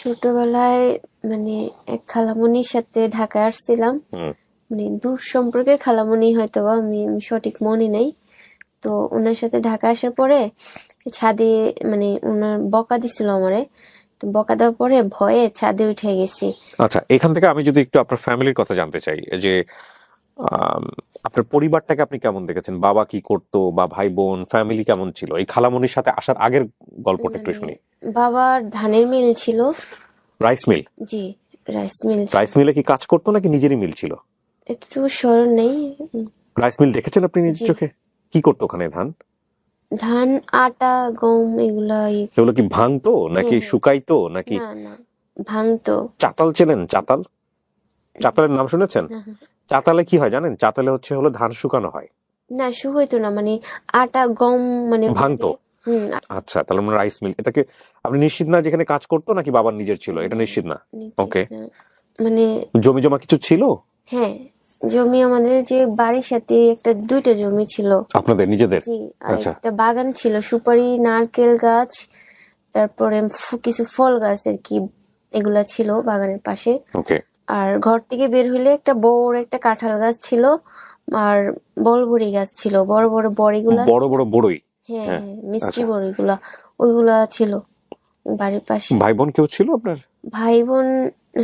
ছোটবেলায় মানে এক খালামণির সাথে ঢাকায় আসছিলাম। মানে দূর সম্পর্কের খালামণি হয়তোবা, আমি সঠিক মনে নেই। তো ওনার সাথে ঢাকা আসার পরে ছাদে মানে ওনার বকা দিছিল আমারে। তো বকা দেওয়ার পরে ভয়ে ছাদে উঠে গেছি। আচ্ছা, এখান থেকে আমি যদি একটু আপনার ফ্যামিলির কথা জানতে চাই, যে আপনার পরিবারটাকে আপনি কেমন দেখেছেন? বাবা কি করতো, বা ভাই বোন, ফ্যামিলি কেমন ছিল? এই খালামণির সাথে আসার আগের গল্পটা একটু মানে শুনি। বাবার ধানের মিল ছিল। Rice mill? জি, রাইস মিল। রাইস মিলে কি কাজ করতো নাকি নিজেরই মিল ছিল? একটু স্মরণ নেই। রাইস মিল দেখেছেন আপনি নিজের জি। চোখে? কি করতো ওখানে? ধান, আটা, গম এগুলা এগুলো কি ভাঙতো নাকি হ্যাঁ। শুকাইতো নাকি? না না, ভাঙতো। চাতাল চেনেন? চাতাল, চাতালের নাম শুনেছেন? না, চাতালে কি হয় জানেন? চাতালে হলো ধান শুকানো হয়। না শুকাইতো না, মানে আটা গম মানে ভাঙতো। আচ্ছা, তাহলে আমরা রাইস মিল, এটাকে আপনি নিশ্চিত না যেখানে কাজ করতো নাকি বাবার নিজের ছিল? এটা নিশ্চিত না। ওকে, মানে জমি জমা কিছু ছিল? হ্যাঁ, জমি আমাদের যে বাড়ির সাথে একটা দুইটা জমি ছিল আপনাদের নিজেদের? জি, আর আচ্ছা, একটা বাগান ছিল, সুপারি, নারকেল গাছ, তারপরে কিছু ফল গাছ আর কি, এগুলা ছিল বাগানের পাশে। ওকে। আর ঘর থেকে বের হইলে একটা বড় একটা কাঁঠাল গাছ ছিল, আর বলবড়ি গাছ ছিল, বড় বড় বড়িগুলা। বড় বড় বড়ই? হ্যাঁ হ্যাঁ। হ্যাঁ, মিষ্টি আচ্ছা, বড়িগুলা, ওইগুলা ছিল বাড়ির পাশে। ভাই বোন কেউ ছিল আপনার? ভাই বোন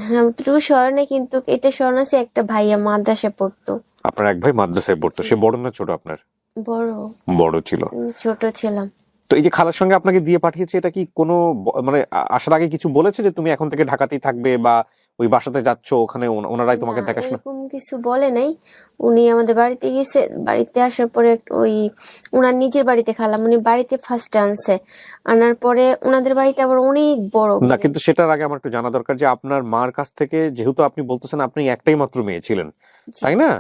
হ্যাঁ, অতটুকু স্মরণে, কিন্তু এটা স্মরণ আছে একটা ভাইয়া মাদ্রাসা পড়তো। আপনার এক ভাই মাদ্রাসায় পড়তো। সে বড় না ছোট আপনার? বড়। বড় ছিল। ছোট ছিলাম। তো এই যে খালার সঙ্গে আপনাকে দিয়ে পাঠিয়েছে, এটা কি কোনো মানে আসার আগে কিছু বলেছে যে তুমি এখন থেকে ঢাকাতেই থাকবে, বা ওই বাসাতে যাচ্ছ, ওখানে ওনারাই তোমাকে না, দেখাশোনা? এরকম কিছু বলে নাই। উনি আমাদের বাড়িতে গেছে, বাড়িতে আসার পরে ওই উনার নিজের বাড়িতে খালাম, উনি বাড়িতে ফার্স্ট আনছে, আনার পরে ওনাদের বাড়িটা আবার অনেক বড়। না, কিন্তু সেটার আগে আমার একটু জানা দরকার যে আপনার মার কাছ থেকে, যেহেতু আপনি বলতেছেন আপনি একটাই মাত্র মেয়ে ছিলেন, তাই না?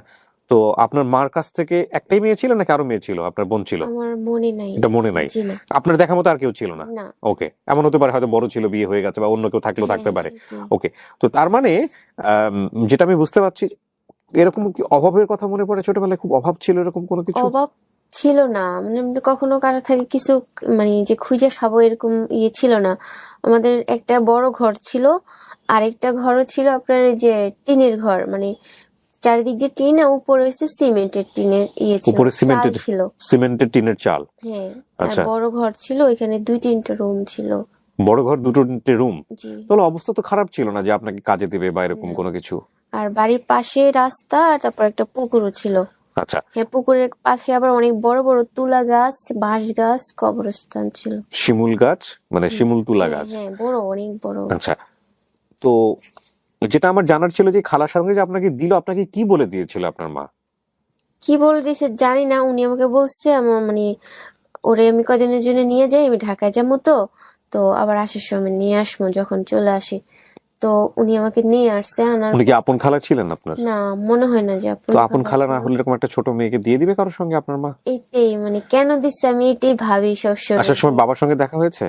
তো আপনার মার কাছ থেকে একটাই মেয়ে ছিল নাকি আরো মেয়ে ছিল? আপনার বোন ছিল? আমার মনে নাই। এটা মনে নাই। জি না। আপনার দেখা মতো আর কেউ ছিল না? না। ওকে, এমন হতে পারে হয়তো বড় ছিল, বিয়ে হয়ে গেছে, বা অন্য কেউ থাকলেও হ্যাঁ, থাকতে পারে। সেটাই। ওকে, তো তার মানে যেটা আমি বুঝতে পারছি, এরকম কি অভাবের কথা মনে পড়ে? ছোটবেলায় খুব অভাব ছিল এরকম কোনো কিছু? অভাব ছিল না, মানে আমরা কখনো কারো থেকে কিছু মানে যে খুঁজে খাবো এরকম ইয়ে ছিল না। আমাদের একটা বড় ঘর ছিল, আরেকটা ঘরও ছিল আপনার এই যে টিনের ঘর, মানে চারিদিক দিয়ে টিন, আর উপরে হচ্ছে সিমেন্টের টিনের ইয়ে ছিল, উপরে চাল সিমেন্টের, ছিল। সিমেন্টের টিনের চাল? হ্যাঁ, আর আচ্ছা, বড় ঘর ছিল, এখানে দুই তিনটা রুম ছিল। বড় ঘর, দুটো তিনটে রুম। জি। তাহলে অবস্থা তো খারাপ ছিল না যে আপনাকে কাজে দেবে বা এরকম না। কোনো কিছু? আর বাড়ির পাশে রাস্তা, আর তারপর একটা পুকুরও ছিল। আচ্ছা, হ্যাঁ, পুকুরের পাশে আবার অনেক বড় বড় তুলা গাছ, বাঁশ গাছ, কবরস্থান ছিল। শিমুল গাছ, মানে শিমুল তুলা হ্যাঁ গাছ? হ্যাঁ, বড়, অনেক বড়। আচ্ছা, তো যেটা আমার জানার ছিল যে খালার সঙ্গে যে আপনাকে দিল, আপনাকে কি বলে দিয়েছিল আপনার মা? কি বলে দিয়েছে জানি না, উনি আমাকে বলছে আমার মানে ওরে আমি কদিনের জন্য নিয়ে যাই, আমি ঢাকায় যাবো, তো তো আবার আসার সময় নিয়ে আসবো যখন চলে আসি। তো উনি আমাকে নিয়ে আসছে, আনার উনি কি আপন খালা ছিলেন আপনার? না, মনে হয় না যে আপন তো আপন খালা না ছিল। হলে এরকম একটা ছোট মেয়েকে দিয়ে দিবে কারোর সঙ্গে আপনার মা? এটাই মানে কেন দিচ্ছে আমি এটাই ভাবি সবসময়। আসার সময় বাবার সঙ্গে দেখা হয়েছে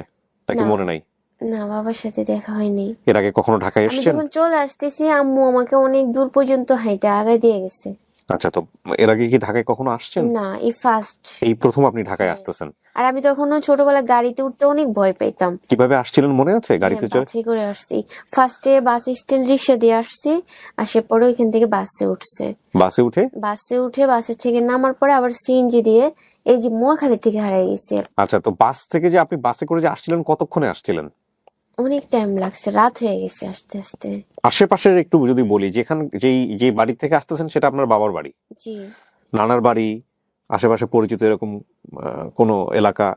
নাকি না। মনে নাই? না, বাবার সাথে দেখা হয়নি। এর আগে কখনো ঢাকায় আমি এসেছেন? যখন চলে আসতেছি আম্মু আমাকে অনেক দূর পর্যন্ত হাইটা আগায় দিয়ে গেছে। আচ্ছা, তো এর আগে কি ঢাকায় কখনো আসছেন? না, এই ফার্স্ট। এই প্রথম আপনি ঢাকায় আসতেছেন? আর আমি তখনও ছোটবেলায় গাড়িতে উঠতে অনেক ভয় পেতাম। কিভাবে আসছিলেন মনে আছে? গাড়িতে হ্যাঁ, চড়ে? বাসে করে আসছি। ফার্স্টে বাস স্ট্যান্ড রিক্সা দিয়ে আসছি, আসার পরে ওইখান থেকে বাসে উঠছে। বাসে উঠে? বাসে উঠে বাসে থেকে নামার পরে আবার সিএনজি দিয়ে এই যে মোয়াখালী থেকে হারিয়ে গেছে। আচ্ছা, তো বাস থেকে যে আপনি বাসে করে যে আসছিলেন, কতক্ষণে আসছিলেন? অনেক টাইম লাগছে, রাত হয়ে গেছে আসতে আসতে। আশেপাশের একটু যদি বলি, যে বাড়ি থেকে আসতেছেন সেটা আপনার বাবার বাড়ি, জি। নানার বাড়ি, আশেপাশে পরিচিত এরকম কোনো এলাকা?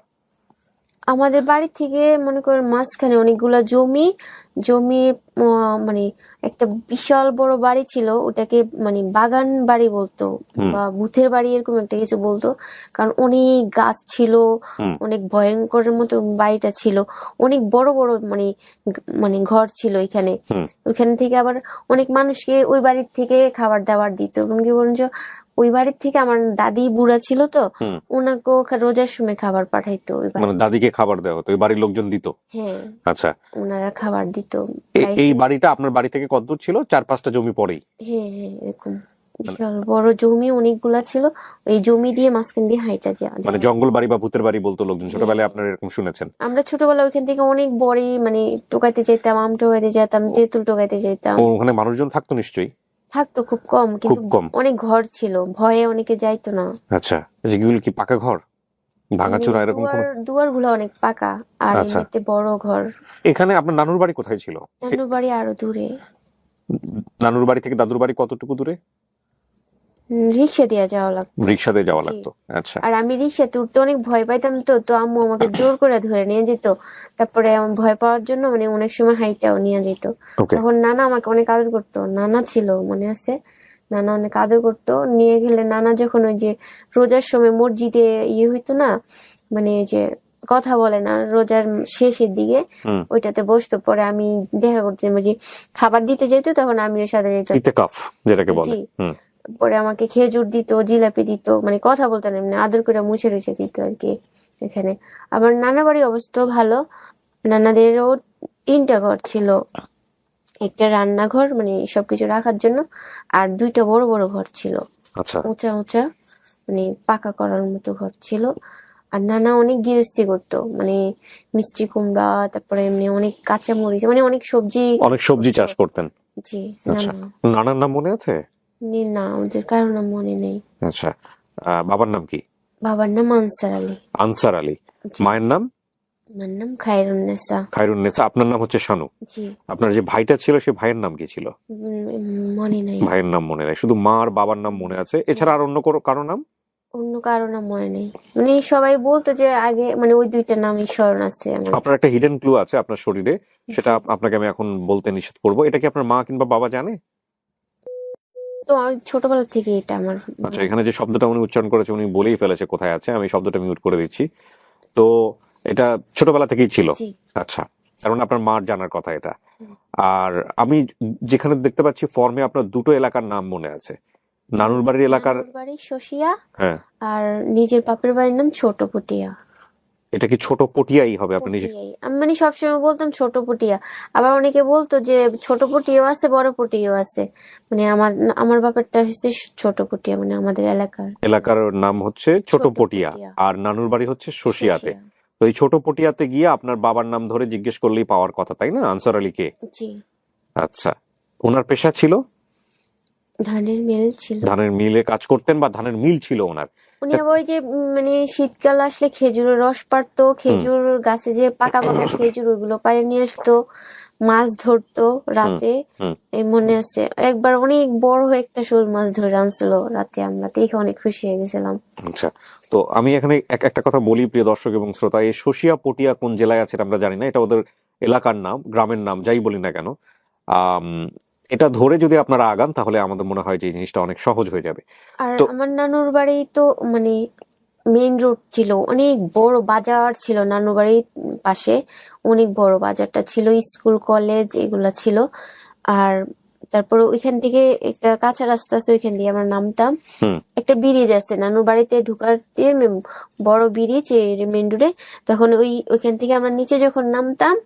আমাদের বাড়ি থেকে মনে করেন মাঝখানে অনেকগুলা জমি, জমির মানে একটা বিশাল বড় বাড়ি ছিল, ওটাকে মানে বাগান বাড়ি বলতো বা ভূতের বাড়ি এরকম একটা কিছু বলতো, কারণ অনেক গাছ ছিল, অনেক ভয়ঙ্করের মতো বাড়িটা ছিল, অনেক বড় বড় মানে মানে ঘর ছিল এখানে। ওইখান থেকে আবার অনেক মানুষকে ওই বাড়ির থেকে খাবার দাবার দিত, এমনকি বরঞ্চ ওই বাড়ির থেকে আমার দাদি বুড়া ছিল তো, ওনাকেও রোজার সময় খাবার পাঠাইতো ওই মানে দাদিকে খাবার দেওয়া হতো, ওই বাড়ির লোকজন দিত? হ্যাঁ, আচ্ছা, ওনারা খাবার দিত। এই বাড়িটা আপনার বাড়ি থেকে কত দূর ছিল? 4-5টা জমি পরেই? হ্যাঁ হ্যাঁ, এরকম। বিশাল বড় জমি অনেকগুলা ছিল, ওই জমি দিয়ে মাঝখান দিয়ে হাইটা যায়। মানে জঙ্গল বাড়ি বা ভূতের বাড়ি বলতো লোকজন, ছোটবেলায় আপনারা এরকম শুনেছেন? আমরা ছোটবেলা ওইখান থেকে অনেক বড়ি মানে টোকাইতে যেতাম, আম টোকাইতে যেতাম, তেঁতুল টোকাইতে যেতাম। ওখানে মানুষজন থাকতো নিশ্চয়ই? থাকতো খুব কম, খুব কিন্তু কম। অনেক ঘর ছিল, ভয়ে অনেকে যাইতো না। আচ্ছা, যেগুলো কি পাকা ঘর, ভাঙাচোরা এরকম কোনো? দুয়ার গুলো অনেক পাকা, আর আচ্ছা। এমনিতে বড় ঘর। এখানে আপনার নানুর বাড়ি কোথায় ছিল? নানুর বাড়ি আরো দূরে। নানুর বাড়ি থেকে দাদুর বাড়ি কতটুকু দূরে? রিক্সা দিয়ে যাওয়া লাগতো। রিক্সা দিয়ে যাওয়া জি। লাগতো, আচ্ছা। আর আমি রিক্সাতে উঠতে অনেক ভয় পাইতাম, তো আম্মু আমাকে জোর করে ধরে নিয়ে যেত। তারপরে আমার ভয় পাওয়ার জন্য মানে অনেক সময় হাইটাও নিয়ে যেত। ওকে। তখন নানা আমাকে অনেক আদর করতো, নানা ছিল মনে আছে, নানা অনেক আদর করতো। নিয়ে গেলে নানা যখন ওই যে রোজার সময় মসজিদে হইতো না, মানে এই যে কথা বলে না রোজার শেষের দিকে, হুম। ওইটাতে বসতো। পরে আমি দেখা করতাম, ওই যে খাবার দিতে যেত, তখন আমিও সাথে যেতাম। ইতেকাফ যেটাকে বলে। জি। হুম। পরে আমাকে খেজুর দিত, জিলাপি দিত, মানে কথা বলতে না, এমনি আদর করে মুছে রুছে দিত আর কি। এখানে আমার নানা বাড়ির অবস্থা ভালো। নানাদেরও 3টা ঘর ছিল, একটা রান্নাঘর মানে সবকিছু রাখার জন্য, আর 2টা বড় বড় ঘর ছিল, আচ্ছা। উঁচা উঁচা, মানে পাকা করার মতো ঘর ছিল। আর নানা অনেক গৃহস্থী করতো, মানে মিষ্টি কুমড়া, তারপরে এমনি অনেক কাঁচা মরিচ, মানে অনেক সবজি। অনেক সবজি চাষ করতেন? জি। আচ্ছা। নানা নানার নাম মনে আছে? না, ওদের কারো নাম মনে নেই। আচ্ছা। বাবার নাম কি? বাবার নাম আনসার আলী। আনসার আলী। জি। মায়ের নাম? আমার নাম খায়রুন্নেসা। খায়রুন্নেসা। আপনার নাম হচ্ছে শানু। জি। আপনার যে ভাইটা ছিল সে ভাইয়ের নাম কি ছিল? মনে নাই। ভাইয়ের নাম মনে নাই, শুধু মা আর বাবার নাম মনে আছে। এছাড়া আর অন্য কারো নাম? অন্য কারো নাম মনে নেই, মানে সবাই বলতো যে আগে মানে ওই 2টা নামই স্মরণ আছে আমার। আপনার একটা হিডেন ক্লু আছে আপনার শরীরে, সেটা আপনাকে আমি এখন বলতে নিষেধ করবো। এটা কি আপনার মা কিংবা বাবা জানে? তো আমি ছোটবেলা থেকে এটা আমার। আচ্ছা, এখানে যে শব্দটা উনি উচ্চারণ করেছে উনি বলেই ফেলেছে কোথায় আছে, আমি শব্দটা মিউট করে দিচ্ছি। তো এটা ছোটবেলা থেকেই ছিল। জি। আচ্ছা, তার মানে আপনার মার জানার কথা এটা। আর আমি যেখানে দেখতে পাচ্ছি ফর্মে আপনার 2টো এলাকার নাম মনে আছে। নানুর বাড়ির এলাকার? নানুর বাড়ি শশিয়া, হ্যাঁ। আর নিজের বাপের বাড়ির নাম ছোট পটিয়া। এটা কি ছোট পটিয়াই হবে আপনি নিজে? পটিয়াই। আমি মানে সবসময় বলতাম ছোট পটিয়া, আবার অনেকে বলতো যে ছোট পটিয়াও আছে, বড় পটিয়াও আছে। মানে আমার বাপেরটা হচ্ছে ছোট পটিয়া, মানে আমাদের এলাকার নাম হচ্ছে ছোট ছোট পটিয়া, পটিয়া। আর নানুর বাড়ি হচ্ছে শশিয়াতে। শশিয়া। তো এই ছোট পটিয়াতে গিয়ে আপনার বাবার নাম ধরে জিজ্ঞেস করলেই পাওয়ার কথা, তাই না? আনসার আলী কে? জি। আচ্ছা, ওনার পেশা ছিল? ধানের মিল ছিল। ধানের মিলে কাজ করতেন বা ধানের মিল ছিল ওনার? উনি আবার ওই যে মানে শীতকাল আসলে খেজুরের রস পাড়তো, খেজুর গাছে যে পাকা পাকা খেজুর ওইগুলো পাড়ে নিয়ে আসতো, মাছ ধরতো রাতে। হুম। এই মনে আছে একবার অনেক বড় একটা শোল মাছ ধরে আনছিল রাতে, আমরা দেখে অনেক খুশি হয়ে গেছিলাম। আচ্ছা, তো আমি এখানে একটা কথা বলি প্রিয় দর্শক এবং শ্রোতা, এই শশিয়া পটিয়া কোন জেলায় আছে এটা আমরা জানি না, এটা ওদের এলাকার নাম, গ্রামের নাম, যাই বলি না কেন। এটা ধরে যদি আপনারা আগান তাহলে আমাদের মনে হয় যে এই জিনিসটা অনেক সহজ হয়ে যাবে। আর তো আমার নানুর বাড়ি তো মানে মেইন রোড ছিল, অনেক বড় বাজার ছিল নানুর বাড়ির পাশে, অনেক বড় বাজারটা ছিল, স্কুল কলেজ এগুলা ছিল। আর তারপরে ওইখান থেকে একটা কাঁচা রাস্তা আছে, ওইখান দিয়ে আমরা নামতাম। হুম। একটা ব্রিজ আছে নানুর বাড়িতে ঢুকার বড় ব্রিজ মেন রোডে। তখন ওইখান থেকে আমরা নিচে যখন নামতাম,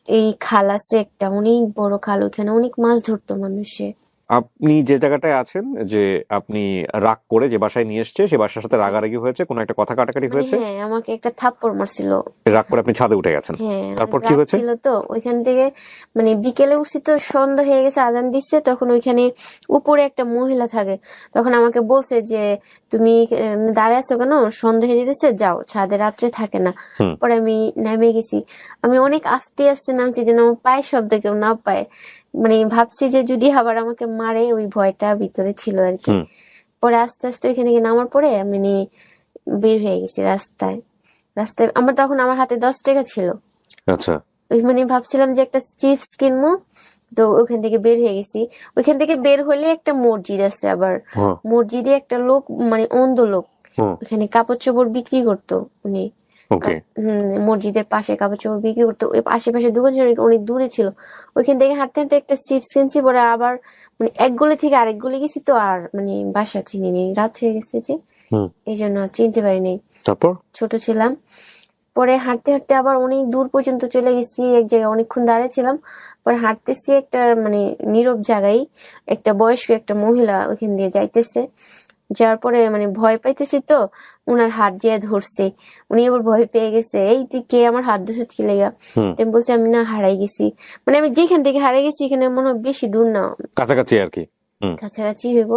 এই খাল আছে একটা অনেক বড় খাল, ওইখানে অনেক মাছ ধরতো মানুষে। আপনি যে জায়গাটায় আছেন, যে আপনি রাগ করে যে বাসায় নিয়ে এসছে, সে বাসার সাথে রাগারাগি হয়েছে, কোনো একটা কথা কাটাকাটি মানে হয়েছে, হ্যাঁ, আমাকে একটা থাপ্পড় মারছিল। রাগ করে আপনি ছাদে উঠে গেছেন। হ্যাঁ, তারপর অনেক কি রাত হয়েছে? ছিল তো ওইখান থেকে, মানে বিকেলে উঠছি তো সন্ধ্যা হয়ে গেছে, আজান দিচ্ছে, তখন ওইখানে উপরে একটা মহিলা থাকে। তখন আমাকে বলছে যে তুমি দাঁড়িয়ে আছো কেন, সন্ধ্যা হয়ে যেতেছে, যাও ছাদে, রাত্রে থাকে না। হুম। পরে আমি নেমে গেছি, আমি অনেক আস্তে আস্তে নামছি যেন আমার পায়ের শব্দ কেউ না পায়, মানে ভাবছি যে যদি আবার আমাকে মারে, ওই ভয়টা ভিতরে ছিল আর কি। হুম। পরে আস্তে আস্তে ওইখান থেকে নামার পরে আমি বের হয়ে গেছি রাস্তায়। আমার তখন আমার হাতে 10 টাকা ছিল। আচ্ছা। ওই মানে ভাবছিলাম যে একটা চিপস কিনবো, তো ওখান থেকে বের হয়ে গেছি। ওইখান থেকে বের হলে একটা মসজিদ আছে, আবার হ্যাঁ। মসজিদে একটা লোক, মানে অন্ধ লোক, হুম। ওখানে কাপড় চোপড় বিক্রি করতো উনি। ওকে। মসজিদের পাশে কাপড় চোপড় বিক্রি করতো, ওই আশেপাশে দোকান ছিল, অনেক দূরে ছিল। ওইখান থেকে হাঁটতে হাঁটতে একটা চিপস কিনছি, পরে আবার মানে এক গলি থেকে আরেক গলি গেছি, তো আর মানে বাসা চিনি নেই, রাত হয়ে গেছে যে, হুম। এই জন্য আর চিনতে পারিনি, তারপর? ছোট ছিলাম। পরে হাঁটতে হাঁটতে আবার অনেক দূর পর্যন্ত চলে গেছি, এক জায়গায় অনেকক্ষণ দাঁড়িয়েছিলাম। পরে হাঁটতেছি একটা মানে নীরব জায়গায়, একটা বয়স্ক একটা মহিলা ওইখান দিয়ে যাইতেছে। যার পরে মানে ভয় পাইতেছি তো, উনার হাত দিয়ে ধরছে। উনি আবার ভয় পেয়ে গেছে, এই তুই কে, আমার হাত ধরছিস কি লেগা? আমি বলছি আমি না হারাই গেছি, মানে আমি যেখান থেকে হারাই গেছি এখানে মনে হয় বেশি দূর না, কাছাকাছি আর কি। কাছাকাছি হইব।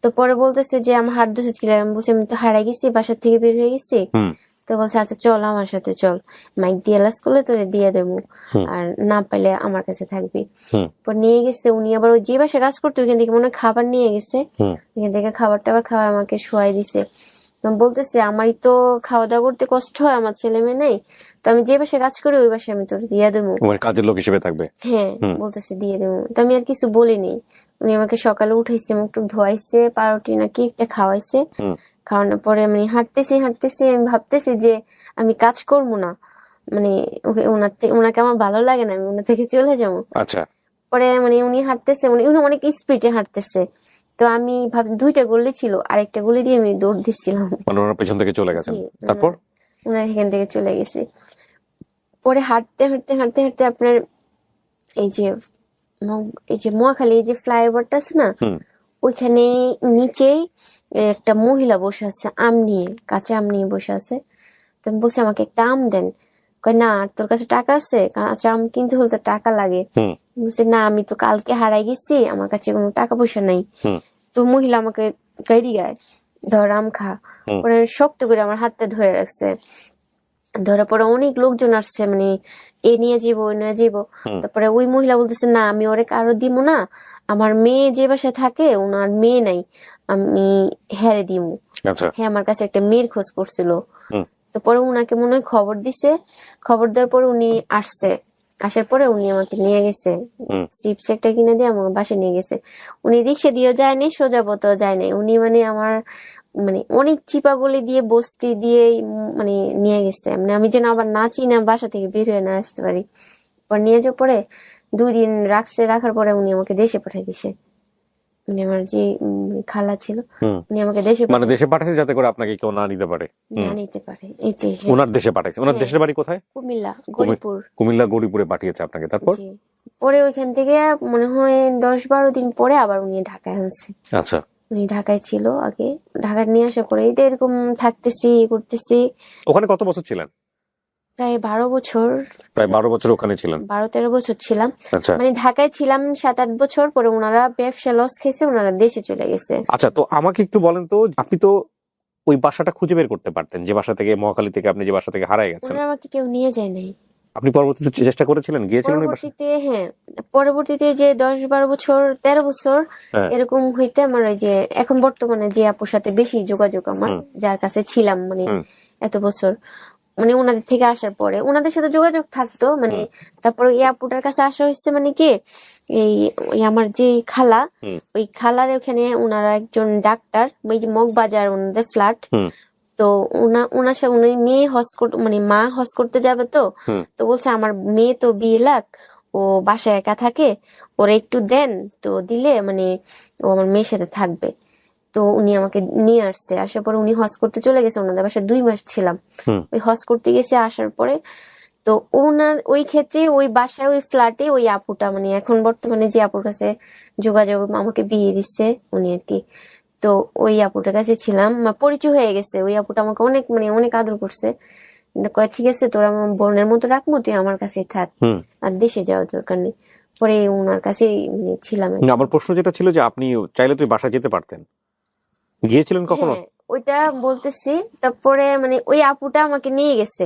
তো পরে বলতেছে যে আমার হাত ধরছিস কি লেগা? আমি বলছি আমি তো হারাই গেছি, বাসার থেকে বের হয়ে গেছি। তো বলছে আচ্ছা চল আমার সাথে চল, মাইক দিয়ে লাস করলে তোরে দিয়ে দেবো, আর না পাইলে আমার কাছে থাকবি। পর নিয়ে গেছে উনি, আবার ওই যে বাসায় কাজ করতো ওইখান থেকে মনে হয় খাবার নিয়ে গেছে, এখান থেকে খাবার টাবার খাওয়া আমাকে শোয়াই দিছে। তো বলতেছে আমারই তো খাওয়া দাওয়া করতে কষ্ট হয়, আমার ছেলে মেয়ে নেই, তো আমি যে বাসায় কাজ করি ওই বাসায় আমি তোর দিয়ে দেবো, কাজের লোক হিসেবে থাকবে। হ্যাঁ বলতেছে দিয়ে দেবো। তো আমি আর কিছু বলিনি। উনি আমাকে সকালে উঠাইছে, মুখ টুক ধোয়াইছে, পাউরুটি নাকি একটা খাওয়াইছে। খাওয়ানোর পরে আমি হাঁটতেছি আমি ভাবতেছি যে আমি কাজ করবো না, মানে ওনাকে আমার ভালো লাগে না, আমি ওনার থেকে চলে যাবো। আচ্ছা। পরে মানে উনি হাঁটতেছে, উনি অনেক স্পিডে হাঁটতেছে। তো আমি ভাবছি 2টা গলি ছিল, আরেকটা গলি দিয়ে আমি দৌড় দিচ্ছিলাম, মানে ওনার পেছন থেকে চলে গেছেন। তারপর ওনার এখান থেকে চলে গেছি। পরে হাঁটতে হাঁটতে হাঁটতে হাঁটতে আপনার এই যে মহাখালী এই যে ফ্লাইওভারটা আছে না, ওইখানে নিচেই একটা মহিলা বসে আছে, আম নিয়ে, কাঁচা আম নিয়ে বসে আছে। তো আমি বলছি আমাকে একটা আম দেন। কয় না তোর কাছে টাকা আছে, কাঁচা আম কিনতে হলে তো টাকা লাগে। বলছি না আমি তো কালকে হারাই গেছি, আমার কাছে কোনো টাকা পয়সা নাই। তো মহিলা আমাকে গাড়ি গায়, ধর আম খা। পরে শক্ত করে আমার হাতটা ধরে রাখছে, ধরার পরে অনেক লোকজন আসছে, মানে এ নিয়ে যাবো ওই নিয়ে যাবো। তারপরে ওই মহিলা বলতেছে না আমি ওরে কারো দিব না, আমার মেয়ে যে বাসায় থাকে ওনার মেয়ে নাই, আমি হ্যারে দিমু। হ্যাঁ আমার কাছে একটা মেয়ের খোঁজ করছিল। তো পরে উনাকে মনে হয় খবর দিছে, খবর দেওয়ার পরে উনি আসছে, আসার পরে উনি আমাকে নিয়ে গেছে, চিপস একটা কিনে দিয়ে আমার বাসায় নিয়ে গেছে। উনি রিক্সা দিয়েও যায়নি, সোজা পথেও যায় নাই, উনি মানে আমার মানে অনেক চিপা গলি দিয়ে বস্তি দিয়ে মানে নিয়ে গেছে, মানে আমি যেন আবার নাচি না বাসা থেকে বের হয়ে না আসতে পারি। পর নিয়ে যাওয়ার পরে 2 দিন রাখার পরে উনি আমাকে দেশে পাঠিয়ে দিছে। মানে আমার যে খালা ছিল উনি আমাকে দেশে পাঠাইছে যাতে করে আপনাকে কেউ না নিতে পারে, না নিতে পারে, এটাই। ওনার দেশে পাঠাইছে। ওনার দেশের বাড়ি কোথায়? কুমিল্লা গৌরীপুরে পাঠিয়েছে আপনাকে। তারপর পরে ওইখান থেকে মনে হয় 10-12 দিন পরে আবার উনি ঢাকায় আনছে। আচ্ছা। উনি ঢাকায় ছিল আগে, ঢাকায় নিয়ে আসার পরে এই এরকম থাকতেছি করতেছি। ওখানে কত বছর ছিলেন? প্রায় 12 বছর। প্রায় 12 বছর ওখানে ছিলেন? 12-13 বছর ছিলাম। আচ্ছা। মানে ঢাকায় ছিলাম 7-8 বছর, পরে ওনারা ব্যবসা লস খেয়েছে, ওনারা দেশে চলে গেছে। আচ্ছা, তো আমাকে একটু বলেন তো, আপনি তো ওই বাসাটা খুঁজে বের করতে পারতেন, যে বাসা থেকে মহাখালী থেকে আপনি যে বাসা থেকে হারায় গেছেন। ওনারা আমাকে কেউ নিয়ে যায় নাই। আপনি পরবর্তীতে চেষ্টা করেছিলেন, গিয়েছিলেন ওই বাসায়? হ্যাঁ পরবর্তীতে যে 10-12 বছর 13 বছর এরকম হইতে আমার ওই যে এখন বর্তমানে যে আপুর সাথে বেশি যোগাযোগ আমার, যার কাছে ছিলাম মানে এত বছর, মানে ওনাদের থেকে আসার পরে ওনাদের সাথে যোগাযোগ থাকতো, মানে তারপর এই আপুটার কাছে আসা হয়েছে মানে কি এই আমার যে খালা, ওই খালার ওখানে ওনারা একজন ডাক্তার, ওই যে মগবাজার ওনাদের ফ্ল্যাট। তো ওনার সাথে উনি মেয়ে মানে মা হজ করতে যাবে, তো বলছে আমার মেয়ে তো 20 লাখ, ও বাসায় একা থাকে, ওরা একটু দেন, তো দিলে মানে ও আমার মেয়ের সাথে থাকবে। তো উনি আমাকে নিয়ে আসছে, আসার পরে উনি হজ করতে চলে গেছে, ওনাদের বাসায় 2 মাস ছিলাম। ওই হজ করতে গেছে, আসার পরে তো ওনার ওই ক্ষেত্রে ওই বাসায় ওই ফ্ল্যাটে ওই আপুটা, মানে এখন বর্তমানে যে আপুর কাছে যোগাযোগ আমাকে বিয়ে দিচ্ছে উনি আর কি, তো ওই আপুটার কাছে ছিলাম, পরিচয় হয়ে গেছে। ওই আপুটা আমাকে অনেক মানে অনেক আদর করছে, কয় ঠিক আছে তোর আমার বোনের মতো রাখবো, তুই আমার কাছেই থাক, আর দেশে যাওয়ার দরকার নেই। পরে ওনার কাছেই মানে ছিলাম। আমার প্রশ্ন যেটা ছিল যে আপনি চাইলে তুই বাসায় যেতে পারতেন, গিয়েছিলেন কখনো? ওইটা বলতেছি। তারপরে মানে ওই আপুটা আমাকে নিয়ে গেছে,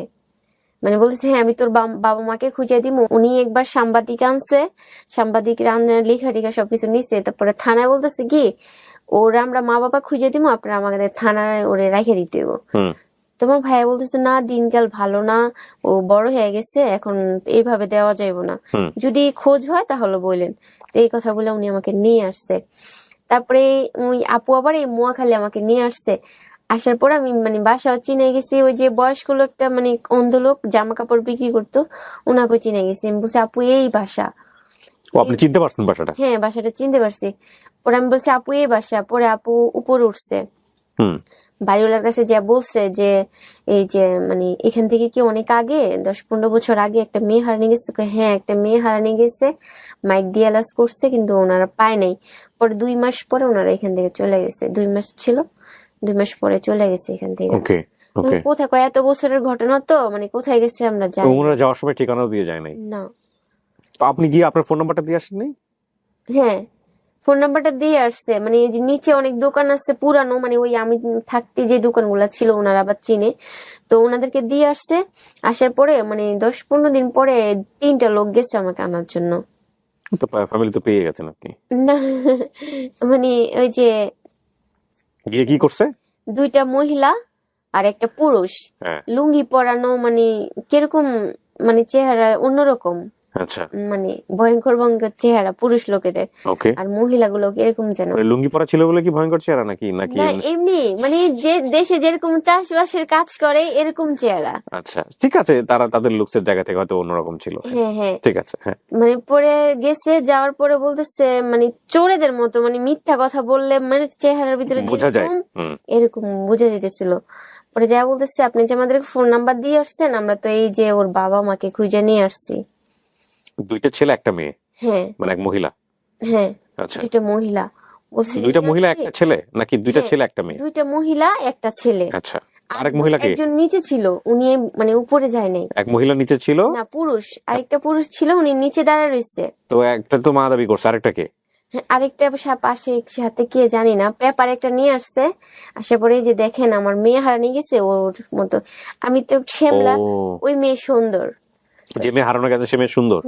মানে বলতেছে হ্যাঁ আমি তোর বাবা মাকে খুঁজে দিব। উনি একবার সাংবাদিক আনছে, সাংবাদিক লেখা টিখা সবকিছু নিচ্ছে। তারপরে থানায় বলতেছে কি ওরা আমরা মা বাবা খুঁজে দিব, আপনারা আমাদের থানায় ওরে রেখে দিতে হবে। তোমার ভাইয়া বলতেছে না দিনকাল ভালো না, ও বড় হয়ে গেছে, এখন এইভাবে দেওয়া যাইব না, যদি খোঁজ হয় তাহলে বললেন। তো এই কথা বলে উনি আমাকে নিয়ে আসছে। তারপরে ওই আপু আবার এই মহাখালী আমাকে নিয়ে আসছে। আসার পর আমি মানে বাসা চিনে গেছি, ওই যে বয়স্ক লোকটা মানে অন্ধ লোক জামা কাপড় বিক্রি করতো, ওনাকে চিনে গেছি। আমি বলছি আপু এই বাসা। আপনি চিনতে পারছেন বাসাটা? হ্যাঁ বাসাটা চিনতে পারছি। পরে আমি বলছি আপু এই বাসা। পরে আপু উপরে উঠছে, হুম। বাড়িওয়ালার কাছে যা বলছে যে এই যে মানে এখান থেকে কি অনেক আগে 10-15 বছর আগে একটা মেয়ে হারানো গেছে, কয় হ্যাঁ একটা মেয়ে হারানো গেছে, মাইক দিয়ে অ্যালাউন্স করছে কিন্তু ওনারা পায় নাই। পরে 2 মাস পরে ওনারা এখান থেকে চলে গেছে, 2 মাস ছিল, 2 মাস পরে চলে গেছে এখান থেকে। ওকে ওকে। কোথায়, কয় এত বছরের ঘটনা তো মানে কোথায় গেছে আমরা জানি ওনারা যাওয়ার সময় ঠিকানাও দিয়ে যায় নাই? না। তো আপনি গিয়ে আপনার ফোন নাম্বারটা দিয়ে আসেননি? হ্যাঁ, ফোন নাম্বারটা দিয়ে আসছে, মানে এই যে নিচে অনেক দোকান আছে পুরানো, মানে ওই আমি থাকতে যে দোকানগুলো ছিল ওনারা আবার চিনে, তো ওনাদেরকে দিয়ে আসছে। আসার পরে মানে 10-15 দিন পরে 3টা লোক গেছে আমাকে আনার জন্য। তো ফ্যামিলি তো পেয়ে গেছেন আপনি। না মানে ওই যে গিয়ে কি করছে? 2টা মহিলা আর একটা পুরুষ, হ্যাঁ। লুঙ্গি পরানো, মানে কিরকম মানে চেহারা অন্যরকম, আচ্ছা। মানে ভয়ঙ্কর ভয়ঙ্কর চেহারা পুরুষ লোকের, ওকে। আর মহিলাগুলো কিরকম যেন। লুঙ্গি পরা ছিল বলে কি ভয়ঙ্কর চেহারা নাকি নাকি না এমনি মানে যে দেশে যেরকম চাষবাসের কাজ করে এরকম চেহারা। আচ্ছা ঠিক আছে, তারা তাদের লুকসের জায়গা থেকে হয়তো অন্যরকম ছিল। হ্যাঁ হ্যাঁ, ঠিক আছে। হ্যাঁ। মানে পরে গেছে, যাওয়ার পরে বলতেছে মানে চোরেদের মতো, মানে মিথ্যা কথা বললে মানে চেহারার ভিতরে বোঝা যায়। যেরকম এরকম বোঝা যেতেছিল। পরে যা বলতেছে আপনি যে আমাদের ফোন নাম্বার দিয়ে আসছেন, আমরা তো এই যে ওর বাবা মাকে খুঁজে নিয়ে আসছি। 2টা ছেলে একটা মেয়ে, হ্যাঁ মানে এক মহিলা? হ্যাঁ, আচ্ছা। 2টা মহিলা বলছে 2টা নিয়ে মহিলা আসছি। একটা ছেলে নাকি 2টা হ্যাঁ, ছেলে একটা মেয়ে? 2টা মহিলা একটা ছেলে। আচ্ছা। আর আরেক মহিলা কে? একজন নিচে ছিল, উনি মানে উপরে যায় নাই। এক মহিলা নিচে ছিল? না পুরুষ, আরেকটা পুরুষ ছিল, উনি নিচে দাঁড়ায় রয়েছে। তো একটা তো মা দাবি করছে, আরেকটা কে? হ্যাঁ, আরেকটা পাশে সাথে কে জানি না, পেপার একটা নিয়ে আসছে। আসে পরে এই যে দেখেন আমার মেয়ে হারানি গেছে ওর মতো, আমি তো শ্যামলা, ও, ওই মেয়ে সুন্দর। যে মেয়ে হারানো গেছে সে মেয়ে সুন্দর?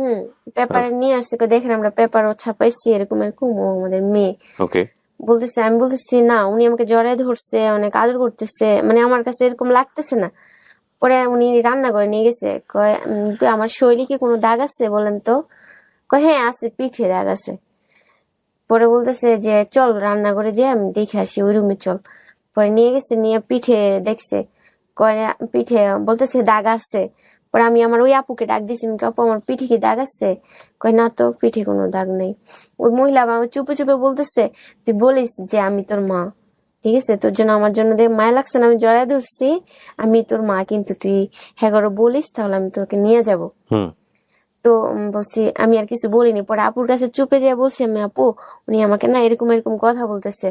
পেপারে নিয়ে আসছে, কয় দেখেন আমরা পেপারও ছাপাইছি এরকম এরকম, ও আমাদের মেয়ে। ওকে। বলতেছে, আমি বলতেছি না, উনি আমাকে জড়ায় ধরছে, অনেক আদর করতেছে, মানে আমার কাছে এরকম লাগতেছে না। পরে উনি রান্না করে নিয়ে গেছে, কয় আমার শরীরে কি কোনো দাগ আছে বলেন তো? কয় হ্যাঁ আছে, পিঠে দাগ আছে। পরে বলতেছে যে চল রান্না করে যে আমি দেখে আসি, ওই রুমে চল। পরে নিয়ে গেছে, নিয়ে পিঠে দেখছে, কয় পিঠে, বলতেছে দাগ আছে। পরে আমি আমার ওই আপুকে ডাক দিছি, আপু আমার পিঠে কি দাগ আছে? কয় না তো, পিঠে কোনো দাগ নেই। ওই মহিলা আমার চুপে চুপে বলতেছে, তুই বলিস যে আমি তোর মা, ঠিক আছে, তোর জন্য আমার জন্য দেখ মায়া লাগছে না, আমি জড়ায় ধরছি, আমি তোর মা, কিন্তু তুই হ্যাঁ বলিস তাহলে আমি তোকে নিয়ে যাব। তো বলছি, আমি আর কিছু বলিনি। পরে আপুর কাছে চুপে যেয়ে বলছি আমি, আপু উনি আমাকে না এরকম এরকম কথা বলতেছে।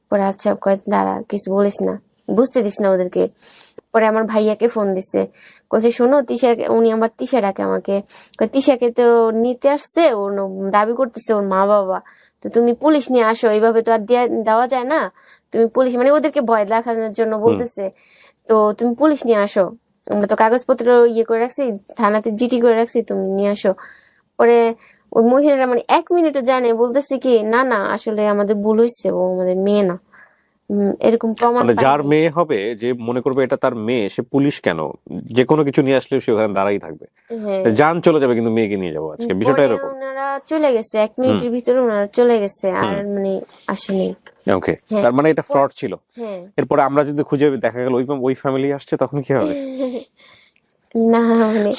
পরে আচ্ছা কয় দাঁড়া, কিছু বলিস না, বুঝতে দিস না ওদেরকে। পরে আমার ভাইয়াকে ফোন দিছে, বলছে শোনো তিশা, উনি আমার তিশা ডাকে আমাকে, কয় তিশাকে তো নিতে আসছে, ও দাবি করতেছে ওর মা বাবা, তো তুমি পুলিশ নিয়ে আসো, এইভাবে তো আর দেওয়া যায় না, তুমি পুলিশ, মানে ওদেরকে ভয় দেখানোর জন্য বলতেছে, তো তুমি পুলিশ নিয়ে আসো, আমরা তো কাগজপত্র ইয়ে করে রাখছি, থানাতে জিডি করে রাখছি, তুমি নিয়ে আসো। পরে ওই মহিলারা মানে 1 মিনিটও জানে, বলতেছে কি না না আসলে আমাদের ভুল হয়েছে, ও আমাদের মেয়ে না, এরকম প্রমাণ মানে যার পাইনি। মেয়ে হবে, যে মনে করবে এটা তার মেয়ে, সে পুলিশ কেন, যে কোনো কিছু নিয়ে আসলে সে ওখানে দাঁড়াই থাকবে, হ্যাঁ, জান চলে যাবে কিন্তু মেয়েকে নিয়ে যাবো আজকে, বিষয়টা পরে এরকম। ওনারা চলে গেছে 1 মিনিটের ভিতরে, ওনারা চলে গেছে, আর মানে আসেনি। ওকে, হ্যাঁ। তার মানে এটা ফ্রড ছিল। হ্যাঁ এরপরে আমরা যদি খুঁজে দেখা গেল ওই ফ্যামিলি আসছে, তখন কি হবে? না মানে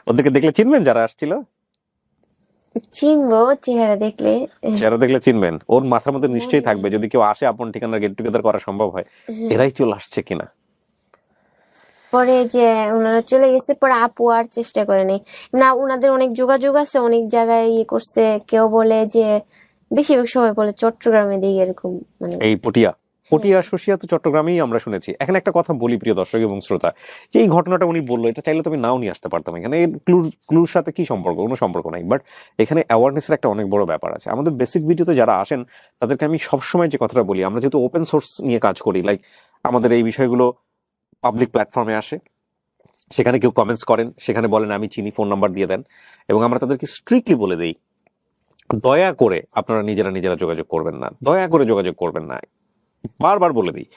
ওদেরকে দেখলে চিনবেন যারা আসছিল? চিনবো চেহারা দেখলে। যারা দেখলে চিনবেন, ওর মাথার মধ্যে নিশ্চয়ই থাকবে, যদি কেউ আসে আপন ঠিকানা গেট টুগেদার করা সম্ভব হয়, এরাই চলে আসছে কিনা। পরে যে ওনারা চলে গেছে, পরে আপু আর চেষ্টা করেনি না, ওনাদের অনেক যোগাযোগ আছে, অনেক জায়গায় ইয়ে করছে, কেউ বলে যে বেশিরভাগ সবাই বলে চট্টগ্রামে দিকে এরকম, মানে এই পটিয়া শসিয়া তো চট্টগ্রামেই আমরা শুনেছি। এখানে একটা কথা বলি প্রিয় দর্শক এবং শ্রোতা, যে এই ঘটনাটা উনি বললো, এটা চাইলে তুমি নাও নিয়ে আসতে পারতাম, এখানে ক্লুর সাথে কি সম্পর্ক? কোনো সম্পর্ক নাই, বাট এখানে অ্যাওয়ারনেসের একটা অনেক বড় ব্যাপার আছে। আমাদের বেসিক ভিডিওতে যারা আসেন তাদেরকে আমি সবসময় যে কথাটা বলি, আমরা যেহেতু ওপেন সোর্স নিয়ে কাজ করি, লাইক আমাদের এই বিষয়গুলো পাবলিক প্ল্যাটফর্মে আসে, সেখানে কেউ কমেন্টস করেন, সেখানে বলেন আমি চিনি, ফোন নাম্বার দিয়ে দেন, এবং আমরা তাদেরকে স্ট্রিক্টলি বলে দেই দয়া করে আপনারা নিজেরা যোগাযোগ করবেন না, দয়া করে যোগাযোগ করবেন না, বারবার বলে দিই।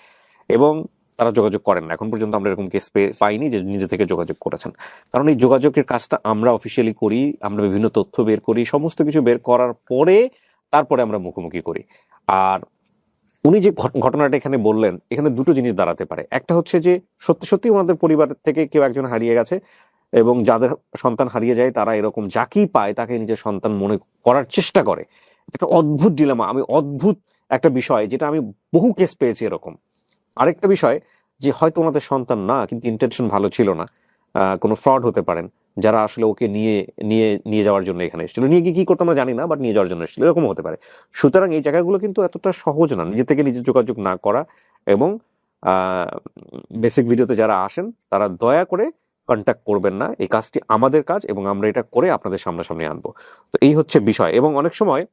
এবং তারা যোগাযোগ করেন না। এখন পর্যন্ত আমরা এরকম কেস পাইনি যে নিজে থেকে যোগাযোগ করেছেন, কারণ এই যোগাযোগের কাজটা আমরা অফিসিয়ালি করি, আমরা বিভিন্ন তথ্য বের করি, সমস্ত কিছু বের করার পরে তারপরে আমরা মুখোমুখি করি। আর উনি যে ঘটনাটা এখানে বললেন, এখানে দুটো জিনিস দাঁড়াতে পারে। একটা হচ্ছে যে সত্যি সত্যি ওনাদের পরিবার থেকে কেউ একজন হারিয়ে গেছে, এবং যাদের সন্তান হারিয়ে যায় তারা এরকম যাকেই পায় তাকে নিজের সন্তান মনে করার চেষ্টা করে। একটা অদ্ভুত ডিলেমা, অদ্ভুত একটা বিষয়, যেটা আমি বহু কেস পেয়েছি এরকম, আরেকটা বিষয় যে হয়তো ওনাদের সন্তান না, কিন্তু ইন্টেনশন ভালো ছিল না, কোনো ফ্রড হতে পারেন, যারা আসলে ওকে নিয়ে নিয়ে নিয়ে যাওয়ার জন্য এখানে এসেছিল, নিয়ে গিয়ে কি করতে আমরা জানি না, বাট নিয়ে যাওয়ার জন্য এসেছিল, এরকম হতে পারে। সুতরাং এই জায়গাগুলো কিন্তু এতটা সহজ না, নিজে থেকে নিজে যোগাযোগ না করা। এবং বেসিক ভিডিওতে যারা আসেন তারা দয়া করে কন্ট্যাক্ট করবেন না, এই কাজটি আমাদের কাজ এবং আমরা এটা করে আপনাদের সামনাসামনি আনবো। তো এই হচ্ছে বিষয়। এবং অনেক সময়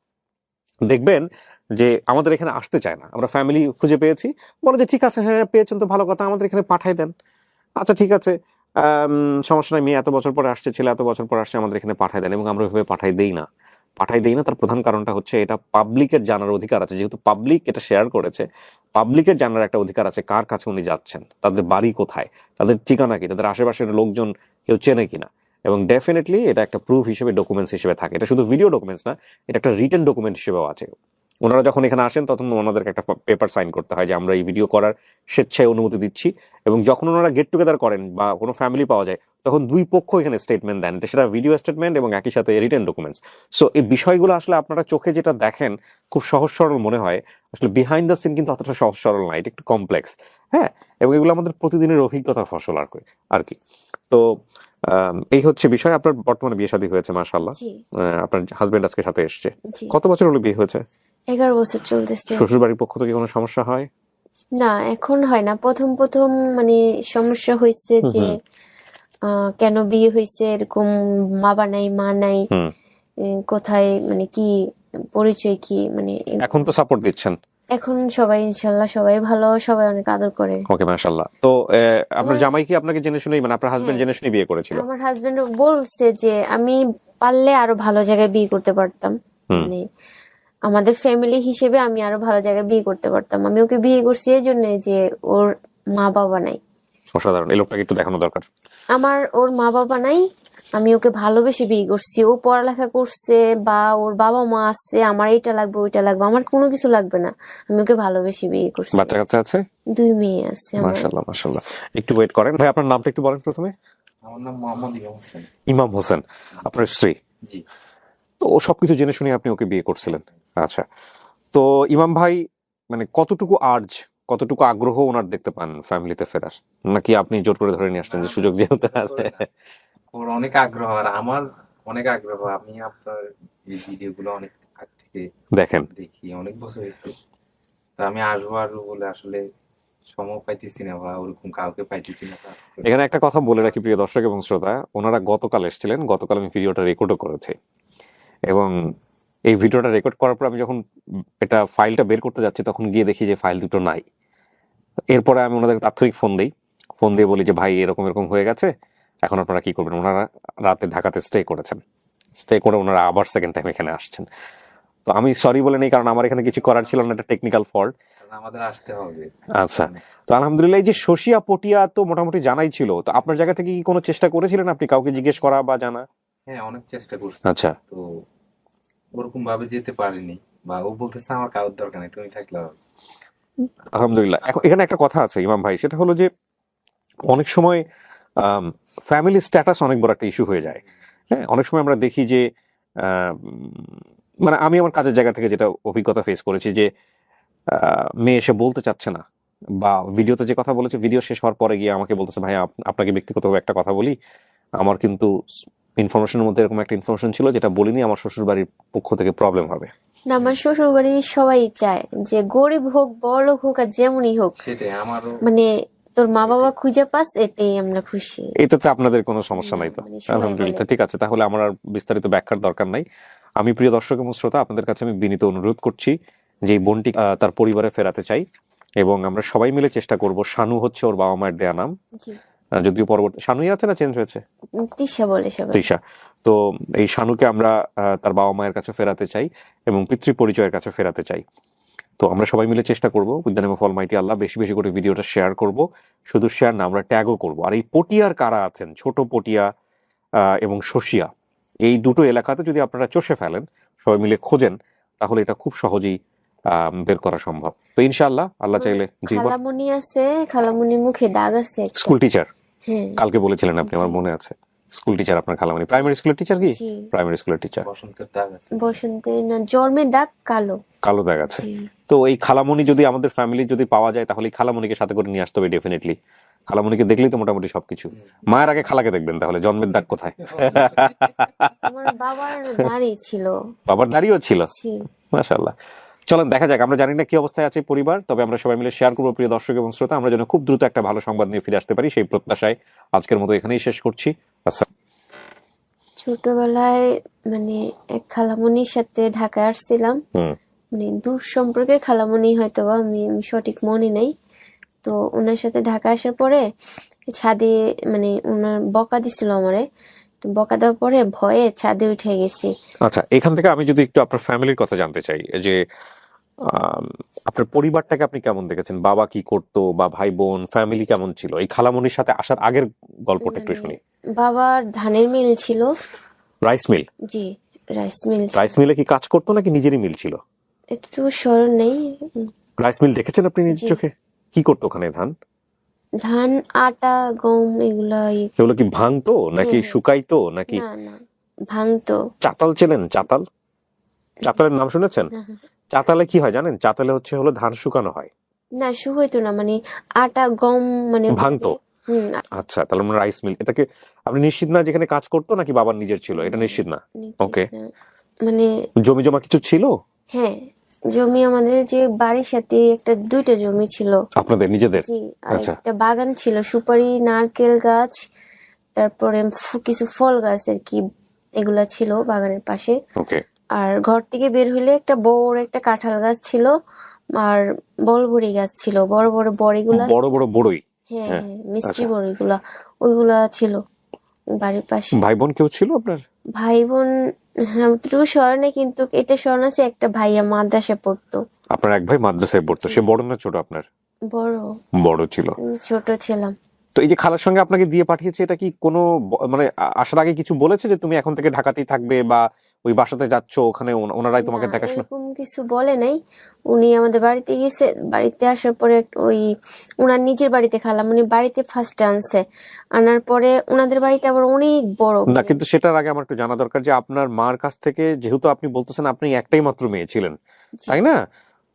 দেখবেন যে আমাদের এখানে আসতে চায় না, আমরা ফ্যামিলি খুঁজে পেয়েছি, বলে যে ঠিক আছে, হ্যাঁ পেয়েছেন তো ভালো কথা, আমাদের এখানে পাঠাই দেন। আচ্ছা ঠিক আছে, সমস্যা নাই, মেয়ে এত বছর পরে আসছে, ছেলে এত বছর পরে আসছে, আমাদের এখানে পাঠাই দেন। এবং আমরা ওইভাবে পাঠাই দেই না। তার প্রধান কারণটা হচ্ছে এটা পাবলিকের জানার অধিকার আছে, যেহেতু পাবলিক এটা শেয়ার করেছে, পাবলিকের জানার একটা অধিকার আছে কার কাছে উনি যাচ্ছেন, তাদের বাড়ি কোথায়, তাদের ঠিকানা কি, তাদের আশেপাশের লোকজন কেউ চেনে কিনা। এবং ডেফিনেটলি এটা একটা প্রুফ হিসেবে, ডকুমেন্টস হিসেবে থাকে। এটা শুধু ভিডিও ডকুমেন্টস না, এটা একটা রিটেন ডকুমেন্ট হিসেবেও আছে। ওনারা যখন এখানে আসেন তখন ওনাদেরকে একটা পেপার সাইন করতে হয় যে আমরা এই ভিডিও করার স্বেচ্ছায় অনুমতি দিচ্ছি। এবং যখন ওনারা গেট টুগেদার করেন বা কোনো ফ্যামিলি পাওয়া যায়, তখন দুই পক্ষ এখানে স্টেটমেন্ট দেন, সেটা ভিডিও স্টেটমেন্ট এবং একই সাথে রিটেন ডকুমেন্টস। সো এই বিষয়গুলো আসলে আপনারা চোখে যেটা দেখেন খুব সহজ সরল মনে হয়, আসলে বিহাইন্ড দ্য সিন কিন্তু অতটা সহজ সরল না, এটা একটু কমপ্লেক্স। হ্যাঁ, এবং এগুলো আমাদের প্রতিদিনের অভিজ্ঞতার ফসল আর কি। তো এই হচ্ছে বিষয়। আপনার বর্তমানে বিয়ে শাদী হয়েছে, মাশাআল্লাহ। জি আপনার হাজবেন্ড আজকে সাথে এসছে। জি। কত বছর হলো বিয়ে হয়েছে? 11 বছর চলতেছে। শ্বশুর বাড়ির পক্ষ থেকে কোনো সমস্যা হয়? না, এখন হয় না। প্রথম প্রথম মানে সমস্যা হয়েছে হুম যে হুম কেন বিয়ে হয়েছে এরকম, বাবা নাই মা নাই, হুম। কোথায় মানে কি পরিচয় কি মানে এখন তো সাপোর্ট দিচ্ছেন। এখন সবাই ইনশাল্লাহ সবাই ভালো, সবাই অনেক আদর করে। ওকে, মাশাআল্লাহ। তো আপনার জামাই কি আপনাকে জেনে শুনেই, মানে আপনার হাজবেন্ড হ্যাঁ, জেনে শুনে বিয়ে করেছিল? আমার হাজবেন্ড বলছে যে আমি পারলে আরো ভালো জায়গায় বিয়ে করতে পারতাম, হুম। মানে আমাদের ফ্যামিলি হিসেবে আমি আরো ভালো জায়গায় বিয়ে করতে পারতাম। আমি ওকে বিয়ে করছি এই জন্য যে ওর মা বাবা নাই। অসাধারণ, এই লোকটাকে একটু দেখানো দরকার। ওর মা বাবা নাই, আমি ওকে ভালোবেসে বিয়ে করছি। ও পড়ালেখা করছে বা ওর বাবা মা আছে, আমার এটা লাগবে ওইটা লাগবে, আমার কোনো কিছু লাগবে না, আমি ওকে ভালোবেসে বিয়ে করছি। বাচ্চা কাচ্চা আছে? 2 মেয়ে আছে আমার। মাশাআল্লাহ মাশাআল্লাহ। একটু ওয়েট করেন ভাই, আপনার নামটা একটু বলেন প্রথমে। আমার নাম মোহাম্মদ ইমাম হোসেন। ইমাম হোসেন, আপনার স্ত্রী? জি। তো ও সবকিছু জেনে শুনে আপনি ওকে বিয়ে করছিলেন? আচ্ছা। তো ইমাম ভাই মানে কতটুকু আগ্রহ ওনার দেখতে পান ফ্যামিলিতে ফেরার, নাকি আপনি জোর করে ধরে নিয়ে আসছেন যে সুযোগ যেহেতু আছে? ওর অনেক আগ্রহ, আর আমার অনেক আগ্রহ। আমি আপনার এই ভিডিওগুলো অনেক আগ থেকে দেখেন, দেখি, অনেক বছর হয়েছে। তো আমি আসবো বলে আসলে সময় পাইতেছি না, বা ওরকম কাউকে পাইতেছি না। এখানে একটা কথা বলে রাখি প্রিয় দর্শক এবং শ্রোতা, ওনারা গতকাল এসেছিলেন, গতকাল আমি ভিডিওটা রেকর্ডও করেছি। এবং এই ভিডিওটা রেকর্ড করার পর আমি যখন এটা ফাইলটা বের করতে যাচ্ছি, তখন গিয়ে দেখি যে ফাইল দুটো নাই। এরপরে আমি ওনাদের তাৎক্ষণিক ফোন দিয়ে বলি যে ভাই এরকম এরকম হয়ে গেছে, এখন আপনারা কি করবেন? ওনারা রাতে ঢাকাতে স্টে করেছেন, স্টে করে ওনারা আবার সেকেন্ড টাইম এখানে আসছেন। তো আমি সরি বলে নেই, কারণ আমার এখানে কিছু করার ছিল না, একটা টেকনিক্যাল ফল্ট। আমাদের আসতে হবে। আচ্ছা। তো আলহামদুলিল্লাহ, এই যে শশিয়া পটিয়া তো মোটামুটি জানাই ছিল, তো আপনার জায়গা থেকে কি কোনো চেষ্টা করেছিলেন আপনি কাউকে জিজ্ঞেস করা বা জানা? হ্যাঁ, অনেক চেষ্টা করছি। আচ্ছা। তো ওরকম ভাবে যেতে পারিনি, বা ও বলতেছে আমার কারোর দরকার নেই, তুমি থাকলে হবে। আলহামদুলিল্লাহ। এখন এখানে একটা কথা আছে ইমাম ভাই, সেটা হলো যে অনেক সময় ফ্যামিলি স্ট্যাটাস অনেক বড় একটা ইস্যু হয়ে যায়। হ্যাঁ, অনেক সময় আমরা দেখি যে মানে আমি আমার কাজের জায়গা থেকে যেটা অভিজ্ঞতা ফেস করেছি যে মেয়ে এসে বলতে চাচ্ছে না, বা ভিডিওতে যে কথা বলেছে ভিডিও শেষ হওয়ার পরে গিয়ে আমাকে বলতেছে ভাই আপনাকে ব্যক্তিগতভাবে একটা কথা বলি, আমার কিন্তু ইনফরমেশনের মধ্যে এরকম একটা ইনফরমেশন ছিল যেটা বলিনি, আমার শ্বশুর বাড়ির পক্ষ থেকে প্রবলেম হবে। না, আমার শ্বশুর বাড়ির সবাই চায় যে গরিব হোক বড়লোক হোক আর যেমনই হোক, সেটাই আমারও। মানে তোর মা বাবা খুঁজে পাস, এটাই আমরা খুশি। এটাতে আপনাদের কোনো সমস্যা নাই তো? মানে সবাই আলহামদুলিল্লাহ, বলে। ঠিক আছে, তাহলে আমার আর বিস্তারিত ব্যাখ্যার দরকার নাই। আমি প্রিয় দর্শক এবং শ্রোতা, আপনাদের কাছে আমি বিনীত অনুরোধ করছি যে এই বোনটি তার পরিবারে ফেরাতে চাই, এবং আমরা সবাই মিলে চেষ্টা করব। শানু হচ্ছে ওর বাবা মায়ের দেয়া নাম, জি। যদিও পরবর্তী শানুই আছে না চেঞ্জ হয়েছে? তিশা বলে সবাই। তৃষা। তো এই শানুকে আমরা তার বাবা মায়ের কাছে ফেরাতে চাই এবং পিতৃ পরিচয়ের কাছে ফেরাতে চাই। তো আমরা সবাই মিলে চেষ্টা করব, with the name of almighty Allah, বেশি বেশি করে ভিডিওটা শেয়ার করব। শুধু শেয়ার না, আমরা ট্যাগও করব। আর এই পটিয়ার কারা আছেন, ছোট পটিয়া এবং শশিয়া, এই দুটো এলাকাতে যদি আপনারা চষে ফেলেন, সবাই মিলে খোঁজেন, তাহলে এটা খুব সহজেই বের করা সম্ভব। তো ইনশাআল্লাহ, আল্লাহ চাইলে। জি, খালামণি আছে, খালামণির মুখে দাগ আছে একটা। স্কুল টিচার হ্যাঁ, কালকে বলেছিলেন আপনি, আমার মনে আছে। স্কুল টিচার আপনার খালামণি? প্রাইমারি স্কুলের টিচার কি? জি। প্রাইমারি স্কুলের টিচার। বসন্তের দাগ আছে। বসন্তে না, জন্মের দাগ কালো। কালো দাগ আছে। জি। তো এই খালামণি যদি আমাদের ফ্যামিলি যদি পাওয়া যায় তাহলে এই খালামণিকে সাথে করে নিয়ে আসতে হবে ডেফিনেটলি। খালামণিকে দেখলেই তো মোটামুটি সবকিছু। মায়ের আগে খালাকে দেখবেন তাহলে, জন্মের দাগ কোথায়? আমার বাবার দাড়ি ছিল। বাবার দাড়িও ছিল, জি। মাশাআল্লাহ। চলেন দেখা যাক, আমরা জানি না কি অবস্থায় আছে পরিবার, তবে আমরা সবাই মিলে শেয়ার করবো প্রিয় দর্শক এবং শ্রোতা, আমরা যেন খুব দ্রুত একটা ভালো সংবাদ নিয়ে ফিরে আসতে পারি সেই প্রত্যাশায় আজকের মতো এখানেই শেষ করছি। ছোটবেলায় মানে এক খালামণির সাথে ঢাকায় আসছিলাম, হুম, মানে দূর সম্পর্কের খালামণি হয়তো বা, আমি সঠিক মনে নেই। তো ওনার সাথে ঢাকা আসার পরে ছাদে মানে ওনার বকা দিছিল আমারে, তো বকা দেওয়ার পরে ভয়ে ছাদে উঠে গেছি। আচ্ছা, এখান থেকে আমি যদি একটু আপনার ফ্যামিলির কথা জানতে চাই, যে আপনার পরিবারটাকে আপনি কেমন দেখেছেন, বাবা কি করতো বা ভাই বোন ফ্যামিলি কেমন ছিল, এই খালামণির সাথে আসার আগের গল্পটা একটু শুনি। বাবার ধানের মিল ছিল। Rice mill? জি, রাইস মিল। রাইস মিলে কি কাজ করতো নাকি নিজেরই মিল ছিল? একটু স্মরণ নেই। রাইস মিল দেখেছেন আপনি নিজ জি। চোখে? কি করতো ওখানে? ধান, আটা, গম এগুলা এগুলো কি ভাঙতো নাকি হ্যাঁ। শুকাইতো নাকি? না না, ভাঙতো। চাতাল চেনেন? চাতাল, চাতালের নাম শুনেছেন? চাতালে কি হয় জানেন? চাতালে হলো ধান শুকানো হয়। না, শুকাইতো না, মানে আটা গম মানে ভাঙতো। হুম। আচ্ছা, তাহলে আমরা রাইস মিল, এটাকে আপনি নিশ্চিত না যেখানে কাজ করতো নাকি বাবার নিজের ছিল, এটা নিশ্চিত না? ওকে। মানে জমি জমা কিছু ছিল? হ্যাঁ, জমি আমাদের যে বাড়ির সাথে একটা দুইটা জমি ছিল আপনাদের নিজেদের? জি, আর আচ্ছা। একটা বাগান ছিল, সুপারি, নারকেল গাছ, তারপরে কিছু ফল গাছ আর কি, এগুলা ছিল বাগানের পাশে। ওকে। আর ঘর থেকে বের হইলে একটা বড় একটা কাঁঠাল গাছ ছিল, আর বলবড়ি গাছ ছিল, বড় বড় বড়িগুলা। বড় বড় বড়ই? হ্যাঁ হ্যাঁ, হ্যাঁ, মিষ্টি আচ্ছা। বড়িগুলা, ওইগুলা ছিল বাড়ির পাশে। ভাই বোন কেউ ছিল আপনার? ভাই বোন অতটুকু স্মরণে, কিন্তু এটা স্মরণ আছে একটা ভাইয়া মাদ্রাসা পড়তো। আপনার এক ভাই মাদ্রাসায় পড়তো, সে বড় না ছোট আপনার? বড়। বড় ছিল। ছোট ছিলাম। তো এই যে খালার সঙ্গে আপনাকে দিয়ে পাঠিয়েছে, এটা কি কোনো মানে আসার আগে কিছু বলেছে যে তুমি এখন থেকে ঢাকাতেই থাকবে বা ওই বাসাতে যাচ্ছ, ওখানে ওনারাই তোমাকে না, দেখাশোনা? এরকম কিছু বলে নাই। উনি আমাদের বাড়িতে গেছে, বাড়িতে আসার পরে ওই উনার নিজের বাড়িতে খালাম, উনি বাড়িতে ফার্স্ট আনছে, আনার পরে উনাদের বাড়িটা আবার অনেক বড়। না, কিন্তু সেটার আগে আমার একটু জানা দরকার যে আপনার মার কাছ থেকে, যেহেতু আপনি বলতেছেন আপনি একটাই মাত্র মেয়ে ছিলেন, তাই না?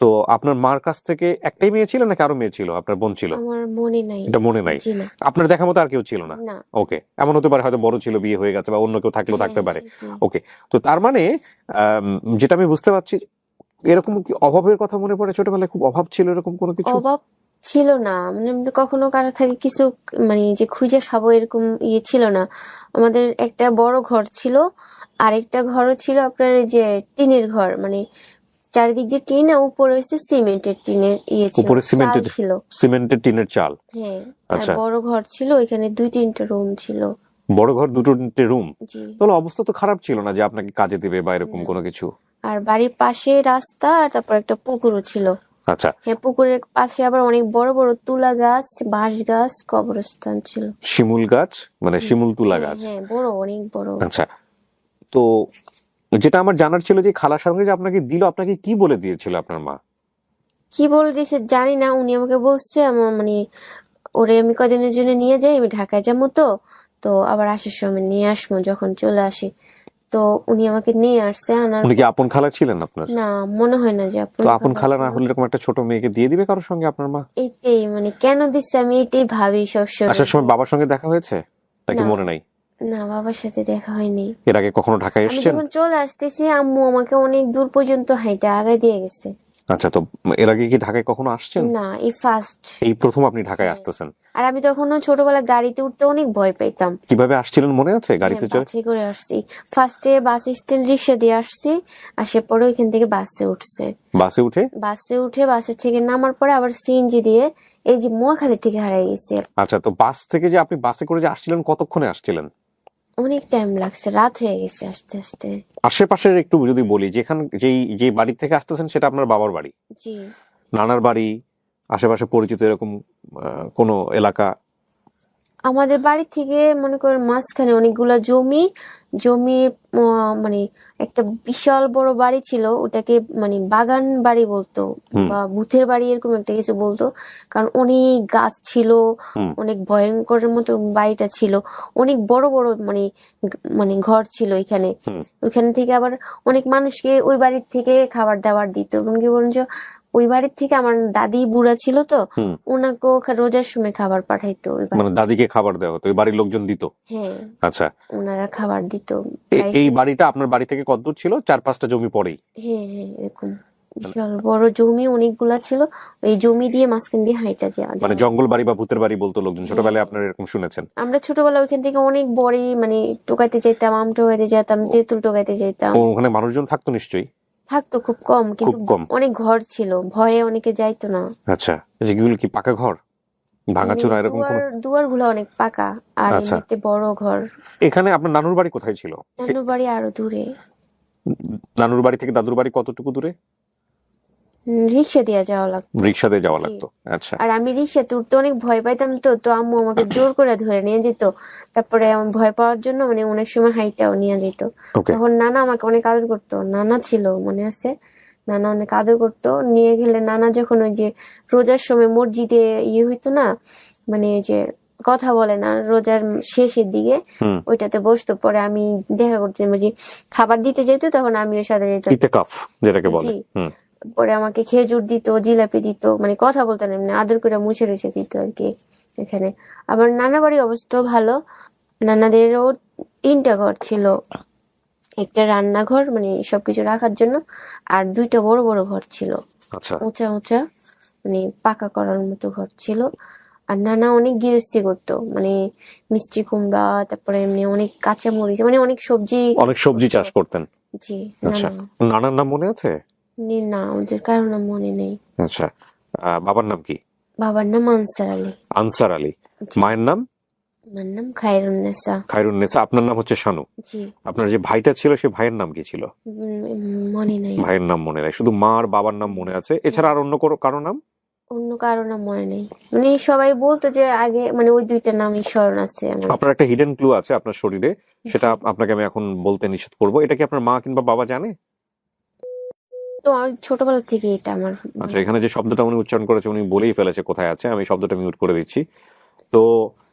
তো আপনার মার কাছ থেকে একটাই মেয়ে ছিল নাকি আরো মেয়ে ছিল, আপনার বোন ছিল? আমার মনে নাই। এটা মনে নাই? জি না। আপনার দেখা মতো আর কেউ ছিল না? না। ওকে, এমন হতে পারে হয়তো বড় ছিল, বিয়ে হয়ে গেছে, বা অন্য কেউ থাকলেও হ্যাঁ, থাকতে পারে। জি। ওকে, তো তার মানে যেটা আমি বুঝতে পারছি, এরকম কি অভাবের কথা মনে পড়ে? ছোটবেলায় খুব অভাব ছিল এরকম কোনো কিছু? অভাব ছিল না, মানে আমরা কখনো কারো থেকে কিছু মানে যে খুঁজে খাবো এরকম ইয়ে ছিল না। আমাদের একটা বড় ঘর ছিল, আরেকটা ঘরও ছিল আপনার এই যে টিনের ঘর, মানে চারিদিক দিয়ে টিন, আর উপরে হচ্ছে সিমেন্টের টিনের ইয়ে ছিল, উপরে চাল সিমেন্টের, ছিল। সিমেন্টের টিনের চাল? হ্যাঁ। আর আচ্ছা। বড় ঘর ছিল, ওইখানে 2-3টা রুম ছিল। বড় ঘর, দুটো তিনটে রুম? জি। তাহলে অবস্থা তো খারাপ ছিল না যে আপনাকে কাজে দিবে বা এরকম না। কোনো কিছু? আর বাড়ির পাশে রাস্তা, আর তারপর একটা পুকুরও ছিল। আচ্ছা। হ্যাঁ, পুকুরের পাশে আবার অনেক বড় বড় তুলা গাছ, বাঁশ গাছ, কবরস্থান ছিল। শিমুল গাছ, মানে শিমুল তুলা হ্যাঁ গাছ? হ্যাঁ, বড়, অনেক বড়। আচ্ছা। তো যেটা আমার জানার ছিল যে খালার সঙ্গে যে আপনাকে দিল, আপনাকে কি বলে দিয়েছিল আপনার মা? কি বলে দিয়েছে জানি না, উনি আমাকে বলছে আমার মানে ওরে আমি কদিনের জন্য নিয়ে যাই, আমি ঢাকায় যাবো, তো তো আবার আসার সময় নিয়ে আসবো যখন চলে আসি। তো উনি আমাকে নিয়ে আসছে, আনার উনি কি আপন খালা ছিলেন আপনার? না, মনে হয় না যে আপন তো আপন খালা না ছিল। হলে এরকম একটা ছোট মেয়েকে দিয়ে দিবে কারোর সঙ্গে আপনার মা? এটাই মানে কেন দিচ্ছে আমি এটাই ভাবি সবসময়। আসার সময় বাবার সঙ্গে দেখা হয়েছে নাকি না। মনে নাই? না, বাবার সাথে দেখা হয়নি। এর আগে কখনো ঢাকায় আমি এসেছেন? যখন চলে আসতেছি আম্মু আমাকে অনেক দূর পর্যন্ত হাইটা আগে দিয়ে গেছে। আচ্ছা, তো এর আগে কি ঢাকায় কখনো আসছেন? না, এই ফার্স্ট। এই প্রথম আপনি ঢাকায় আসতেছেন? আর আমি তখনও ছোটবেলায় গাড়িতে উঠতে অনেক ভয় পাইতাম। কিভাবে আসছিলেন মনে আছে? গাড়িতে হ্যাঁ, চড়ে? বাসে করে আসছি। ফার্স্টে বাস স্ট্যান্ড রিক্সা দিয়ে আসছি, আসার পরে ওইখান থেকে বাসে উঠছে। বাসে উঠে? বাসে উঠে বাসের থেকে নামার পরে আবার সিএনজি দিয়ে এই যে মোয়াখালী থেকে হারিয়ে গেছে। আচ্ছা, তো বাস থেকে যে আপনি বাসে করে যে আসছিলেন, কতক্ষণে আসছিলেন? অনেক টাইম লাগছে, রাত হয়ে গেছে আসতে আসতে। আশেপাশের একটু যদি বলি, যে বাড়ি থেকে আসতেছেন সেটা আপনার বাবার বাড়ি, জি। নানার বাড়ি, আশেপাশে পরিচিত এরকম কোনো এলাকা? আমাদের বাড়ি থেকে মনে করেন মাঝখানে অনেকগুলা জমি, জমির মানে একটা বিশাল বড় বাড়ি ছিল, ওটাকে মানে বাগান বাড়ি বলতো বা ভূতের বাড়ি এরকম একটা কিছু বলতো, কারণ অনেক গাছ ছিল, অনেক ভয়ঙ্করের মতো বাড়িটা ছিল, অনেক বড় বড় মানে মানে ঘর ছিল এখানে। ওইখান থেকে আবার অনেক মানুষকে ওই বাড়ির থেকে খাবার দাবার দিত, এমনকি বরঞ্চ ওই বাড়ির থেকে আমার দাদি বুড়া ছিল তো, হুম। ওনাকেও রোজার সময় খাবার পাঠাইতো ওই বাড়ি। মানে দাদিকে খাবার দেওয়া হতো, ওই বাড়ির লোকজন দিত? হ্যাঁ, আচ্ছা, ওনারা খাবার দিত এই প্রায়। বাড়িটা আপনার বাড়ি থেকে কত দূর ছিল? 4-5টা জমি পরেই? হ্যাঁ হ্যাঁ, এরকম বিশাল বড় জমি অনেকগুলা ছিল। ওই জমি দিয়ে মাঝখান দিয়ে হাইটা যাওয়া মানে যায়। জঙ্গল বাড়ি বা ভূতের বাড়ি বলতো লোকজন, ছোটবেলায় আপনারা এরকম শুনেছেন? আমরা ছোটবেলা ওইখান থেকে অনেক বড়ি মানে টোকাইতে যেতাম, আম টোকাইতে যেতাম, তেঁতুল টোকাইতে যেতাম। ও, ওখানে মানুষজন থাকতো নিশ্চয়ই? থাকতো খুব কম, কিন্তু খুব কম। অনেক ঘর ছিল, ভয়ে অনেকে যাইতো না। আচ্ছা, যেগুলো কি পাকা ঘর, ভাঙাচোরা এরকম কোনো? দুয়ার গুলো অনেক পাকা, আর আচ্ছা। এমনিতে বড় ঘর। এখানে আপনার নানুর বাড়ি কোথায় ছিল? নানুর বাড়ি আরো দূরে। নানুর বাড়ি থেকে দাদুর বাড়ি কতটুকু দূরে? রিক্সা দিয়ে যাওয়া লাগতো। রিক্সা দিয়ে যাওয়া জি। লাগতো? আচ্ছা। আর আমি রিক্সাতে উঠতে অনেক ভয় পাইতাম, তো আম্মু আমাকে জোর করে ধরে নিয়ে যেত। তারপরে আমার ভয় পাওয়ার জন্য মানে অনেক সময় হাইটাও নিয়ে যেত। ওকে। তখন নানা আমাকে অনেক আদর করতো, নানা ছিল মনে আছে, নানা অনেক আদর করতো। নিয়ে গেলে নানা যখন ওই যে রোজার সময় মসজিদে হইতো না, মানে ওই যে কথা বলে না রোজার শেষের দিকে, হুম। ওইটাতে বসতো। পরে আমি দেখা করতে যে খাবার দিতে যেত, তখন আমি ওর সাথে যেতাম। ইতেকাফ যেটাকে বলে। জি। হুম। পরে আমাকে খেজুর দিত, জিলাপি দিত, মানে কথা বলতো না, এমনি আদর করে মুছে রুছে দিত আর কি এখানে। আমার নানা বাড়ির অবস্থা ভালো। নানাদেরও 3টা ঘর ছিল, একটা রান্নাঘর মানে সবকিছু রাখার জন্য, আর 2টা বড় বড় ঘর ছিল, আচ্ছা। উঁচা উঁচা, মানে পাকা করার মতো ঘর ছিল। আর নানা অনেক গৃহস্থী করতো, মানে মিষ্টি কুমড়া, তারপরে এমনি অনেক কাঁচা মরিচ, মানে অনেক সবজি। অনেক সবজি চাষ করতেন? জি। আচ্ছা। নানা নানার নাম মনে আছে? না, ওদের কারো নাম মনে নেই। আচ্ছা। বাবার নাম কি? বাবার নাম আনসার আলী। আনসার আলী। জি। মায়ের নাম? আমার নাম খায়রুন্নেসা। খায়রুন্নেসা। আপনার নাম হচ্ছে শানু। জি। আপনার যে ভাইটা ছিল সে ভাইয়ের নাম কি ছিল? মনে নাই। ভাইয়ের নাম মনে নাই, শুধু মা আর বাবার নাম মনে আছে। এছাড়া আর অন্য কারো নাম? অন্য কারো নাম মনে নেই, মানে সবাই বলতো যে আগে মানে ওই 2টা নামই স্মরণ আছে আমার। আপনার একটা হিডেন ক্লু আছে আপনার শরীরে, সেটা আপনাকে আমি এখন বলতে নিষেধ করবো। এটা কি আপনার মা কিংবা বাবা জানে? তো আমি ছোটবেলা থেকে এটা আমার আচ্ছা, এখানে যে শব্দটা উনি উচ্চারণ করেছে উনি বলেই ফেলেছে কোথায় আছে, আমি শব্দটা মিউট করে দিচ্ছি। তো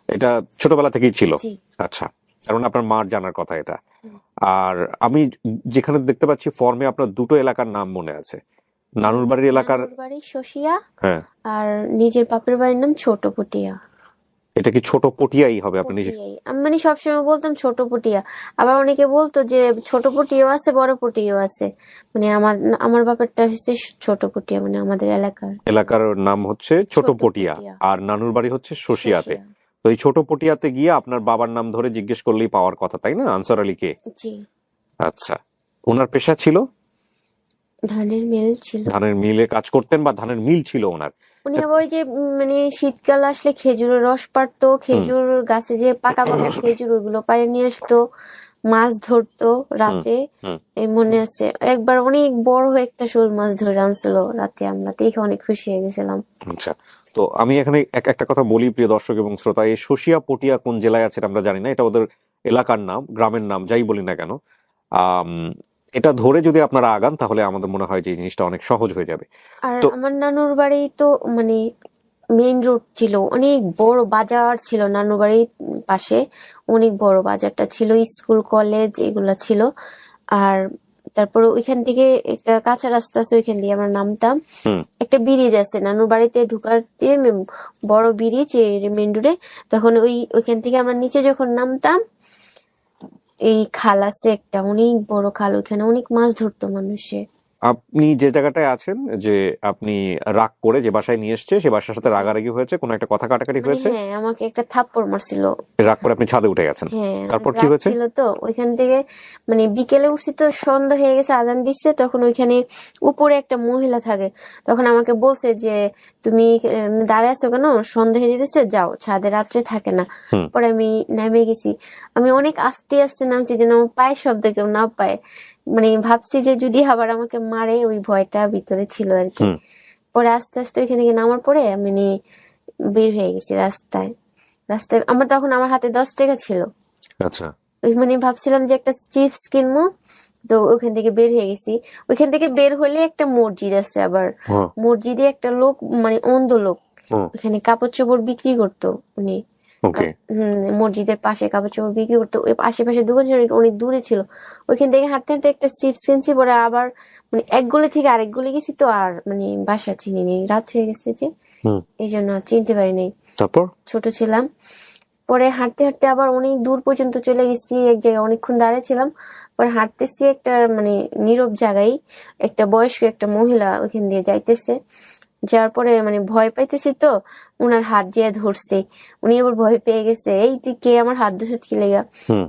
এটা ছোটবেলা থেকেই ছিল? জি। আচ্ছা, কারণ আপনার মার জানার কথা এটা। আর আমি যেখানে দেখতে পাচ্ছি ফর্মে আপনার 2টো এলাকার নাম মনে আছে। নানুর বাড়ির এলাকার? নানুর বাড়ি শশিয়া, হ্যাঁ। আর নিজের বাপের বাড়ির নাম ছোট পটিয়া। এটা কি ছোট পটিয়াই হবে আপনি নিজে? পটিয়াই। আমি মানে সবসময় বলতাম ছোট পটিয়া, আবার অনেকে বলতো যে ছোট পটিয়াও আছে বড় পটিয়াও আছে, মানে আমার বাপেরটা হচ্ছে ছোট পটিয়া, মানে আমাদের এলাকার নাম হচ্ছে ছোট ছোট পটিয়া, পটিয়া। আর নানুর বাড়ি হচ্ছে শশিয়াতে। শশিয়া। তো এই ছোট পটিয়াতে গিয়ে আপনার বাবার নাম ধরে জিজ্ঞেস করলেই পাওয়ার কথা, তাই না? আনসার আলী কে? জি। আচ্ছা, ওনার পেশা ছিল? ধানের মিল ছিল। ধানের মিলে কাজ করতেন বা ধানের মিল ছিল ওনার? উনি আবার ওই যে মানে শীতকাল আসলে খেজুরের রস পাড়তো, খেজুর গাছে যে পাকা পাকা খেজুর ওইগুলো পাড়ে নিয়ে আসতো, মাছ ধরতো রাতে। হুম। এই মনে আছে একবার অনেক বড় একটা শোল মাছ ধরে আনছিল রাতে, আমরা দেখে অনেক খুশি হয়ে গেছিলাম। আচ্ছা, তো আমি এখানে একটা কথা বলি প্রিয় দর্শক এবং শ্রোতা, এই শশিয়া পটিয়া কোন জেলায় আছে এটা আমরা জানি না, এটা ওদের এলাকার নাম, গ্রামের নাম, যাই বলি না কেন। এটা ধরে যদি আপনারা আগান তাহলে আমাদের মনে হয় যে এই জিনিসটা অনেক সহজ হয়ে যাবে। আর তো আমার নানুর বাড়ি তো মানে মেইন রোড ছিল, অনেক বড় বাজার ছিল নানুর বাড়ির পাশে, অনেক বড় বাজারটা ছিল, স্কুল কলেজ এগুলা ছিল। আর তারপরে ওইখান থেকে একটা কাঁচা রাস্তা আছে, ওইখান দিয়ে আমরা নামতাম। হুম। একটা ব্রিজ আছে নানুর বাড়িতে ঢুকার বড় ব্রিজ মেন রোডে, তখন ওইখান থেকে আমরা নিচে যখন নামতাম, এই খাল আছে একটা অনেক বড় খাল, ওইখানে অনেক মাছ ধরতো মানুষে। আপনি যে জায়গাটায় আছেন, যে আপনি রাগ করে যে বাসায় নিয়ে এসছে সে বাসার সাথে রাগারাগি হয়েছে, কোনো একটা কথা কাটাকাটি মানে হয়েছে, হ্যাঁ, আমাকে একটা থাপ্পড় মারছিল। রাগ করে আপনি ছাদে উঠে গেছেন। হ্যাঁ, তারপর অনেক কি রাত হয়েছে? ছিল তো ওইখান থেকে, মানে বিকেলে উঠছি তো সন্ধ্যা হয়ে গেছে, আজান দিচ্ছে, তখন ওইখানে উপরে একটা মহিলা থাকে, তখন আমাকে বলছে যে তুমি দাঁড়ায় আছো কেন, সন্ধ্যা হয়ে যেতেছে, যাও ছাদে, রাত্রে থাকে না। হুম। পরে আমি নেমে গেছি, আমি অনেক আস্তে আস্তে নামছি যেন আমার পায়ের শব্দ কেউ না পায়, মানে ভাবছি যে যদি আবার আমাকে মারে, ওই ভয়টা ভিতরে ছিল আর কি। হুম। পরে আস্তে আস্তে ওইখান থেকে নামার পরে আমি বের হয়ে গেছি রাস্তায়। আমার তখন আমার হাতে 10 টাকা ছিল, আচ্ছা। ওই মানে ভাবছিলাম যে একটা চিপস কিনবো, তো ওখান থেকে বের হয়ে গেছি। ওইখান থেকে বের হলে একটা মসজিদ আছে, আবার হুম। মসজিদে একটা লোক, মানে অন্ধ লোক, হুম। ওখানে কাপড় চোপড় বিক্রি করতো উনি। ওকে। মসজিদের পাশে কাপড় চোপড় বিক্রি করতো, ওই আশেপাশে দোকান ছিল অনেক দূরে ছিল। ওইখান থেকে হাঁটতে হাঁটতে একটা চিপস কিনছি, পরে আবার মানে এক গলি থেকে আরেক গলি গেছি, তো আর মানে বাসা চিনি নেই, রাত হয়ে গেছে যে, এই জন্য আর চিনতে পারিনি, তারপর ছোট ছিলাম। পরে হাঁটতে হাঁটতে আবার অনেক দূর পর্যন্ত চলে গেছি, এক জায়গায় অনেকক্ষণ দাঁড়িয়েছিলাম। পরে হাঁটতেছি একটা মানে নীরব জায়গায়, একটা বয়স্ক একটা মহিলা ওইখান দিয়ে যাইতেছে, যার পরে মানে ভয় পাইতেছি, তো উনার হাত দিয়ে ধরছে। উনি আবার ভয় পেয়ে গেছে, এই তুই কে, আমার হাত ধরছিস কি লেগা?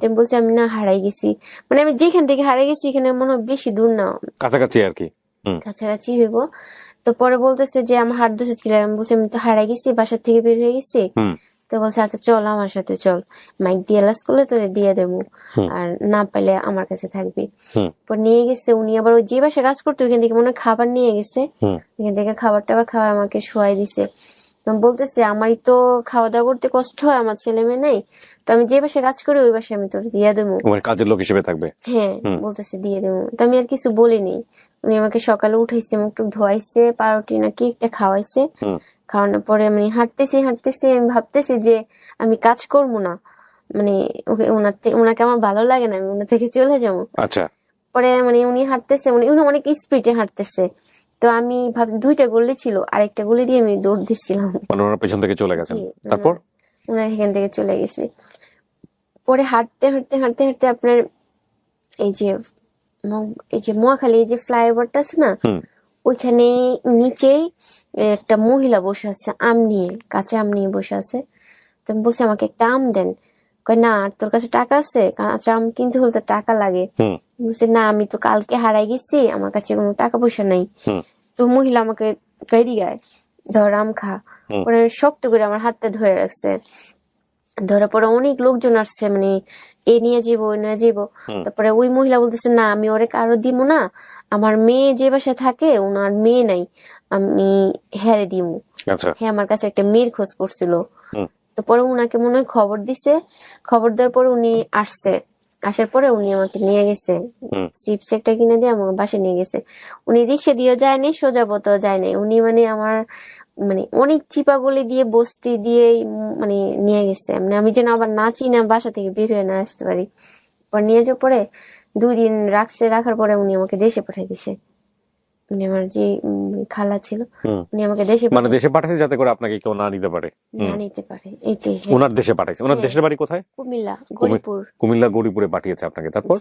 আমি বলছি আমি না হারাই গেছি, মানে আমি যেখান থেকে হারাই গেছি এখানে মনে হয় বেশি দূর না, কাছাকাছি আর কি। কাছাকাছি হইব। তো পরে বলতেছে যে আমার হাত ধরছিস কি লেগা? আমি বলছি আমি তো হারাই গেছি, বাসার থেকে বের হয়ে গেছি। তো বলছে আচ্ছা চল আমার সাথে চল, মাইক দিয়ে লাস করলে তোরে দিয়ে দেবো, আর না পাইলে আমার কাছে থাকবি। পর নিয়ে গেছে উনি, আবার ওই যে বাসায় কাজ করতো ওইখান থেকে মনে হয় খাবার নিয়ে গেছে, ওইখান থেকে খাবার টাবার খাওয়া আমাকে শোয়াই দিছে। তো বলতেছে আমারই তো খাওয়া দাওয়া করতে কষ্ট হয়, আমার ছেলে মেয়ে নেই, তো আমি যে বাসায় কাজ করি ওই বাসায় আমি তোর দিয়ে দেবো, তোমার কাজের লোক হিসেবে থাকবে। হ্যাঁ বলতেছে দিয়ে দেবো। তো আমি আর কিছু বলিনি। উনি আমাকে সকালে উঠাইছে, মুখ টুক ধোয়াইছে, পাউরুটি নাকি একটা খাওয়াইছে। খাওয়ানোর পরে আমি হাঁটতেছি আমি ভাবতেছি যে আমি কাজ করবো না, মানে ওনাকে আমার ভালো লাগে না, আমি ওনার থেকে চলে যাবো। আচ্ছা। পরে মানে উনি হাঁটতেছে, উনি অনেক স্পিডে হাঁটতেছে, তো আমি ভাব 2টা গলি ছিল, আরেকটা গলি দিয়ে আমি দৌড় দিচ্ছিলাম, মানে ওনার পেছন থেকে চলে গেছেন, তারপর ওনার এখান থেকে চলে গেছে। পরে হাঁটতে হাঁটতে হাঁটতে হাঁটতে আপনার এই যে মহাখালী যে ফ্লাইওভারটা আছে না, ওইখানে নিচেই একটা মহিলা বসে আছে, আম নিয়ে, কাঁচা আম নিয়ে বসে আছে। তো আমি বলছি আমাকে একটা আম দেন। কয় না, আর তোর কাছে টাকা আছে? কাঁচা আম কিনতে হলে তো টাকা লাগে। বলছি না, আমি তো কালকে হারাই গেছি, আমার কাছে কোনো টাকা পয়সা নাই। তো মহিলা আমাকে গাড়ি গায়, ধর আম খা। পরে শক্ত করে আমার হাতটা ধরে রাখছে, ধরার পরে অনেক লোকজন আসছে, মানে এ নিয়ে যাবো ওই নিয়ে যাবো। তারপরে ওই মহিলা বলতেছে না আমি ওরে কারো দিব না, আমার মেয়ে যে বাসায় থাকে ওনার মেয়ে নাই, আমি হ্যারে দিব। হ্যাঁ আমার কাছে একটা মেয়ের খোঁজ করছিল। তো পরে উনাকে মনে হয় খবর দিছে, খবর দেওয়ার পরে উনি আসছে, আসার পরে উনি আমাকে নিয়ে গেছে, চিপস একটা কিনে দিয়ে আমার বাসায় নিয়ে গেছে। উনি রিক্সা দিয়ে যায়নি, সোজা পথেও যায় নাই, উনি মানে আমার মানে অনেক চিপাগুলি দিয়ে বস্তি দিয়ে মানে নিয়ে গেছে, মানে আমি যেন আবার নাচি না বাসা থেকে বের হয়ে না আসতে পারি। পর নিয়ে যাওয়ার পরে 2 দিন রাখার পরে উনি আমাকে দেশে পাঠিয়ে দিছে। উনি আমার যে খালা ছিল, উনি আমাকে মানে দেশে পাঠাইছে যাতে করে আপনাকে কেউ না নিতে পারে, না নিতে পারে, এইটাই। ওনার দেশে পাঠাইছে। ওনার দেশের বাড়ি কোথায়? কুমিল্লা গরিপুর। কুমিল্লা গরিপুরে পাঠিয়েছে আপনাকে, তারপর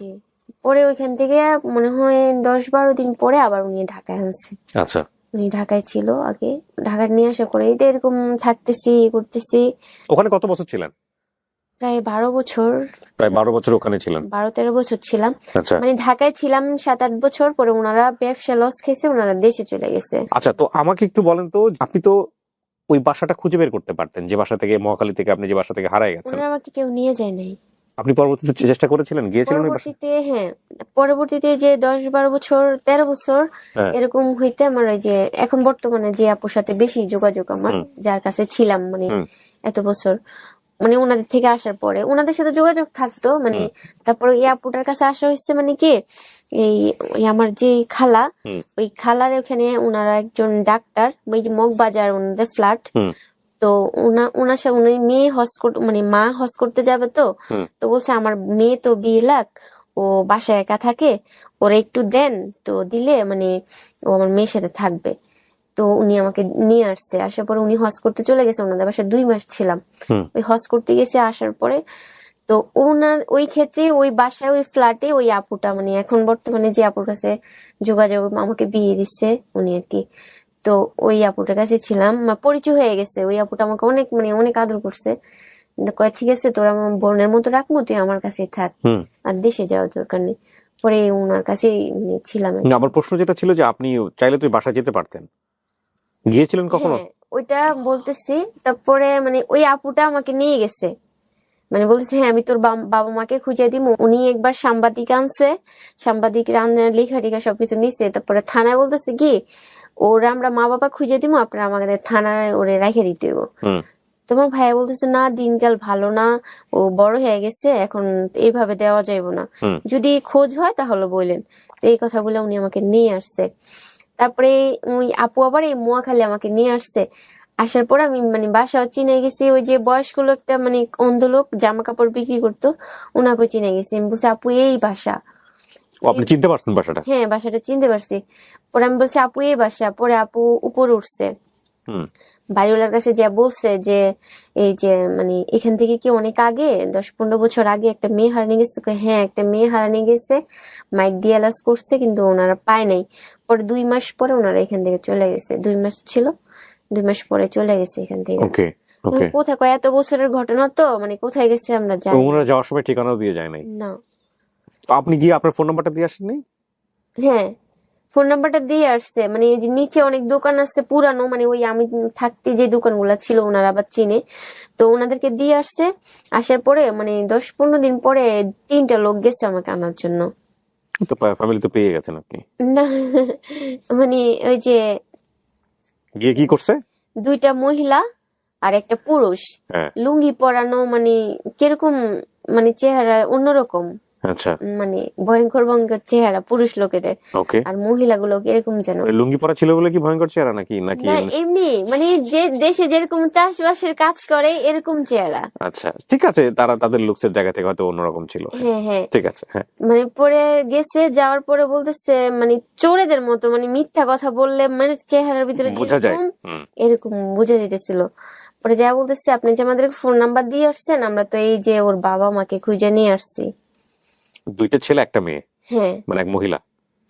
পরে ওইখান থেকে মনে হয় 10-12 দিন পরে আবার উনি ঢাকায় আনছে। আচ্ছা। উনি ঢাকায় ছিল আগে, ঢাকায় নিয়ে আসার পরে এই এরকম থাকতেছি করতেছি। ওখানে কত বছর ছিলেন? প্রায় 12 বছর। প্রায় 12 বছর ওখানে ছিলেন? 12-13 বছর ছিলাম। আচ্ছা। মানে ঢাকায় ছিলাম 7-8 বছর, পরে ওনারা ব্যবসা লস খেয়েছে, ওনারা দেশে চলে গেছে। আচ্ছা, তো আমাকে একটু বলেন তো, আপনি তো ওই বাসাটা খুঁজে বের করতে পারতেন, যে বাসা থেকে, মহাখালী থেকে আপনি যে বাসা থেকে হারায় গেছেন। ওনারা আমাকে কেউ নিয়ে যায় নাই। আপনি পরবর্তীতে চেষ্টা করেছিলেন, গিয়েছিলেন ওই বাসায়? হ্যাঁ, পরবর্তীতে যে 10-12 বছর 13 বছর এরকম হইতে আমার ওই যে এখন বর্তমানে যে আপুর সাথে বেশি যোগাযোগ আমার, যার কাছে ছিলাম মানে এত বছর, মানে ওনাদের থেকে আসার পরে ওনাদের সাথে যোগাযোগ থাকতো, মানে তারপরে এই আপুটার কাছে আসা হয়েছে, মানে কি এই আমার যে খালা, ওই খালার ওখানে ওনারা একজন ডাক্তার, ওই যে মগবাজার ওনাদের ফ্ল্যাট। তো ওনার সাথে উনি মেয়ে মানে মা হজ করতে যাবে, তো বলছে আমার মেয়ে তো 20 লাখ, ও বাসায় একা থাকে, ওরা একটু দেন, তো দিলে মানে ও আমার মেয়ের সাথে থাকবে। তো উনি আমাকে নিয়ে আসছে, আসার পরে উনি হজ করতে চলে গেছে, ওনাদের বাসায় 2 মাস ছিলাম। ওই হজ করতে গেছে, আসার পরে তো ওনার ওই ক্ষেত্রে ওই বাসায় ওই ফ্ল্যাটে ওই আপুটা, মানে এখন বর্তমানে যে আপুর কাছে যোগাযোগ আমাকে বিয়ে দিচ্ছে উনি আর কি, তো ওই আপুটার কাছে ছিলাম, পরিচয় হয়ে গেছে। ওই আপুটা আমাকে অনেক মানে অনেক আদর করছে, কয় ঠিক আছে তোর আমার বোনের মতো রাখবো, তুই আমার কাছেই থাক, আর দেশে যাওয়ার দরকার নেই। পরে ওনার কাছেই ছিলাম। আমার প্রশ্ন যেটা ছিল যে আপনি চাইলে তুই বাসা যেতে পারতেন, গিয়েছিলেন কখনো? ওইটা বলতেছি। তারপরে মানে ওই আপুটা আমাকে নিয়ে গেছে, মানে বলতেছে হ্যাঁ আমি তোর বাবা মাকে খুঁজে দিব। উনি একবার সাংবাদিক আনছে, সাংবাদিক লেখা টিখা সবকিছু নিচ্ছে। তারপরে থানায় বলতেছে কি ওরা আমরা মা বাবা খুঁজে দিব, আপনারা আমাদের থানায় ওরে রেখে দিতে হবে। তোমার ভাইয়া বলতেছে না দিনকাল ভালো না, ও বড় হয়ে গেছে, এখন এইভাবে দেওয়া যাইব না, যদি খোঁজ হয় তাহলে বললেন। তো এই কথা বলে উনি আমাকে নিয়ে আসছে। তারপরে ওই আপু আবার এই মহাখালী আমাকে নিয়ে আসছে, আসার পর আমি মানে বাসাও চিনে গেছি, ওই যে বয়স্ক লোকটা মানে অন্ধ লোক জামা কাপড় বিক্রি করতো, ওনাকে চিনে গেছি। আমি বলছি আপু এই বাসা। ও, আপনি চিনতে পারছেন বাসাটা? হ্যাঁ বাসাটা চিনতে পারছি। পরে আমি বলছি আপু এই বাসা। পরে আপু উপরে উঠছে, হুম। বাড়িওয়ালার কাছে যা বলছে যে এই যে মানে এখান থেকে কি অনেক আগে 10-15 বছর আগে একটা মেয়ে হারানো গেছে। কই, হ্যাঁ একটা মেয়ে হারানো গেছে, মাইক দিয়ে অ্যালাউন্স করছে কিন্তু ওনারা পায় নাই। পরে 2 মাস পরে ওনারা এখান থেকে চলে গেছে, 2 মাস ছিল, 2 মাস পরে চলে গেছে এখান থেকে। ওকে ওকে। কোথায় কয় এত বছরের ঘটনা তো মানে কোথায় গেছে আমরা তো জানি ওনারা যাওয়ার সময় ঠিকানাও দিয়ে যায় নাই? না। তো আপনি গিয়ে আপনার ফোন নাম্বারটা দিয়ে আসেননি? হ্যাঁ ফোন নাম্বারটা দিয়ে আসছে, মানে এই যে নিচে অনেক দোকান আছে পুরানো, মানে ওই আমি থাকতে যে দোকানগুলো ছিল ওনারা আবার চিনে, তো ওনাদেরকে দিয়ে আসছে। আসার পরে মানে 10-15 দিন পরে 3টা লোক গেছে আমাকে আনার জন্য। তো ফ্যামিলি তো পেয়ে গেছেন আপনি। না মানে ওই যে গিয়ে কি করছে? 2টা মহিলা আর একটা পুরুষ, হ্যাঁ। লুঙ্গি পরানো, মানে কিরকম মানে চেহারা অন্যরকম, আচ্ছা। মানে ভয়ঙ্কর ভয়ঙ্কর চেহারা পুরুষ লোকের। ওকে। আর মহিলাগুলো কিরকম যেন, লুঙ্গি পরা ছিল বলে কি ভয়ঙ্কর চেহারা নাকি নাকি না এমনি মানে যে দেশে যেরকম চাষবাসের কাজ করে এরকম চেহারা। আচ্ছা ঠিক আছে, তারা তাদের লুকসের জায়গা থেকে হয়তো অন্যরকম ছিল। হ্যাঁ হ্যাঁ ঠিক আছে। হ্যাঁ। মানে পরে গেছে, যাওয়ার পরে বলতেছে মানে চোরেদের মতো, মানে মিথ্যা কথা বললে মানে চেহারার ভিতরে বোঝা যায়। যেরকম হুম। এরকম বোঝা যেতেছিল। পরে যা বলতেছে আপনি যে আমাদের ফোন নাম্বার দিয়ে আসছেন, আমরা তো এই যে ওর বাবা মাকে খুঁজে নিয়ে আসছি। 2টা ছেলে একটা মেয়ে, হ্যাঁ মানে এক মহিলা?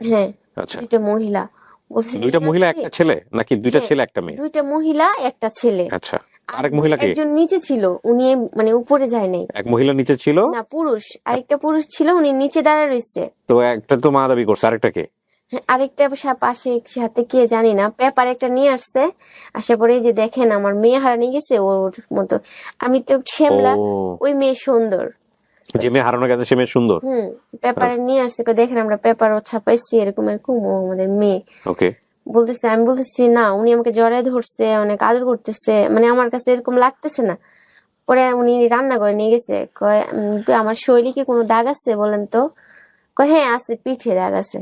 হ্যাঁ আচ্ছা। 2টা মহিলা বলছে 2টা মহিলা একটা ছেলে নাকি 2টা হ্যাঁ, ছেলে একটা মেয়ে? 2টা মহিলা একটা ছেলে। আচ্ছা। আরেক মহিলা কে? একজন নিচে ছিল, উনি মানে উপরে যায় নাই। এক মহিলা নিচে ছিল? না পুরুষ, আরেকটা পুরুষ ছিল, উনি নিচে দাঁড়ায় রয়েছে। তো একটা তো মা দাবি করছে, আরেকটা কে? হ্যাঁ, আরেকটা পাশে সাথে কে জানি না, পেপার একটা নিয়ে আসছে। আসার পরে এই যে দেখেন আমার মেয়ে হারানি গেছে ওর মতো। আমি তো শ্যামলা, ও, ওই মেয়ে সুন্দর। যে মেয়ে হারানো গেছে সে মেয়ে সুন্দর? পেপারে নিয়ে আসছে, কই দেখেন আমরা পেপারও ছাপাইছি এরকম এরকম, ও আমাদের মেয়ে। ওকে। বলতেছে, আমি বলতেছি না, উনি আমাকে জড়ায় ধরছে, অনেক আদর করতেছে, মানে আমার কাছে এরকম লাগতেছে না। পরে উনি রান্না করে নিয়ে গেছে, কয় আমার শরীরে কি কোনো দাগ আছে বলেন তো? কয় হ্যাঁ আছে, পিঠে দাগ আছে।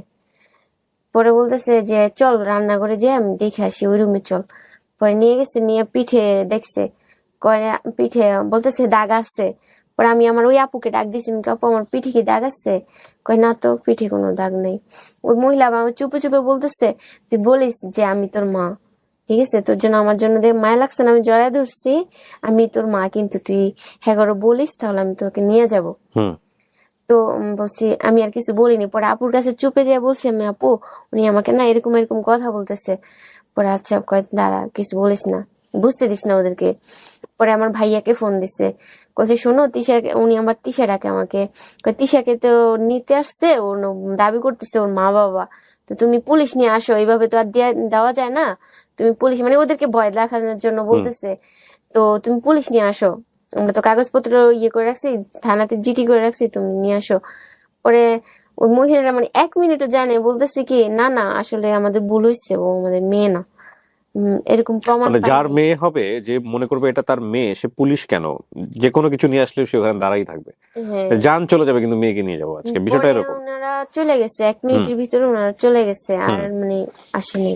পরে বলতেছে যে চল রান্না করে যে আমি দেখে আসি, ওই রুমে চল। পরে নিয়ে গেছে, নিয়ে পিঠে দেখছে, কয় পিঠে বলতেছে দাগ আছে। পরে আমি আমার ওই আপুকে ডাক দিছি, আপু আমার পিঠে কি দাগ আছে? কয় না তো, পিঠে কোনো দাগ নেই। ওই মহিলা আমার চুপে চুপে বলতেছে তুই বলিস যে আমি তোর মা, ঠিক আছে, তোর জন্য আমার জন্য দেখ মায়া লাগছে না, আমি জড়ায় ধরছি, আমি তোর মা, কিন্তু তুই হ্যাঁ বলিস তাহলে আমি তোকে নিয়ে যাব। হুম। তো বলছি, আমি আর কিছু বলিনি। পরে আপুর কাছে চুপে যেয়ে বলছি আমি, আপু উনি আমাকে না এরকম এরকম কথা বলতেছে। পরে আচ্ছা কয় দাঁড়া কিছু বলিস না, বুঝতে দিস না ওদেরকে। পরে আমার ভাইয়াকে ফোন দিছে, বলছে শোনো তিশা, উনি আমার তিশা ডাকে আমাকে, কয় তিশাকে তো নিতে আসছে, ও দাবি করতেছে ওর মা বাবা, তো তুমি পুলিশ নিয়ে আসো, এইভাবে তো আর দেওয়া যায় না, তুমি পুলিশ, মানে ওদেরকে ভয় দেখানোর জন্য বলতেছে, তো তুমি পুলিশ নিয়ে আসো, আমরা তো কাগজপত্র ইয়ে করে রাখছি, থানাতে জিডি করে রাখছি, তুমি নিয়ে আসো। পরে ওই মহিলারা মানে 1 মিনিটও জানে, বলতেছে কি না না আসলে আমাদের ভুল হয়েছে, ও আমাদের মেয়ে না, এরকম প্রমাণ মানে যার পাইনি। মেয়ে হবে, যে মনে করবে এটা তার মেয়ে, সে পুলিশ কেন, যে কোনো কিছু নিয়ে আসলে সে ওখানে দাঁড়াই থাকবে। হ্যাঁ জান চলে যাবে কিন্তু মেয়েকে নিয়ে যাবো আজকে, বিষয়টা পরে এরকম। ওনারা চলে গেছে, 1 মিনিটের ভিতরে ওনারা চলে গেছে, আর মানে আসেনি।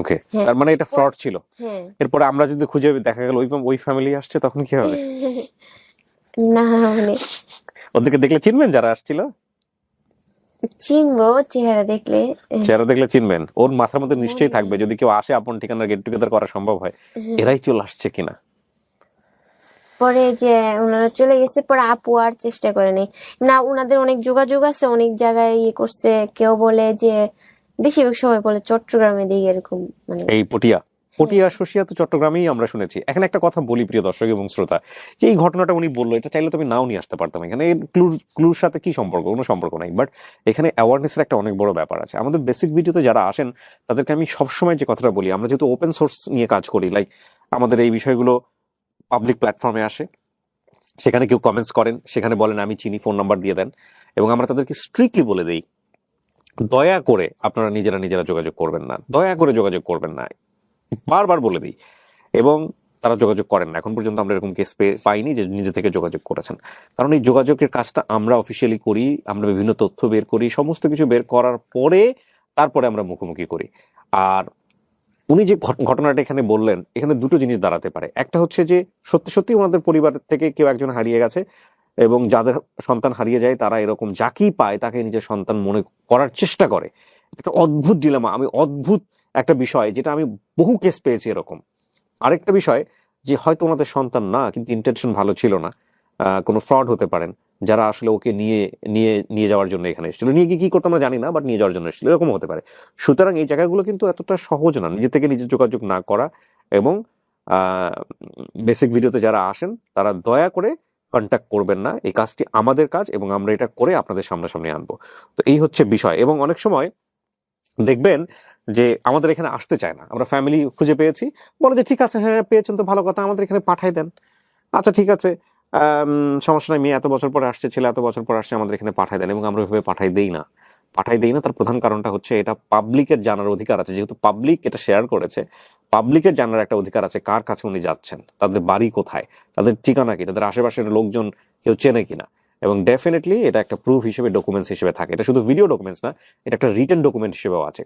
ওকে। হ্যাঁ। তার মানে এটা ফ্রড ছিল। হ্যাঁ এরপরে আমরা যদি খুঁজে দেখা গেল ওই ফ্যামিলি আসছে, তখন কি হবে? না মানে ওদেরকে দেখলে চিনবেন যারা আসছিল? চিনবো চেহারা দেখলে। চেহারা দেখলে চিনবেন? ওর মাথার মধ্যে নিশ্চয়ই থাকবে, যদি কেউ আসে আপন ঠিকানা গেট টুগেদার করা সম্ভব হয়, এরাই চলে আসছে কিনা। পরে যে ওনারা চলে গেছে, পরে আপু আর চেষ্টা করেনি না, ওনাদের অনেক যোগাযোগ আছে, অনেক জায়গায় ইয়ে করছে, কেউ বলে যে বেশিরভাগ সময় বলে চট্টগ্রামে দিকে এরকম, মানে এই পটিয়া শসিয়া তো চট্টগ্রামেই আমরা শুনেছি। এখানে একটা কথা বলি প্রিয় দর্শক এবং শ্রোতা, যে এই ঘটনাটা উনি বললো, এটা চাইলে তুমি নাও নিয়ে আসতে পারতাম, এখানে ক্লুর সাথে কি সম্পর্ক? কোনো সম্পর্ক নাই, বাট এখানে অ্যাওয়ারনেসের একটা অনেক বড় ব্যাপার আছে। আমাদের বেসিক ভিডিওতে যারা আসেন তাদেরকে আমি সবসময় যে কথাটা বলি, আমরা যেহেতু ওপেন সোর্স নিয়ে কাজ করি, লাইক আমাদের এই বিষয়গুলো পাবলিক প্ল্যাটফর্মে আসে, সেখানে কেউ কমেন্টস করেন, সেখানে বলেন আমি চিনি, ফোন নাম্বার দিয়ে দেন, এবং আমরা তাদেরকে স্ট্রিক্টলি বলে দিই দয়া করে আপনারা নিজেরা যোগাযোগ করবেন না, দয়া করে যোগাযোগ করবেন না, বারবার বলে দিই। এবং তারা যোগাযোগ করেন না। এখন পর্যন্ত আমরা এরকম কেস পাইনি যে নিজে থেকে যোগাযোগ করেছেন। কারণ এই যোগাযোগের কাজটা আমরা অফিসিয়ালি করি, আমরা বিভিন্ন তথ্য বের করি, সমস্ত কিছু বের করার পরে তারপরে আমরা মুখোমুখি করি। আর উনি যে ঘটনাটা এখানে বললেন, এখানে দুটো জিনিস দাঁড়াতে পারে। একটা হচ্ছে যে সত্যি সত্যি ওনাদের পরিবার থেকে কেউ একজন হারিয়ে গেছে, এবং যাদের সন্তান হারিয়ে যায় তারা এরকম যাকেই পায় তাকে নিজের সন্তান মনে করার চেষ্টা করে। একটা অদ্ভুত ডিলেমা, অদ্ভুত একটা বিষয়, যেটা আমি বহু কেস পেয়েছি এরকম। আরেকটা বিষয় যে হয়তো ওনাদের সন্তান না, কিন্তু ইন্টেনশন ভালো ছিল না, কোনো ফ্রড হতে পারেন, যারা আসলে ওকে নিয়ে নিয়ে নিয়ে যাওয়ার জন্য এখানে এসেছিল। নিয়ে গিয়ে কি করতে আমরা জানি না, বাট নিয়ে যাওয়ার জন্য এসেছিল, এরকম হতে পারে। সুতরাং এই জায়গাগুলো কিন্তু এতটা সহজ না, নিজে থেকে নিজে যোগাযোগ না করা। এবং বেসিক ভিডিওতে যারা আসেন তারা দয়া করে কন্ট্যাক্ট করবেন না। এই কাজটি আমাদের কাজ, এবং আমরা এটা করে আপনাদের সামনাসামনি আনবো। তো এই হচ্ছে বিষয়। এবং অনেক সময় দেখবেন যে আমাদের এখানে আসতে চায় না, আমরা ফ্যামিলি খুঁজে পেয়েছি, বলে যে ঠিক আছে, হ্যাঁ পেয়েছেন তো ভালো কথা, আমাদের এখানে পাঠাই দেন। আচ্ছা ঠিক আছে, সমস্যা নাই, মেয়ে এত বছর পরে আসছে, ছেলে এত বছর পরে আসছে, আমাদের এখানে পাঠাই দেন। এবং আমরা ওইভাবে পাঠাই দেই না। তার প্রধান কারণটা হচ্ছে এটা পাবলিকের জানার অধিকার আছে। যেহেতু পাবলিক এটা শেয়ার করেছে, পাবলিকের জানার একটা অধিকার আছে কার কাছে উনি যাচ্ছেন, তাদের বাড়ি কোথায়, তাদের ঠিকানা কি, তাদের আশেপাশের লোকজন কেউ চেনে কিনা। এবং ডেফিনেটলি এটা একটা প্রুফ হিসেবে, ডকুমেন্টস হিসেবে থাকে। এটা শুধু ভিডিও ডকুমেন্টস না, এটা একটা রিটেন ডকুমেন্ট হিসেবেও আছে।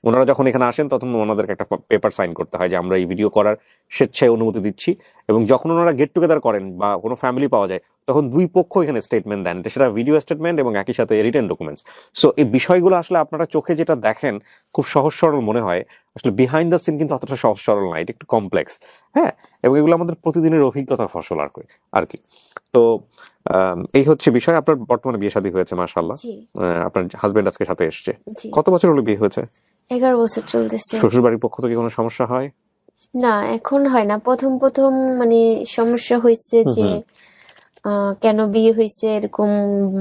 ওনারা যখন এখানে আসেন তখন ওনাদেরকে একটা পেপার সাইন করতে হয় যে আমরা এই ভিডিও করার স্বেচ্ছায় অনুমতি দিচ্ছি। এবং যখন ওনারা গেট টুগেদার করেন বা কোনো ফ্যামিলি পাওয়া যায়, তখন দুই পক্ষ এখানে স্টেটমেন্ট দেন, সেটা ভিডিও স্টেটমেন্ট এবং একই সাথে রিটেন ডকুমেন্টস। সো এই বিষয়গুলো আসলে আপনারা চোখে যেটা দেখেন খুব সহজ সরল মনে হয়, আসলে বিহাইন্ড দ্য সিন কিন্তু অতটা সহজ সরল না, এটা একটু কমপ্লেক্স। হ্যাঁ, এবং এগুলো আমাদের প্রতিদিনের অভিজ্ঞতার ফসল আর কি। তো এই হচ্ছে বিষয়। আপনার বর্তমানে বিয়ে শাদী হয়েছে, মাশাআল্লাহ। জি আপনার হাজবেন্ড আজকে সাথে এসছে। জি। কত বছর হলো বিয়ে হয়েছে? 11 বছর চলতেছে। শ্বশুর বাড়ির পক্ষ থেকে কোনো সমস্যা হয়? না, এখন হয় না। প্রথম প্রথম মানে সমস্যা হয়েছে হুম যে হুম কেন বিয়ে হয়েছে এরকম,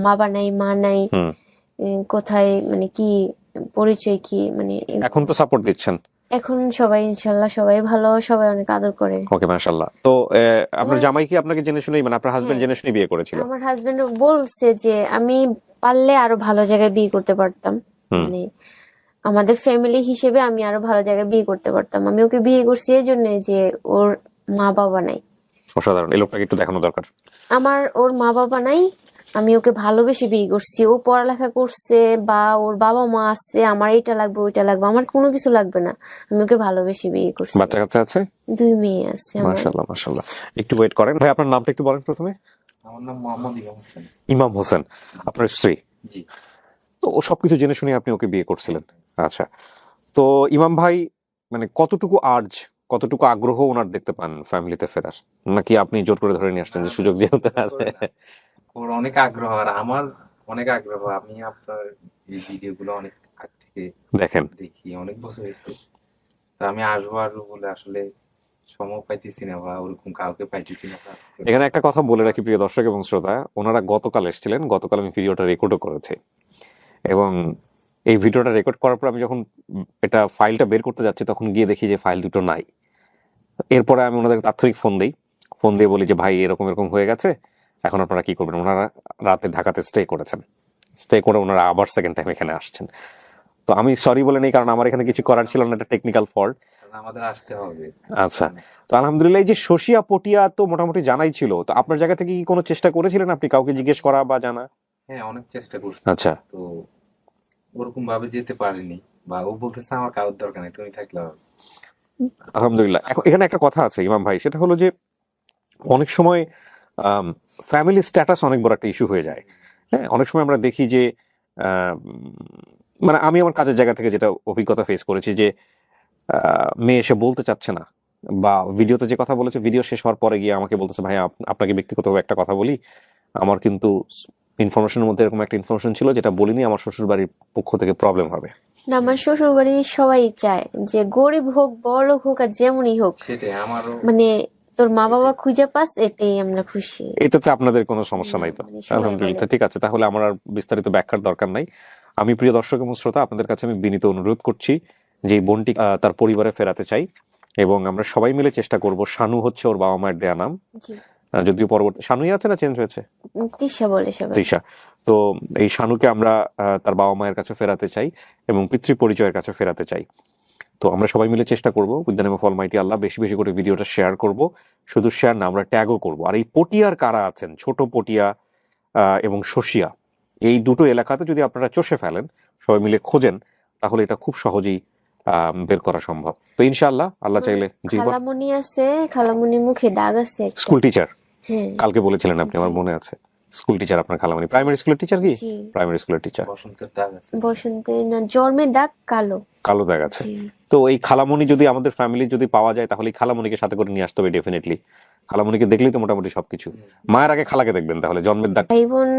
বাবা নাই মা নাই, হুম। কোথায় মানে কি পরিচয় কি মানে এখন তো সাপোর্ট দিচ্ছেন। এখন সবাই ইনশাল্লাহ সবাই ভালো, সবাই অনেক আদর করে। ওকে, মাশাআল্লাহ। তো আপনার আমার জামাই কি আপনাকে জেনে শুনেই, মানে আপনার হাজবেন্ড হ্যাঁ, জেনে শুনে বিয়ে করেছিল? আমার হাজবেন্ড বলছে যে আমি পারলে আরো ভালো জায়গায় বিয়ে করতে পারতাম, হুম। মানে আমাদের ফ্যামিলি হিসেবে আমি আরো ভালো জায়গায় বিয়ে করতে পারতাম। আমি ওকে বিয়ে করছি এই জন্য যে ওর মা বাবা নাই। অসাধারণ, এই লোকটাকে একটু দেখানো দরকার। ওর মা বাবা নাই, আমি ওকে ভালোবেসে বিয়ে করছি। ও পড়ালেখা করছে বা ওর বাবা মা আছে, আমার এটা লাগবে ওইটা লাগবে, আমার কোনো কিছু লাগবে না, আমি ওকে ভালোবেসে বিয়ে করছি। বাচ্চা কাচ্চা আছে? 2 মেয়ে আছে আমার। মাশাআল্লাহ মাশাআল্লাহ। একটু ওয়েট করেন ভাই, আপনার নামটা একটু বলেন প্রথমে। আমার নাম মোহাম্মদ ইমাম হোসেন। ইমাম হোসেন, আপনার স্ত্রী? জি। তো ও সবকিছু জেনে শুনে আপনি ওকে বিয়ে করছিলেন? আচ্ছা। তো ইমাম ভাই মানে কতটুকু আগ্রহ ওনার দেখতে পান ফ্যামিলিতে ফেরার, নাকি আপনি জোর করে ধরে নিয়ে আসছেন যে সুযোগ যেহেতু আছে? ওর অনেক আগ্রহ, আর আমার অনেক আগ্রহ। আমি আপনার এই ভিডিওগুলো অনেক আগ থেকে দেখেন, দেখি, অনেক বছর হয়েছে। তো আমি আসবো বলে আসলে সময় পাইতেছি না, বা ওরকম কাউকে পাইতেছি না। এখানে একটা কথা বলে রাখি প্রিয় দর্শক এবং শ্রোতা, ওনারা গতকাল এসেছিলেন, গতকাল আমি ভিডিওটা রেকর্ডও করেছি। এবং এই ভিডিওটা রেকর্ড করার পর আমি যখন এটা ফাইলটা বের করতে যাচ্ছি, তখন গিয়ে দেখি যে ফাইল দুটো নাই। এরপরে আমি ওনাদের তাৎক্ষণিক ফোন দিয়ে বলি যে ভাই এরকম এরকম হয়ে গেছে, এখন আপনারা কি করবেন? ওনারা রাতে ঢাকাতে স্টে করেছেন, স্টে করে ওনারা আবার সেকেন্ড টাইম এখানে আসছেন। তো আমি সরি বলে নেই, কারণ আমার এখানে কিছু করার ছিল না, একটা টেকনিক্যাল ফল্ট। আমাদের আসতে হবে। আচ্ছা। তো আলহামদুলিল্লাহ, এই যে শশিয়া পটিয়া তো মোটামুটি জানাই ছিল, তো আপনার জায়গা থেকে কি কোনো চেষ্টা করেছিলেন আপনি কাউকে জিজ্ঞেস করা বা জানা? হ্যাঁ, অনেক চেষ্টা করছি। আচ্ছা। তো ওরকম ভাবে যেতে পারিনি, বা ও বলতেছে আমার কারোর দরকার নেই, তুমি থাকলে হবে। আলহামদুলিল্লাহ। এখন এখানে একটা কথা আছে ইমাম ভাই, সেটা হলো যে অনেক সময় ফ্যামিলি স্ট্যাটাস অনেক বড় একটা ইস্যু হয়ে যায়। হ্যাঁ, অনেক সময় আমরা দেখি যে মানে আমি আমার কাজের জায়গা থেকে যেটা অভিজ্ঞতা ফেস করেছি, যে মেয়ে এসে বলতে চাচ্ছে না, বা ভিডিওতে যে কথা বলেছে ভিডিও শেষ হওয়ার পরে গিয়ে আমাকে বলতেছে ভাই আপনাকে ব্যক্তিগতভাবে একটা কথা বলি, আমার কিন্তু ইনফরমেশনের মধ্যে এরকম একটা ইনফরমেশন ছিল যেটা বলিনি, আমার শ্বশুর বাড়ির পক্ষ থেকে প্রবলেম হবে। না, আমার শ্বশুর বাড়ির সবাই চায় যে গরিব হোক বড়লোক হোক আর যেমনই হোক, সেটাই আমারও। মানে তোর মা বাবা খুঁজে পাস, এটাই আমরা খুশি। এটাতে আপনাদের কোনো সমস্যা নাই তো? মানে সবাই আলহামদুলিল্লাহ, বলে। ঠিক আছে, তাহলে আমার আর বিস্তারিত ব্যাখ্যার দরকার নাই। আমি প্রিয় দর্শক এবং শ্রোতা, আপনাদের কাছে আমি বিনীত অনুরোধ করছি যে এই বোনটি তার পরিবারে ফেরাতে চাই, এবং আমরা সবাই মিলে চেষ্টা করব। শানু হচ্ছে ওর বাবা মায়ের দেয়া নাম, জি। যদিও পরবর্তী শানুই আছে না চেঞ্জ হয়েছে? তৃষা বলে সবাই। তৃষা। তো এই শানুকে আমরা তার বাবা মায়ের কাছে ফেরাতে চাই এবং পিতৃ পরিচয়ের কাছে ফেরাতে চাই। তো আমরা সবাই মিলে চেষ্টা করব, with the name of almighty Allah, বেশি বেশি করে ভিডিওটা শেয়ার করব। শুধু শেয়ার না, আমরা ট্যাগও করব। আর এই পটিয়ার কারা আছেন, ছোট পটিয়া এবং শশিয়া, এই দুটো এলাকাতে যদি আপনারা চষে ফেলেন, সবাই মিলে খোঁজেন, তাহলে এটা খুব সহজেই বের করা সম্ভব। তো ইনশাআল্লাহ আল্লাহ চাইলে জি বল। খালামণি আছে, খালামণির মুখে দাগ আছে একটা। স্কুল টিচার হ্যাঁ কালকে বলেছিলেন আপনি, আমার জি মনে আছে। স্কুল টিচার আপনার খালামণি, প্রাইমারি স্কুলের টিচার কি? জি প্রাইমারি স্কুলের টিচার। বসন্তের দাগ আছে। বসন্তে না জন্মের দাগ কালো। কালো দাগ আছে। জি তো এই খালামণি যদি আমাদের ফ্যামিলি যদি পাওয়া যায় তাহলে এই খালামণিকে সাথে করে নিয়ে আসতে হবে ডেফিনেটলি। খালামণিকে দেখলেই তো মোটামুটি সবকিছু। মায়ের আগে খালাকে দেখবেন তাহলে, জন্মের দাগ। ভাই বোন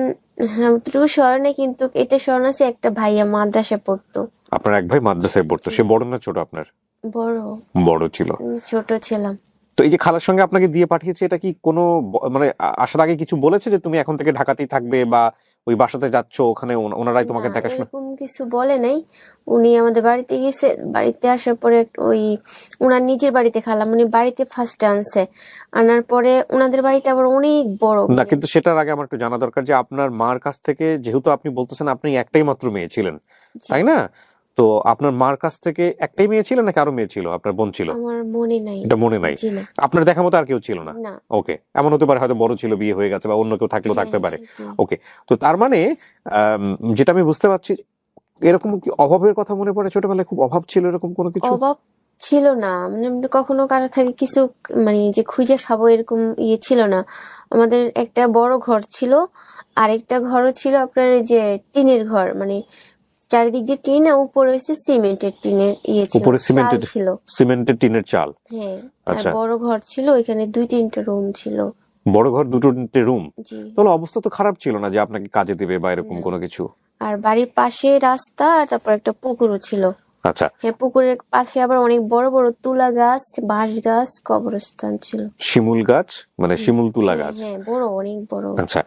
অতটুকু স্মরণে, কিন্তু এটা স্মরণ আছে একটা ভাইয়া মাদ্রাসা পড়তো। আপনার এক ভাই মাদ্রাসায় পড়তো, সে বড় না ছোট আপনার? বড়। বড় ছিল। ছোট ছিলাম। তো এই যে খালার সঙ্গে আপনাকে দিয়ে পাঠিয়েছে, এটা কি কোনো মানে আসার আগে কিছু বলেছে যে তুমি এখন থেকে ঢাকাতেই থাকবে বা ওই বাসাতে যাচ্ছ, ওখানে ওনারাই না তোমাকে দেখাশোনা? এরকম কিছু বলে নাই। উনি আমাদের বাড়িতে গেছে, বাড়িতে আসার পরে ওই উনার নিজের বাড়িতে খালাম, উনি বাড়িতে ফার্স্টে আনছে। আনার পরে উনাদের বাড়িটা আবার অনেক বড়। না, কিন্তু সেটার আগে আমার একটু জানা দরকার যে আপনার মার কাছ থেকে, যেহেতু আপনি বলতেছেন আপনি একটাই মাত্র মেয়ে ছিলেন, জি, তাই না? তো আপনার মার কাছ থেকে একটাই মেয়ে ছিল নাকি আরো মেয়ে ছিল? আপনার বোন ছিল? আমার মনে নাই। এটা মনে নাই। জি না। আপনার দেখা মতো আর কেউ ছিল না? না। ওকে, এমন হতে পারে হয়তো বড় ছিল, বিয়ে হয়ে গেছে, বা অন্য কেউ থাকলেও হ্যাঁ থাকতে পারে। সেটাই। ওকে, তো তার মানে যেটা আমি বুঝতে পারছি, এরকম কি অভাবের কথা মনে পড়ে? ছোটবেলায় খুব অভাব ছিল এরকম কোনো কিছু? অভাব ছিল না, মানে আমরা কখনো কারো থেকে কিছু মানে যে খুঁজে খাবো এরকম ইয়ে ছিল না। আমাদের একটা বড় ঘর ছিল, আরেকটা ঘরও ছিল আপনার এই যে টিনের ঘর, মানে চারিদিক দিয়ে টিন, আর উপরে হচ্ছে সিমেন্টের টিনের ইয়ে ছিল, উপরে চাল সিমেন্টেড, ছিল। সিমেন্টের টিনের চাল। হ্যাঁ, আর আচ্ছা, বড় ঘর ছিল, ওইখানে 2-3টা রুম ছিল। বড় ঘর, দুটো তিনটে রুম। জি তাহলে অবস্থা তো খারাপ ছিল না যে আপনাকে কাজে দিবে বা এরকম না। কোনো কিছু? আর বাড়ির পাশে রাস্তা, আর তারপর একটা পুকুরও ছিল। আচ্ছা, হ্যাঁ, পুকুরের পাশে আবার অনেক বড় বড় তুলা গাছ, বাঁশ গাছ, কবরস্থান ছিল। শিমুল গাছ, মানে শিমুল তুলা হ্যাঁ গাছ। হ্যাঁ, বড়, অনেক বড়। আচ্ছা,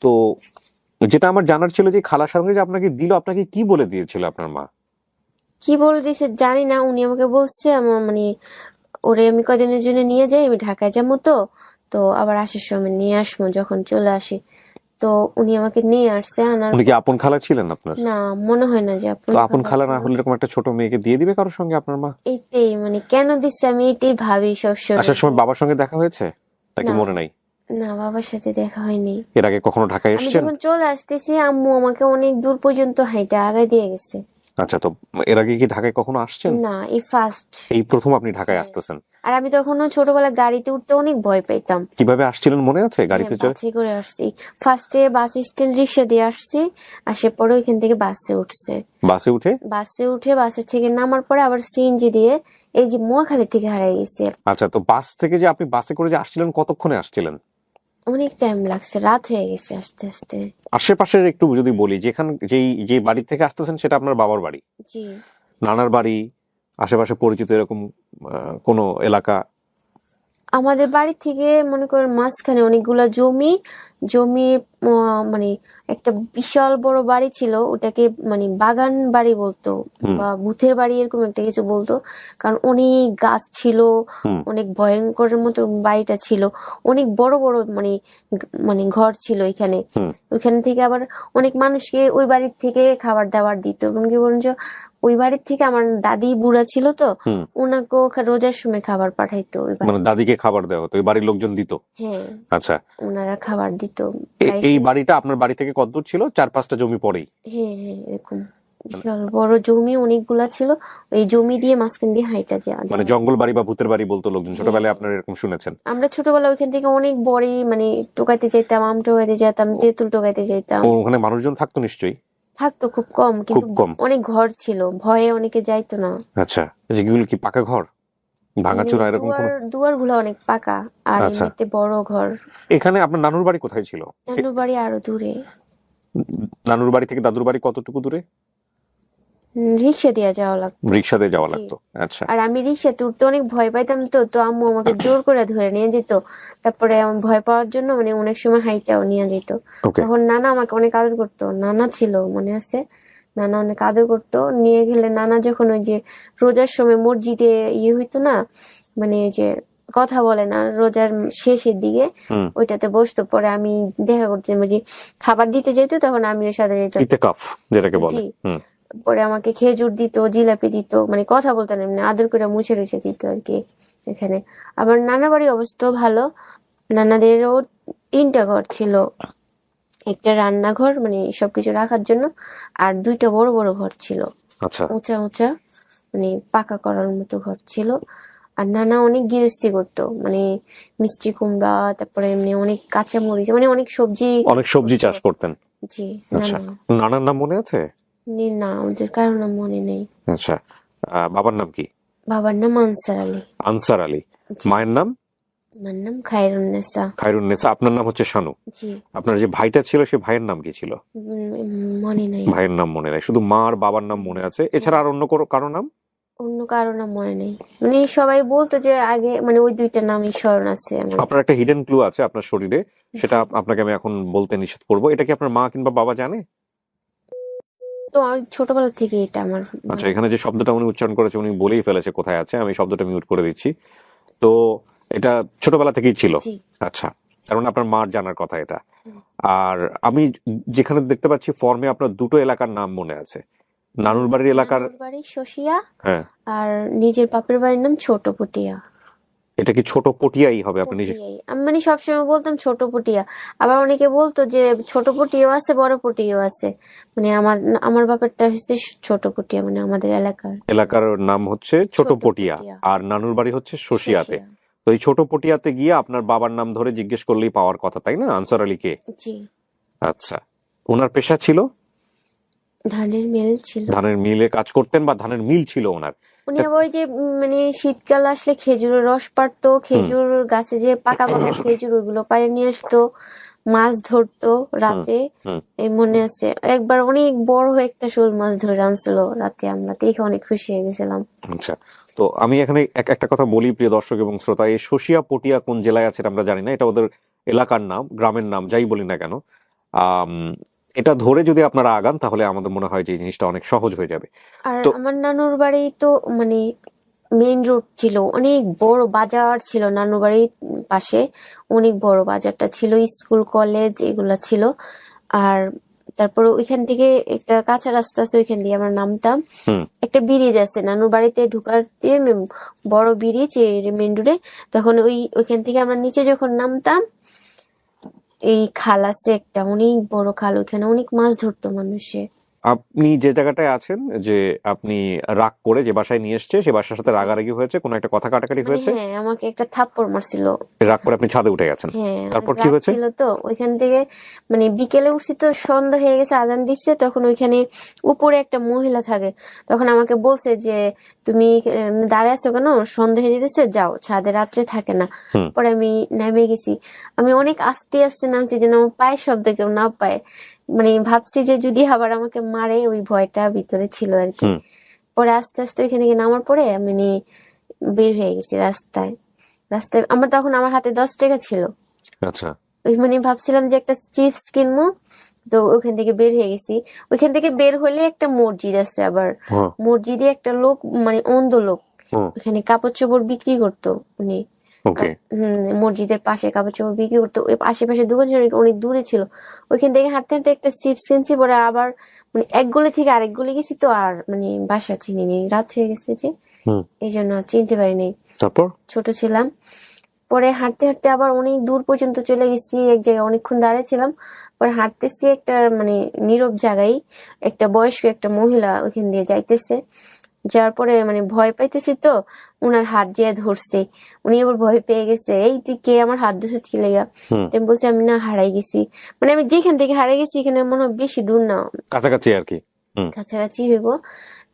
তো যেটা আমার জানার ছিল যে খালার সঙ্গে যে আপনাকে দিল, আপনাকে কি বলে দিয়েছিল আপনার মা? কি বলে দিছে জানি না, উনি আমাকে বলছে আমার মানে ওরে আমি কদিনের জন্য নিয়ে যাই, আমি ঢাকায় যাবো, তো তো আবার আসার সময় নিয়ে আসবো যখন চলে আসি। তো উনি আমাকে নিয়ে আসছে, আনার উনি কি আপন খালা ছিলেন আপনার? না, মনে হয় না যে তো আপন খালা না হলে এরকম একটা ছোট মেয়েকে দিয়ে দিবে কারোর সঙ্গে আপনার মা? এইটাই মানে কেন দিচ্ছে আমি এটাই ভাবি সবসময়। আসার সময় বাবার সঙ্গে দেখা হয়েছে নাকি না মনে নাই? না, বাবার সাথে দেখা হয়নি। এর আগে কখনো ঢাকায় আমি এসেছেন? যখন চলে আসতেছি আম্মু আমাকে অনেক দূর পর্যন্ত হাইটা আগায় দিয়ে গেছে। আচ্ছা, তো এর আগে কি ঢাকায় কখনো আসছেন? না, এই ফার্স্ট। এই প্রথম আপনি ঢাকায় আসতেছেন? আর আমি তখনও ছোটবেলায় গাড়িতে উঠতে অনেক ভয় পেতাম। কিভাবে আসছিলেন মনে আছে? গাড়িতে হ্যাঁ, চড়ে? বাসে করে আসছি। ফার্স্টে বাস স্ট্যান্ড রিক্সা দিয়ে আসছি, আসার পরে ওইখান থেকে বাসে উঠছে। বাসে উঠে? বাসে উঠে বাসের থেকে নামার পরে আবার সিএনজি দিয়ে এই যে মোয়াখালী থেকে হারিয়ে গেছে। আচ্ছা, তো বাস থেকে যে আপনি বাসে করে যে আসছিলেন, কতক্ষণে আসছিলেন? অনেক টাইম লাগছে, রাত হয়ে গেছে আস্তে আস্তে। আশেপাশের একটু যদি বলি, যে বাড়ি থেকে আসতেছেন সেটা আপনার বাবার বাড়ি, জি নানার বাড়ি, আশেপাশে পরিচিত এরকম কোনো এলাকা? আমাদের বাড়ি থেকে মনে করেন মাঝখানে অনেকগুলা জমি, জমি মানে একটা বিশাল বড় বাড়ি ছিল, ওটাকে মানে বাগান বাড়ি বলতো বা ভূতের বাড়ি এরকম একটা কিছু বলতো, কারণ অনেক গাছ ছিল, অনেক ভয়ঙ্করের মতো বাড়িটা ছিল, অনেক বড় বড় মানে মানে ঘর ছিল এখানে। ওইখান থেকে আবার অনেক মানুষকে ওই বাড়ির থেকে খাবার দাবার দিত, এমনকি বরঞ্চ ওই বাড়ির থেকে আমার দাদি বুড়া ছিল তো, ওনাকেও রোজার সময় খাবার পাঠাইতো ওই বাড়ি। মানে দাদিকে খাবার দেওয়া হতো, ওই বাড়ির লোকজন দিত? হ্যাঁ, আচ্ছা, ওনারা খাবার দিত। এই বাড়িটা আপনার বাড়ি থেকে কত দূর ছিল? 4-5টা জমি পরেই? হ্যাঁ হ্যাঁ, এরকম বিশাল বড় জমি অনেকগুলা ছিল, ওই জমি দিয়ে মাঝখান দিয়ে হাইটা মানে জঙ্গল বাড়ি বা ভূতের বাড়ি বলতো লোকজন, ছোটবেলায় আপনারা এরকম শুনেছেন? আমরা ছোটবেলায় ওইখান থেকে অনেক বড়ি মানে টোকাইতে যেতাম, আম টোকাইতে যেতাম, তেঁতুল টোকাইতে যেতাম। ওখানে মানুষজন থাকতো নিশ্চয়ই? থাকতো খুব কম, কিন্তু খুব কম। অনেক ঘর ছিল, ভয়ে অনেকে যাইতো না। আচ্ছা, যেগুলো কি পাকা ঘর, ভাঙাচোরা এরকম কোনো? দুয়ার গুলা অনেক পাকা, আর আচ্ছা, এমনিতে বড় ঘর। এখানে আপনার নানুর বাড়ি কোথায় ছিল? নানু বাড়ি আরো দূরে। নানুর বাড়ি থেকে দাদুর বাড়ি কতটুকু দূরে? রিক্সা দিয়ে যাওয়া লাগতো। রিক্সা দিয়ে যাওয়া জি। লাগতো? আচ্ছা, আর আমি রিক্সাতে উঠতে অনেক ভয় পাইতাম, তো তো আম্মু আমাকে জোর করে ধরে নিয়ে যেত। তারপরে আমার ভয় পাওয়ার জন্য মানে অনেক সময় হাইটাও নিয়ে যেত। ওকে। তখন নানা আমাকে অনেক আদর করতো, নানা ছিল মনে আছে, নানা অনেক আদর করতো। নিয়ে গেলে নানা যখন ওই যে রোজার সময় মসজিদে ইয়ে হইতো না, মানে ওই যে কথা বলে না রোজার শেষের দিকে, ওইটাতে বসতো। পরে আমি দেখা করতে বুঝি খাবার দিতে যেত, তখন আমি ওর সাথে যেতাম। ইতেকাফ যেটাকে বলে। জি। পরে আমাকে খেজুর দিত, জিলাপি দিত, মানে কথা বলতো না, এমনি আদর করে মুছে রুছে দিত আর কি এখানে। আবার নানা বাড়ির অবস্থাও ভালো, নানাদেরও 3টা ঘর ছিল, একটা রান্নাঘর মানে সবকিছু রাখার জন্য, আর 2টা বড় বড় ঘর ছিল, আচ্ছা, উঁচা উঁচা। মানে পাকা করার মতো ঘর ছিল। আর নানা অনেক গৃহস্থী করতো, মানে মিষ্টি কুমড়া, তারপরে এমনি অনেক কাঁচামরিচ, মানে অনেক সবজি অনেক সবজি করতো। চাষ করতেন। জি, আচ্ছা, নানা। নানার নাম মনে আছে? না, ওদের কারো নাম মনে নেই। আচ্ছা, বাবার নাম কি? বাবার নাম আনসার আলী। আনসার আলী। জি। মায়ের নাম? আমার নাম খায়রুন্নেসা। খায়রুন্নেসা। আপনার নাম হচ্ছে শানু। জি। আপনার যে ভাইটা ছিল সে ভাইয়ের নাম কি ছিল? মনে নাই। ভাইয়ের নাম মনে নাই, শুধু মা আর বাবার নাম মনে আছে। এছাড়া আর অন্য কারো নাম? অন্য কারো নাম মনে নেই, মানে সবাই বলতো যে আগে মানে ওই দুইটা নামই স্মরণ আছে আমার। আপনার একটা হিডেন ক্লু আছে আপনার শরীরে, সেটা আপনাকে আমি এখন বলতে নিষেধ করবো। এটা কি আপনার মা কিংবা বাবা জানে? তো আমি ছোটবেলা থেকে এটা আমার আচ্ছা, এখানে যে শব্দটা উনি উচ্চারণ করেছে উনি বলেই ফেলেছে কোথায় আছে, আমি শব্দটা মিউট করে দিচ্ছি। তো এটা ছোটবেলা থেকেই ছিল। জি। আচ্ছা, কারণ আপনার মার জানার কথা এটা। আর আমি যেখানে দেখতে পাচ্ছি ফর্মে আপনার দুটো এলাকার নাম মনে আছে। নানুর বাড়ির এলাকার, নানুর বাড়ি শশিয়া, হ্যাঁ, আর নিজের বাপের বাড়ির নাম ছোট পটিয়া। এটা কি ছোট পটিয়াই হবে আপনি নিজে? পটিয়াই আমি মানে সবসময় বলতাম ছোট পটিয়া, আবার অনেকে বলতো যে ছোট পটিয়াও আছে বড় পটিয়াও আছে, মানে আমার আমার বাপেরটা হচ্ছে ছোট পটিয়া, মানে আমাদের এলাকার নাম হচ্ছে ছোট ছোট পটিয়া, পটিয়া। আর নানুর বাড়ি হচ্ছে শশিয়াতে। শশিয়া। তো এই ছোট পটিয়াতে গিয়ে আপনার বাবার নাম ধরে জিজ্ঞেস করলেই পাওয়ার কথা, তাই না? আনসার আলী কে? জি। আচ্ছা, ওনার পেশা ছিল ধানের মিল ছিল। ধানের মিলে কাজ করতেন, বা ধানের মিল ছিল ওনার? উনি আবার ওই যে মানে শীতকাল আসলে খেজুরের রস পাড়তো, খেজুর গাছে যে পাকা পাকা খেজুর ওইগুলো পাড়ে নিয়ে আসতো, মাছ ধরতো রাতে। হুম। এই মনে আছে একবার অনেক বড় একটা শোল মাছ ধরে আনছিল রাতে, আমরা দেখে অনেক খুশি হয়ে গেছিলাম। আচ্ছা, তো আমি এখানে একটা কথা বলি প্রিয় দর্শক এবং শ্রোতা, এই শশিয়া পটিয়া কোন জেলায় আছে এটা আমরা জানি না, এটা ওদের এলাকার নাম, গ্রামের নাম, যাই বলি না কেন। আম, এটা ধরে যদি আপনারা আগান তাহলে আমাদের মনে হয় যে এই জিনিসটা অনেক সহজ হয়ে যাবে। আর তো আমার নানুর বাড়ি তো মানে মেইন রোড ছিল, অনেক বড় বাজার ছিল নানুর বাড়ির পাশে, অনেক বড় বাজারটা ছিল, স্কুল কলেজ এগুলা ছিল। আর তারপর ওইখান থেকে একটা কাঁচা রাস্তা আছে, ওইখান দিয়ে আমরা নামতাম। হুম, একটা ব্রিজ আছে নানুর বাড়িতে ঢুকার দিয়ে, বড় ব্রিজ মেইন রোডে। তখন ওইখান থেকে আমরা নিচে যখন নামতাম, এই খাল আছে একটা অনেক বড় খাল, ওইখানে অনেক মাছ ধরতো মানুষে। আপনি যে জায়গাটায় আছেন, যে আপনি রাগ করে যে বাসায় নিয়ে এসছে, সে বাসার সাথে রাগারাগি হয়েছে, কোনো একটা কথা কাটাকাটি মানে হয়েছে, হ্যাঁ, আমাকে একটা থাপ্পড় মারছিল। রাগ করে আপনি ছাদে উঠে গেছেন। হ্যাঁ, তারপর অনেক কি রাত হয়েছে? ছিল তো ওইখান থেকে, মানে বিকেলে উঠছি তো সন্ধ্যা হয়ে গেছে, আজান দিচ্ছে, তখন ওইখানে উপরে একটা মহিলা থাকে। তখন আমাকে বলছে যে তুমি দাঁড়ায় আছো কেন, সন্ধ্যা হয়ে যেতেছে, যাও, ছাদে রাত্রে থাকে না। হুম। পরে আমি নেমে গেছি, আমি অনেক আস্তে আস্তে নামছি যেন আমার পায়ের শব্দ কেউ না পায়, মানে ভাবছি যে যদি আবার আমাকে মারে, ওই ভয়টা ভিতরে ছিল আর কি। হুম। পরে আস্তে আস্তে ওইখানে গিয়ে নামার পরে আমি বের হয়ে গেছি রাস্তায়। আমার তখন আমার হাতে 10 টাকা ছিল, আচ্ছা, ওই মানে ভাবছিলাম যে একটা চিপস কিনবো, তো ওখান থেকে বের হয়ে গেছি। ওইখান থেকে বের হলে একটা মসজিদ আছে, আবার হ্যাঁ, মসজিদে একটা লোক, মানে অন্ধ লোক, হুম, ওখানে কাপড় চোপড় বিক্রি করতো উনি। ওকে, মসজিদের পাশে কাপড় চোপড় বিক্রি করতো, ওই আশেপাশে দোকান ছিল, অনেক দূরে ছিল। ওইখান থেকে হাঁটতে হাঁটতে একটা চিপস কিনছি, পরে আবার মানে এক গলি থেকে আরেক গলি গেছি, তো আর মানে বাসা চিনিনি, রাত হয়ে গেছে যে, হুম, এই জন্য আর চিনতে পারিনি, তারপর? ছোট ছিলাম। পরে হাঁটতে হাঁটতে আবার অনেক দূর পর্যন্ত চলে গেছি, এক জায়গায় অনেকক্ষণ দাঁড়িয়েছিলাম। পরে হাঁটতেছি একটা মানে নীরব জায়গায়, একটা বয়স্ক একটা মহিলা ওইখান দিয়ে যাইতেছে, যার পরে মানে ভয় পাইতেছি, তো উনার হাত দিয়ে ধরছে, উনি আবার ভয় পেয়ে গেছে, এই তুই কে, আমার হাত ধরছিস কি লেগা? হুম, আমি বলছি আমি না হারাই গেছি, মানে আমি যেখান থেকে হারাই গেছি এখানে মনে হয় বেশি দূর না, কাছাকাছি আর কি। হুম, কাছাকাছি হইব।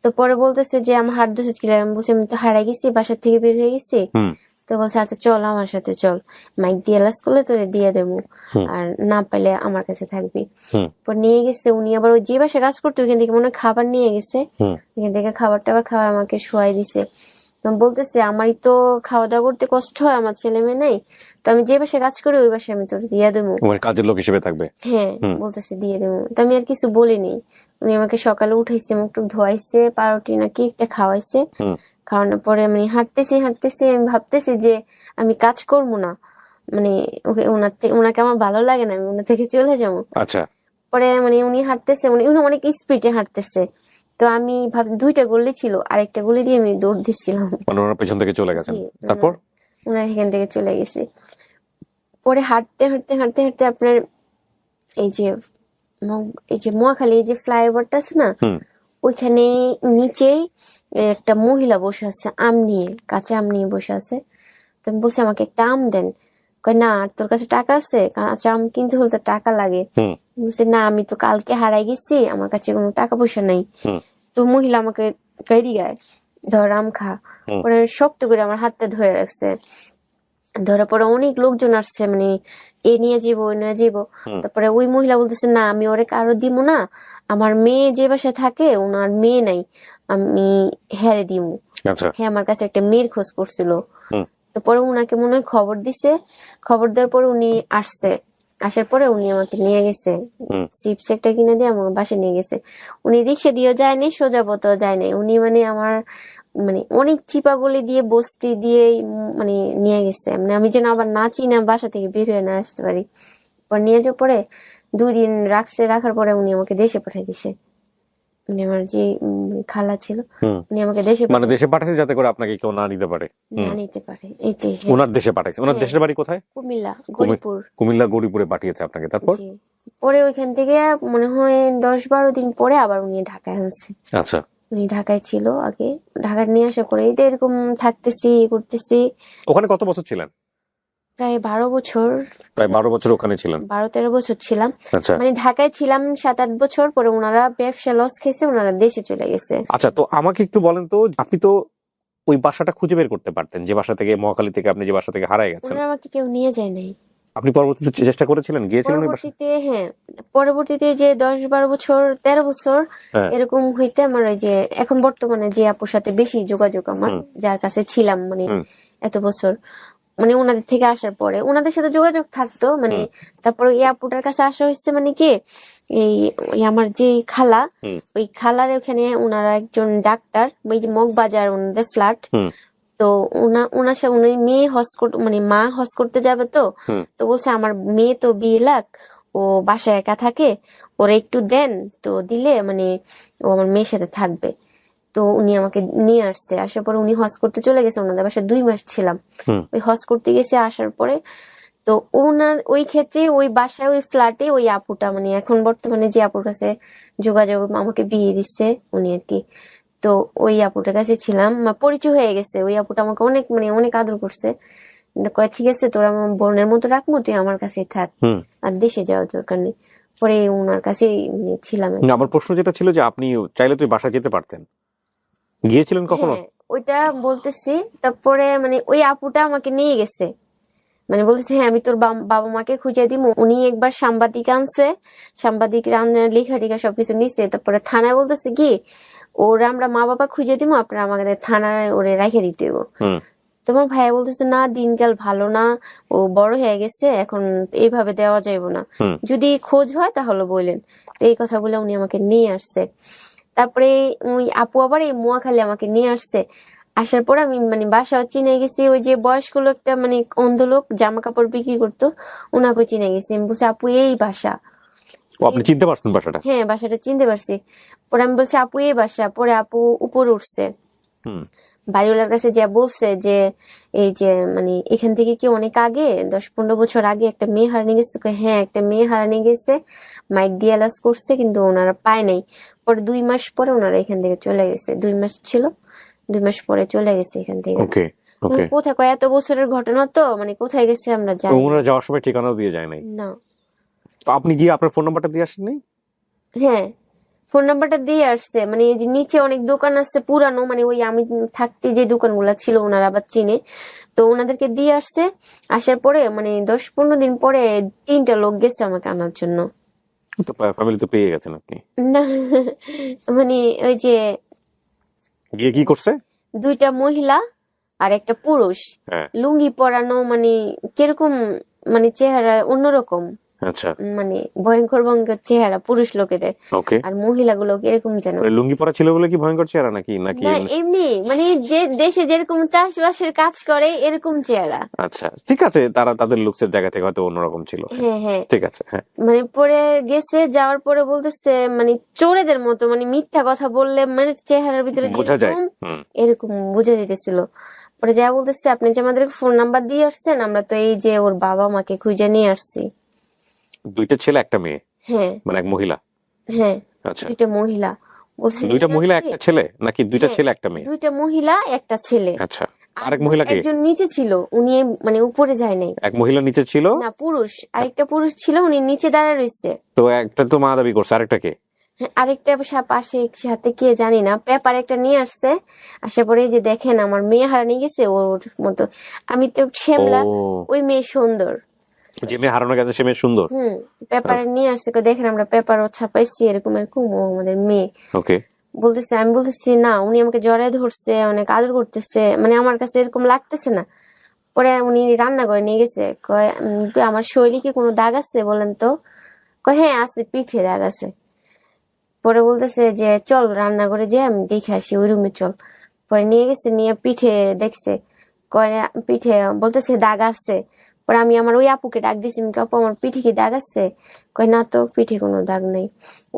তো পরে বলতেছে যে আমার হাত ধরছিস কি লেগা? আমি বলছি আমি তো হারাই গেছি, বাসা থেকে বের হয়ে গেছি। হুম, তো বলছে আচ্ছা চল আমার সাথে চল, মাইক দিয়ে এলাস করলে তোরে দিয়ে দেবো, হুম, আর না পাইলে আমার কাছে থাকবি। হুম, পর নিয়ে গেছে উনি, আবার ওই যে বাসায় কাজ করতো ওইখান থেকে মনে হয় খাবার নিয়ে গেছে, হুম, এখান থেকে খাবার টাবার খাওয়া আমাকে শোয়াই দিছে। তো বলতেছে আমারই তো খাওয়া দাওয়া করতে কষ্ট হয়, আমার ছেলে মেয়ে নেই, তো আমি যে বাসায় কাজ করি ওই বাসায় আমি তোর দিয়ে দেবো। আমার কাজের লোক হিসেবে থাকবে। হ্যাঁ, হুম, বলতেছে দিয়ে দেবো, তো আমি আর কিছু বলিনি। উনি আমাকে সকালে উঠাইছে, মুখ টুক ধোয়াইছে, পাউরুটি নাকি একটা খাওয়াইছে। হুম, খাওয়ানোর পরে আমি হাঁটতেছি হাঁটতেছি, আমি ভাবতেছি যে আমি কাজ করবো না, মানে ওনাকে আমার ভালো লাগে না, আমি ওনার থেকে চলে যাবো। আচ্ছা, পরে মানে উনি হাঁটতেছে, মানে উনি অনেক স্পিডে হাঁটতেছে, তো আমি ভাবছি 2টা গলি ছিল, আরেকটা গলি দিয়ে আমি দৌড় দিচ্ছিলাম। মানে ওনার পেছন থেকে চলে গেছেন। জি, তারপর? ওনার এখান থেকে চলে গেছি। পরে হাঁটতে হাঁটতে হাঁটতে হাঁটতে আপনার এই যে এই যে মহাখালী, এই যে ফ্লাইওভারটা আছে না, হুম, ওইখানে নিচেই একটা মহিলা বসে আছে আম নিয়ে, কাঁচা আম নিয়ে বসে আছে। তো আমি বলছি আমাকে একটা আম দেন। কয় না, আর তোর কাছে টাকা আছে? কাঁচা আম কিনতে হলে তো টাকা লাগে। হুম বলছি না, আমি তো কালকে হারাই গেছি, আমার কাছে কোনো টাকা পয়সা নাই। হুম তো মহিলা আমাকে কই দিগায় ধর আম খা। হুম পরে শক্ত করে আমার হাতটা ধরে রাখছে। ধরে পরে অনেক লোকজন আসছে, মানে এ নিয়ে যাবো ওই নিয়ে যাবো। হুম তারপরে ওই মহিলা বলতেছে না, আমি ওরে কারো দিব না, আমার মেয়ে যে বাসায় থাকে ওনার মেয়ে নাই, আমি হ্যারে দিমু। আচ্ছা হ্যাঁ, আমার কাছে একটা মেয়ের খোঁজ করছিল। হুম তো পরে উনাকে মনে হয় খবর দিছে, খবর দেওয়ার পরে উনি আসছে। আসার পরে উনি আমাকে নিয়ে গেছে, হুম চিপস একটা কিনে দিয়ে আমার বাসায় নিয়ে গেছে। উনি রিক্সা দিয়েও যায়নি, সোজা পথেও যায় নাই। উনি মানে আমার মানে অনেক চিপা গলি দিয়ে বস্তি দিয়ে মানে নিয়ে গেছে, মানে আমি যেন আবার না চিনা বাসা থেকে বের হয়ে না আসতে পারি। পর নিয়ে যাওয়ার পরে 2 দিন রাখছে, রাখার পরে উনি আমাকে দেশে পাঠিয়ে দিছে। মানে আমার যে খালা ছিল, হুম উনি আমাকে দেশে মানে দেশে পাঠাইছে যাতে করে আপনাকে কেউ না নিতে পারে। না নিতে পারে, এইটাই। হ্যাঁ, ওনার দেশে পাঠাইছে। ওনার হ্যাঁ, দেশের বাড়ি কোথায়? কুমিল্লা গরিপুর। কুমিল্লা গৌরীপুরে পাঠিয়েছে আপনাকে। তারপর? জি। পরে ওইখান থেকে মনে হয় 10-12 দিন পরে আবার উনি ঢাকায় আনছে। আচ্ছা উনি ঢাকায় ছিল আগে, ঢাকায় নিয়ে আসার পরে এই তো এরকম থাকতেছি করতেছি। ওখানে কত বছর ছিলেন? প্রায় 12 বছর, প্রায় 12 বছর ওখানে ছিলেন। 12-13 বছর ছিলাম। আচ্ছা মানে ঢাকায় ছিলাম 7-8 বছর, পরে ওনারা ব্যবসা লস খেয়েছে, ওনারা দেশে চলে গেছে। আচ্ছা, তো আমাকে একটু বলেন তো, আপনি তো ওই বাসাটা খুঁজে বের করতে পারতেন, যে বাসা থেকে, মহাখালী থেকে আপনি যে বাসা থেকে হারায় গেছেন। ওনারা আমাকে কেউ নিয়ে যায় নাই। আপনি পরবর্তীতে চেষ্টা করেছিলেন, গিয়েছিলেন ওই বাসায়? পরবর্তীতে হ্যাঁ, পরবর্তীতে যে 10-12 বছর 13 বছর হ্যাঁ এরকম হইতে আমার ওই যে এখন বর্তমানে যে আপুর সাথে বেশি যোগাযোগ আমার, হুম যার কাছে ছিলাম মানে হুম এত বছর, মানে ওনাদের থেকে আসার পরে ওনাদের সাথে যোগাযোগ থাকতো মানে। হুম তারপরে এই আপুটার কাছে আসা হয়েছে মানে কি, এই ওই আমার যে খালা, হুম ওই খালার ওখানে ওনারা একজন ডাক্তার, ওই যে মগবাজার ওনাদের ফ্ল্যাট। হুম তো ওনার সাথে উনি মেয়ে হজ মানে মা হজ করতে যাবে। তো হুম তো বলছে আমার মেয়ে তো 20 লাখ, ও বাসায় একা থাকে, ওরা একটু দেন, তো দিলে মানে ও আমার মেয়ের সাথে থাকবে। তো উনি আমাকে নিয়ে আসছে, আসার পরে উনি হজ করতে চলে গেছে, ওনাদের বাসায় 2 মাস ছিলাম। হুম ওই হজ করতে গেছে, আসার পরে তো ওনার ওই ক্ষেত্রে ওই বাসায় ওই ফ্ল্যাটে ওই আপুটা, মানে এখন বর্তমানে যে আপুর কাছে যোগাযোগ আমাকে বিয়ে দিচ্ছে উনি আর কি। তো ওই আপুটার কাছে ছিলাম, পরিচয় হয়ে গেছে। ওই আপুটা আমাকে অনেক মানে অনেক আদর করছে। কয় ঠিক আছে, তোরা আমার বোনের মতো রাখবো, তুই আমার কাছেই থাক, হুম আর দেশে যাওয়ার দরকার নেই। পরে ওনার কাছেই মানে ছিলাম আর কি। না, আমার প্রশ্ন যেটা ছিল যে আপনি চাইলে তুই বাসায় যেতে পারতেন, গিয়েছিলেন কখনো? হ্যাঁ, ওইটা বলতেছি। তারপরে মানে ওই আপুটা আমাকে নিয়ে গেছে, মানে বলতেছে হ্যাঁ আমি তোর বাবা মাকে খুঁজে দিব। উনি একবার সাংবাদিক আনছে, সাংবাদিক লেখা টিখা সবকিছু নিচ্ছে। তারপরে থানায় বলতেছে কি, ওরা আমরা মা বাবা খুঁজে দিব, আপনারা আমাদের থানায় ওরে রেখে দিতে হবে। হুম তোমার ভাইয়া বলতেছে না, দিনকাল ভালো না, ও বড় হয়ে গেছে, এখন এইভাবে দেওয়া যাইবো না, হুম যদি খোঁজ হয় তাহলে বললেন। তো এই কথা বলে উনি আমাকে নিয়ে আসছে। তারপরে ওই আপু আবার এই মোয়াখালী আমাকে নিয়ে আসছে। আসার পর আমি মানে বাসা চিনে গেছি, ওই যে বয়স্ক লোকটা মানে অন্ধ লোক জামা কাপড় বিক্রি করতো, ওনাকে চিনে গেছি। আমি বলছি আপু এই বাসা। ও, আপনি চিনতে পারছেন বাসাটা? হ্যাঁ, বাসাটা চিনতে পারছি। পরে আমি বলছি আপু এই বাসা। পরে আপু উপরে উঠছে, হুম বাড়িওয়ালার কাছে যা বলছে যে এই যে মানে এখান থেকে কি অনেক আগে 10-15 বছর আগে একটা মেয়ে হারানো গেছে। কই, হ্যাঁ একটা মেয়ে হারানো গেছে, মাইক দিয়ে অ্যালাউন্স করছে, কিন্তু ওনারা পায় নাই। পরে 2 মাস পরে ওনারা এখান থেকে চলে গেছে। 2 মাস ছিল, 2 মাস পরে চলে গেছে এখান থেকে। ওকে ওকে। কোথায়, কয় এত বছরের ঘটনা তো, মানে কোথায় গেছে আমরা জানি ওনারা যাওয়ার সময় ঠিকানাও দিয়ে যায় নাই? না। তো আপনি গিয়ে আপনার ফোন নাম্বারটা দিয়ে আসেননি? হ্যাঁ, ফোন নাম্বারটা দিয়ে আসছে। মানে এই যে নিচে অনেক দোকান আছে পুরানো, মানে ওই আমি থাকতে যে দোকানগুলা ছিল ওনারা আবার চিনে, তো ওনাদেরকে দিয়ে আসছে। আসার পরে মানে 10-15 দিন পরে 3টা লোক গেছে আমাকে আনার জন্য। তো ফ্যামিলি তো পেয়ে গেছেন আপনি। না, মানে ওই যে গিয়ে কি করছে? 2টা মহিলা আর একটা পুরুষ, হ্যাঁ লুঙ্গি পরানো, মানে কিরকম, মানে চেহারা অন্যরকম, আচ্ছা মানে ভয়ঙ্কর ভয়ঙ্কর চেহারা পুরুষ লোকের। ওকে। আর মহিলাগুলো কিরকম যেন, লুঙ্গি পরা ছিল বলে কি ভয়ঙ্কর চেহারা নাকি নাকি? না এমনি মানে যে দেশে যেরকম চাষবাসের কাজ করে এরকম চেহারা। আচ্ছা ঠিক আছে, তারা তাদের লুকসের জায়গা থেকে হয়তো অন্যরকম ছিল। হ্যাঁ হ্যাঁ, ঠিক আছে হ্যাঁ। মানে পরে গেছে, যাওয়ার পরে বলতেছে মানে চোরেদের মতো, মানে মিথ্যা কথা বললে মানে চেহারার ভিতরে বোঝা যায়। যেরকম হুম এরকম বোঝা যেতেছিল। পরে যা বলতেছে আপনি যে আমাদের ফোন নাম্বার দিয়ে আসছেন, আমরা তো এই যে ওর বাবা মাকে খুঁজে নিয়ে আসছি। 2টা ছেলে একটা মেয়ে, হ্যাঁ মানে এক মহিলা? হ্যাঁ, আচ্ছা 2টা মহিলা। বলছে দুইটা নিয়ে মহিলা আসছি। একটা ছেলে নাকি দুইটা হ্যাঁ, ছেলে একটা মেয়ে? দুইটা মহিলা একটা ছেলে। আচ্ছা, আর আরেক মহিলা কে? একজন নিচে ছিল, উনি মানে উপরে যায় নাই। এক মহিলা নিচে ছিল, না, পুরুষ, আরেকটা পুরুষ ছিল, উনি নিচে দাঁড়ায় রয়েছে। তো একটা তো মা দাবি করছে, আরেকটা কে? হ্যাঁ, আরেকটা পাশে সাথে কে জানি না, পেপার একটা নিয়ে আসছে। আসে পরে এই যে দেখেন আমার মেয়ে হারানি গেছে ওর মতো। আমি তো শ্যামলা, ও, ওই মেয়ে সুন্দর। যে মেয়ে হারানো গেছে সে মেয়ে সুন্দর। পেপারে নিয়ে আসছে, কই দেখেন আমরা পেপারও ছাপাইছি, এরকম এরকম, ও আমাদের মেয়ে। ওকে, বলতেছে, আমি বলতেছি না, উনি আমাকে জড়ায় ধরছে, অনেক আদর করতেছে, মানে আমার কাছে এরকম লাগতেছে না। পরে উনি রান্না করে নিয়ে গেছে, কয় আমার শরীরে কি কোনো দাগ আছে বলেন তো? কয় হ্যাঁ আছে, পিঠে দাগ আছে। পরে বলতেছে যে চল রান্না করে যে আমি দেখে আসি, ওই রুমে চল। পরে নিয়ে গেছে, নিয়ে পিঠে দেখছে, কয় পিঠে, বলতেছে দাগ আছে। পরে আমি আমার ওই আপুকে ডাক দিছি, আমি কই, আপু আমার পিঠে কি দাগ আছে? কয় না তো, পিঠে কোনো দাগ নেই।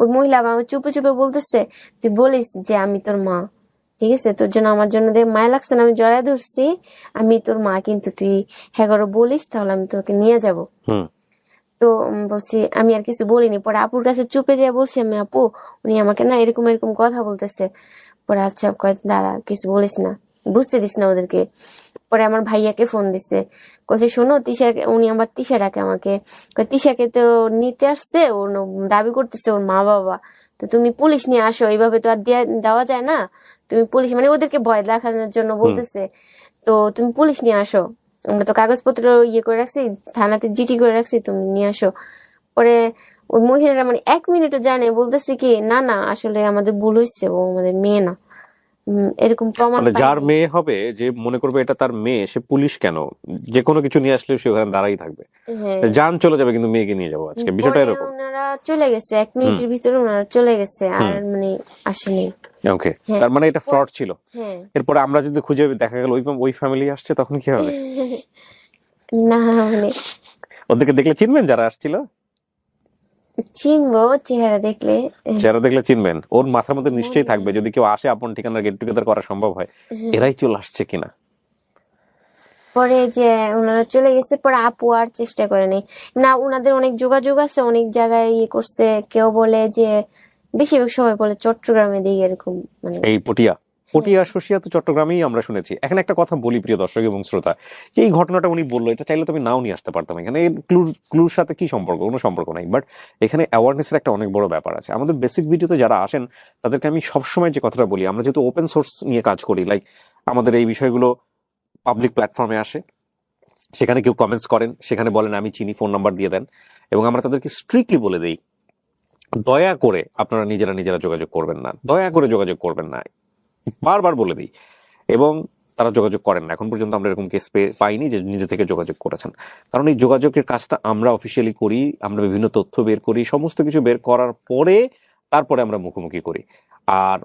ওই মহিলা আবার আমার চুপে চুপে বলতেছে, তুই বলিস যে আমি তোর মা, ঠিক আছে, তোর জন্য আমার জন্য দেখ মায়া লাগছে না, আমি জড়ায় ধরছি, আমি তোর মা, কিন্তু তুই হ্যাঁ করে বলিস তাহলে আমি তোকে নিয়ে যাব। হুম, তো বলছি, আমি আর কিছু বলিনি। পরে আপুর কাছে চুপে যেয়ে বলছি, আমি আপু উনি আমাকে না এরকম এরকম কথা বলতেছে। পরে আচ্ছা কয় দাঁড়া, কিছু বলিস না, বুঝতে দিস না ওদেরকে। পরে আমার ভাইয়াকে ফোন দিছে, কইছে শোনো তিশাকে, উনি আমার তিশা ডাকে আমাকে, কয় তিশাকে তো নিতে আসছে, ও দাবি করতেছে ওর মা বাবা, তো তুমি পুলিশ নিয়ে আসো, এইভাবে তো আর দেওয়া যায় না, তুমি পুলিশ, মানে ওদেরকে ভয় দেখানোর জন্য বলতেছে, তো তুমি পুলিশ নিয়ে আসো, আমরা তো কাগজপত্র ইয়ে করে রাখছি, থানাতে জিডি করে রাখছি, তুমি নিয়ে আসো। পরে ওই মহিলারা মানে 1 মিনিটও জানে, বলতেছে কি না না আসলে আমাদের ভুল হয়েছে, ও আমাদের মেয়ে না। এরকম প্রমাণ মানে যার পাইনি। মেয়ে হবে, যে মনে করবে এটা তার মেয়ে, সে পুলিশ কেন, যে কোনো কিছু নিয়ে আসলে সে ওখানে দাঁড়াই থাকবে। হ্যাঁ, জান চলে যাবে কিন্তু মেয়েকে নিয়ে যাবো আজকে, বিষয়টা পরে এরকম। ওনারা চলে গেছে, 1 মিনিটের ভিতরে ওনারা চলে গেছে, আর মানে আসেনি। ওকে, হ্যাঁ, তার মানে এটা ফ্রড ছিল। হ্যাঁ, এরপরে আমরা যদি খুঁজে দেখা গেল ওই ফ্যামিলি আসছে, তখন কি হবে? না মানে ওদেরকে দেখলে চিনবেন যারা আসছিল? চিনবো চেহারা দেখলে। যারা দেখলে চিনবেন, ওর মাথার মধ্যে নিশ্চয়ই থাকবে, যদি কেউ আসে আপন ঠিকানা গেট টুগেদার করা সম্ভব হয়, এরাই চলে আসছে কিনা। পরে যে ওনারা চলে গেছে, পরে আপু আর চেষ্টা করেনি। না, ওনাদের অনেক যোগাযোগ আছে, অনেক জায়গায় ইয়ে করছে, কেউ বলে যে, বেশিরভাগ সময় বলে চট্টগ্রামে দিকে এরকম, মানে এই পটিয়া শসিয়া তো চট্টগ্রামেই আমরা শুনেছি। এখানে একটা কথা বলি প্রিয় দর্শক এবং শ্রোতা, যে এই ঘটনাটা উনি বললো, এটা চাইলে তুমি নাও নিয়ে আসতে পারতাম। এখানে ক্লুর সাথে কি সম্পর্ক? কোনো সম্পর্ক নাই, বাট এখানে অ্যাওয়ারনেসের একটা অনেক বড় ব্যাপার আছে। আমাদের বেসিক ভিডিওতে যারা আসেন তাদেরকে আমি সবসময় যে কথাটা বলি, আমরা যেহেতু ওপেন সোর্স নিয়ে কাজ করি, লাইক আমাদের এই বিষয়গুলো পাবলিক প্ল্যাটফর্মে আসে, সেখানে কেউ কমেন্টস করেন, সেখানে বলেন আমি চিনি, ফোন নাম্বার দিয়ে দেন, এবং আমরা তাদেরকে স্ট্রিক্টলি বলে দেই, দয়া করে আপনারা নিজেরা যোগাযোগ করবেন না, দয়া করে যোগাযোগ করবেন না, বারবার বলে দিই। এবং তারা যোগাযোগ করেন না। এখন পর্যন্ত আমরা এরকম কেস পাইনি যে নিজে থেকে যোগাযোগ করেছেন। কারণ এই যোগাযোগের কাজটা আমরা অফিসিয়ালি করি, আমরা বিভিন্ন তথ্য বের করি, সমস্ত কিছু বের করার পরে তারপরে আমরা মুখোমুখি করি। আর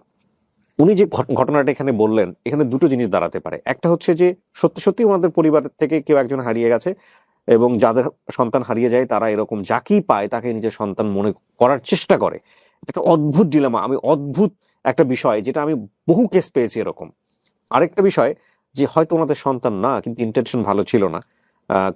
উনি যে ঘটনাটা এখানে বললেন, এখানে দুটো জিনিস দাঁড়াতে পারে। একটা হচ্ছে যে সত্যি সত্যি ওনাদের পরিবার থেকে কেউ একজন হারিয়ে গেছে, এবং যাদের সন্তান হারিয়ে যায় তারা এরকম যাকেই পায় তাকে নিজের সন্তান মনে করার চেষ্টা করে। একটা অদ্ভুত ডিলেমা, অদ্ভুত একটা বিষয়, যেটা আমি বহু কেস পেয়েছি এরকম। আরেকটা বিষয়, যে হয়তো ওনাদের সন্তান না, কিন্তু ইন্টেনশন ভালো ছিল না,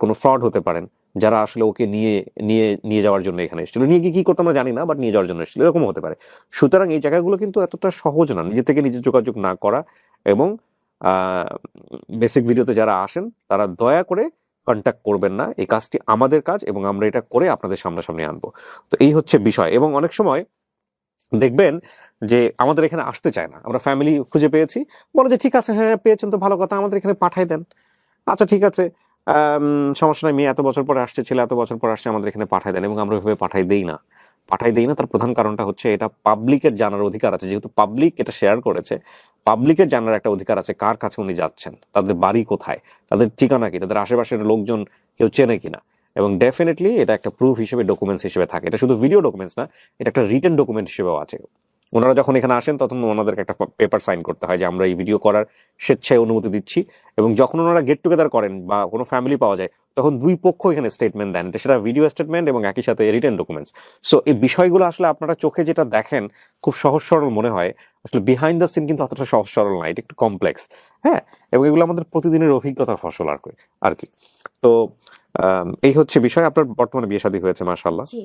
কোনো ফ্রড হতে পারেন, যারা আসলে ওকে নিয়ে নিয়ে নিয়ে যাওয়ার জন্য এখানে এসেছিল। নিয়ে গিয়ে কি করতে আমরা জানি না, বাট নিয়ে যাওয়ার জন্য এসেছিল, এরকম হতে পারে। সুতরাং এই জায়গাগুলো কিন্তু এতটা সহজ না, নিজে থেকে নিজে যোগাযোগ না করা। এবং বেসিক ভিডিওতে যারা আসেন তারা দয়া করে কন্ট্যাক্ট করবেন না। এই কাজটি আমাদের কাজ, এবং আমরা এটা করে আপনাদের সামনাসামনি আনবো। তো এই হচ্ছে বিষয়। এবং অনেক সময় দেখবেন যে আমাদের এখানে আসতে চায় না, আমরা ফ্যামিলি খুঁজে পেয়েছি, বলে যে ঠিক আছে, হ্যাঁ পেয়েছেন তো ভালো কথা, আমাদের এখানে পাঠাই দেন। আচ্ছা ঠিক আছে, সমস্যা নাই, মেয়ে এত বছর পরে আসছে, ছেলে এত বছর পর আসছে, আমাদের এখানে পাঠাই দেন। এবং আমরা ওইভাবে পাঠাই দেই না। তার প্রধান কারণটা হচ্ছে, এটা পাবলিকের জানার অধিকার আছে, যেহেতু পাবলিক এটা শেয়ার করেছে, পাবলিকের জানার একটা অধিকার আছে কার কাছে উনি যাচ্ছেন, তাদের বাড়ি কোথায়, তাদের ঠিকানা কি, তাদের আশেপাশের লোকজন কেউ চেনে কিনা। এবং ডেফিনেটলি এটা একটা প্রুফ হিসেবে, ডকুমেন্টস হিসেবে থাকে। এটা শুধু ভিডিও ডকুমেন্টস না, এটা একটা রিটেন ডকুমেন্ট হিসেবেও আছে। ওনারা যখন এখানে আসেন তখন ওনাদেরকে একটা পেপার সাইন করতে হয় যে আমরা এই ভিডিও করার স্বেচ্ছায় অনুমতি দিচ্ছি। এবং যখন ওনারা গেট টুগেদার করেন বা কোনো ফ্যামিলি পাওয়া যায়, তখন দুই পক্ষ এখানে স্টেটমেন্ট দেন, সেটা ভিডিও স্টেটমেন্ট এবং একই সাথে রিটেন ডকুমেন্টস। সো এই বিষয়গুলো আসলে আপনারা চোখে যেটা দেখেন খুব সহজ সরল মনে হয়, আসলে বিহাইন্ড দ্য সিন কিন্তু অতটা সহজ সরল না, এটা একটু কমপ্লেক্স। হ্যাঁ, এবং এগুলো আমাদের প্রতিদিনের অভিজ্ঞতার ফসল আর কি। তো এই হচ্ছে বিষয়। আপনার বর্তমানে বিয়ে শাদী হয়েছে মাশাআল্লাহ, জি,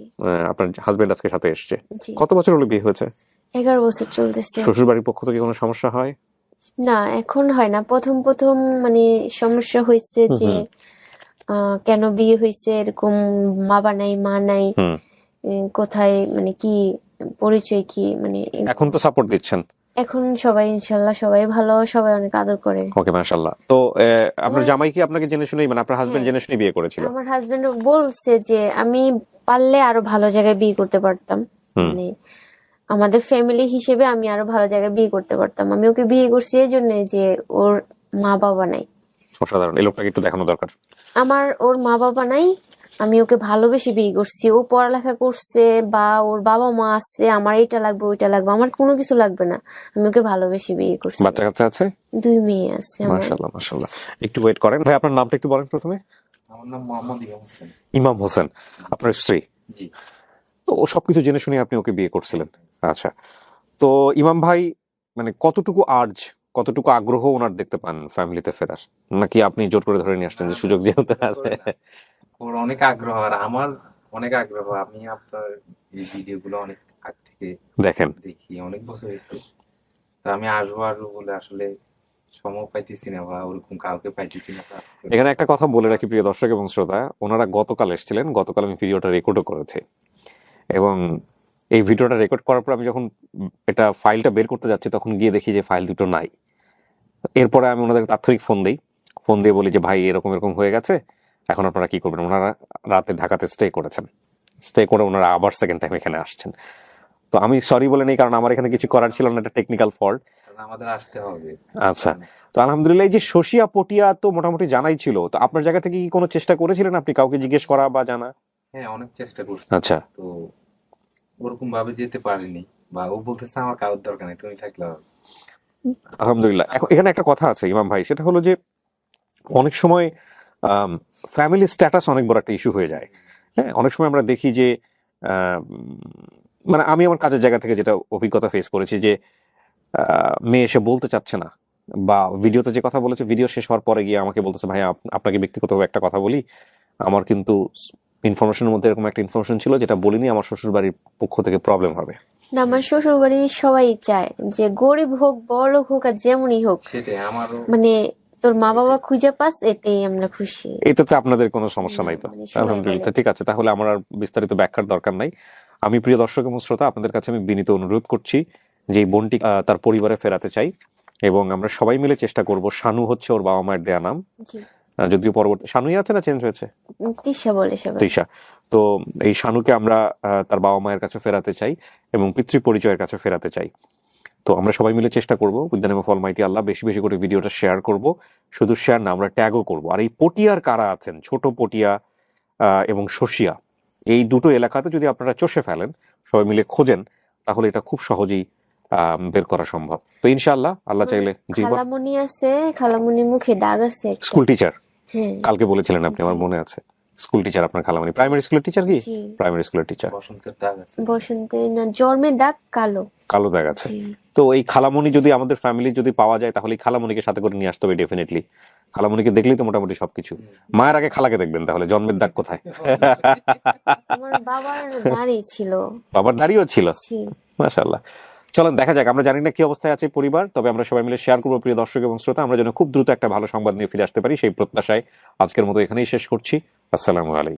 আপনার হাজবেন্ড আজকে সাথে এসছে। জি, কত বছর হলো বিয়ে হয়েছে? 11 বছর চলতেছে। শ্বশুর বাড়ির পক্ষ থেকে কোনো সমস্যা হয়? না, এখন হয় না। প্রথম প্রথম মানে সমস্যা হয়েছে যে কেন বিয়ে হয়েছে, এরকম বাবা নাই মা নাই, হুম। কোথায় মানে কি পরিচয় কি মানে এখন তো সাপোর্ট দিচ্ছেন। এখন সবাই ইনশাল্লাহ সবাই ভালো, সবাই অনেক আদর করে। ওকে, মাশাআল্লাহ। তো আপনার জামাই কি আপনাকে জেনে শুনেই, মানে আপনার হাজবেন্ড হ্যাঁ। জেনে শুনে বিয়ে করেছিল? আমার হাজবেন্ড বলছে যে আমি পারলে আরো ভালো জায়গায় বিয়ে করতে পারতাম, মানে আমাদের ফ্যামিলি হিসেবে আমি আরো ভালো জায়গায় বিয়ে করতে পারতাম। আমি ওকে বিয়ে করছি এই জন্য যে ওর মা বাবা নাই। অসাধারণ, এই লোকটাকে একটু দেখানো দরকার। ওর মা বাবা নাই, আমি ওকে ভালোবেসে বিয়ে করছি। ও পড়ালেখা করছে বা ওর বাবা মা আছে, আমার এটা লাগবে ওইটা লাগবে, আমার কোনো কিছু লাগবে না, আমি ওকে ভালোবেসে বিয়ে করছি। বাচ্চা কাচ্চা আছে? 2 মেয়ে আছে আমার। মাশাআল্লাহ মাশাআল্লাহ। একটু ওয়েট করেন ভাই, আপনার নামটা একটু বলেন প্রথমে। আমার নাম মোহাম্মদ ইমাম হোসেন। ইমাম হোসেন, আপনার স্ত্রী? জি। তো ও সবকিছু জেনে শুনে আপনি ওকে বিয়ে করছিলেন। আচ্ছা, তো ইমাম ভাই মানে কতটুকু কতটুকু আগ্রহ ওনার দেখতে পান ফ্যামিলিতে ফেরার, নাকি আপনি জোর করে ধরে নিয়ে আসছেন যে সুযোগ যেহেতু আছে? ওর অনেক আগ্রহ আর আমার অনেক আগ্রহ। আমি আপনার এই ভিডিওগুলো অনেক আগ থেকে দেখেন, দেখি, অনেক বছর হয়েছে। তো আমি আসবো বলে আসলে সময় পাইতেছি না বা ওরকম কাউকে পাইতেছি না। এখানে একটা কথা বলে রাখি প্রিয় দর্শক এবং শ্রোতা, ওনারা গতকাল এসেছিলেন, গতকাল আমি ভিডিওটা রেকর্ডও করেছি, এবং এই ভিডিওটা রেকর্ড করার পর আমি যখন এটা ফাইলটা বের করতে যাচ্ছি তখন গিয়ে দেখি যে ফাইল দুটো নাই। এরপরে আমি ওনাদের তাৎক্ষণিক ফোন দিয়ে বলি যে ভাই এরকম এরকম হয়ে গেছে, এখন আপনারা কি করবেন? ওনারা রাতে ঢাকাতে স্টে করেছেন, স্টে করে ওনারা আবার সেকেন্ড টাইম এখানে আসছেন। তো আমি সরি বলে নেই, কারণ আমার এখানে কিছু করার ছিল না, একটা টেকনিক্যাল ফল্ট। আমাদের আসতে হবে। আচ্ছা, তো আলহামদুলিল্লাহ এই যে শশিয়া পটিয়া তো মোটামুটি জানাই ছিল, তো আপনার জায়গা থেকে কি কোনো চেষ্টা করেছিলেন আপনি কাউকে জিজ্ঞেস করা বা জানা? হ্যাঁ, অনেক চেষ্টা করছি। আচ্ছা, তো ওরকম ভাবে যেতে পারিনি, বা ও বলতেছে আমার কারোর দরকার নেই, তুমি থাকলে হবে। আলহামদুলিল্লাহ। এখন এখানে একটা কথা আছে ইমাম ভাই, সেটা হলো যে অনেক সময় ফ্যামিলি স্ট্যাটাস অনেক বড় একটা ইস্যু হয়ে যায়। হ্যাঁ, অনেক সময় আমরা দেখি যে মানে আমি আমার কাজের জায়গা থেকে যেটা অভিজ্ঞতা ফেস করেছি যে মেয়ে এসে বলতে চাচ্ছে না, বা ভিডিওতে যে কথা বলেছে ভিডিও শেষ হওয়ার পরে গিয়ে আমাকে বলতেছে ভাই আপনাকে ব্যক্তিগতভাবে একটা কথা বলি, আমার কিন্তু ইনফরমেশনের মধ্যে এরকম একটা ইনফরমেশন ছিল যেটা বলিনি, আমার শ্বশুর বাড়ির পক্ষ থেকে প্রবলেম হবে। না, আমার শ্বশুর বাড়ির সবাই চায় যে গরিব হোক বড়লোক হোক আর যেমনই হোক, সেটাই আমারও। মানে তোর মা বাবা খুঁজে পাস, এটাই আমরা খুশি। এটাতে আপনাদের কোনো সমস্যা নাই তো? মানে সবাই আলহামদুলিল্লাহ, বলে। ঠিক আছে, তাহলে আমার আর বিস্তারিত ব্যাখ্যার দরকার নাই। আমি প্রিয় দর্শক এবং শ্রোতা আপনাদের কাছে আমি বিনীত অনুরোধ করছি যে এই বোনটি তার পরিবারে ফেরাতে চাই, এবং আমরা সবাই মিলে চেষ্টা করব। শানু হচ্ছে ওর বাবা মায়ের দেয়া নাম, জি। যদিও পরবর্তী শানুই আছে না চেঞ্জ হয়েছে? তৃষা বলে সবাই। তৃষা। তো এই শানুকে আমরা তার বাবা মায়ের কাছে ফেরাতে চাই এবং পিতৃ পরিচয়ের কাছে ফেরাতে চাই। তো আমরা সবাই মিলে চেষ্টা করব with the name of almighty Allah, বেশি বেশি করে ভিডিওটা শেয়ার করব। শুধু শেয়ার না, আমরা ট্যাগও করব। আর এই পটিয়ার কারা আছেন, ছোট পটিয়া এবং শশিয়া, এই দুটো এলাকাতে যদি আপনারা চষে ফেলেন, সবাই মিলে খোঁজেন, তাহলে এটা খুব সহজেই বের করা সম্ভব। তো ইনশাআল্লাহ আল্লাহ চাইলে। জীবন খালামণি আছে, খালামণির মুখে দাগ আছে একটা। স্কুল টিচার, হ্যাঁ কালকে বলেছিলেন আপনি, আমার মনে আছে। স্কুল টিচার আপনার খালামণি, প্রাইমারি স্কুলের টিচার কি? জি। প্রাইমারি স্কুলের টিচার। বসন্তের দাগ আছে। বসন্তে না, জন্মের দাগ কালো। কালো দাগ আছে। জি। তো এই খালামণি যদি আমাদের ফ্যামিলি যদি পাওয়া যায়, তাহলে এই খালামণিকে সাথে করে নিয়ে আসতে হবে ডেফিনেটলি। খালামণিকে দেখলেই তো মোটামুটি সবকিছু। মায়ের আগে খালাকে দেখবেন, তাহলে জন্মের দাগ কোথায়? আমার বাবার দাড়ি ছিল। বাবার দাড়িও ছিল, জি। মাশাআল্লাহ। চলেন দেখা যাক, আমরা জানি না কি অবস্থায় আছে পরিবার, তবে আমরা সবাই মিলে শেয়ার করবো প্রিয় দর্শক এবং শ্রোতা, আমরা যেন খুব দ্রুত একটা ভালো সংবাদ নিয়ে ফিরে আসতে পারি, সেই প্রত্যাশায় আজকের মতো এখানেই শেষ করছি। আসসালামু আলাইকুম।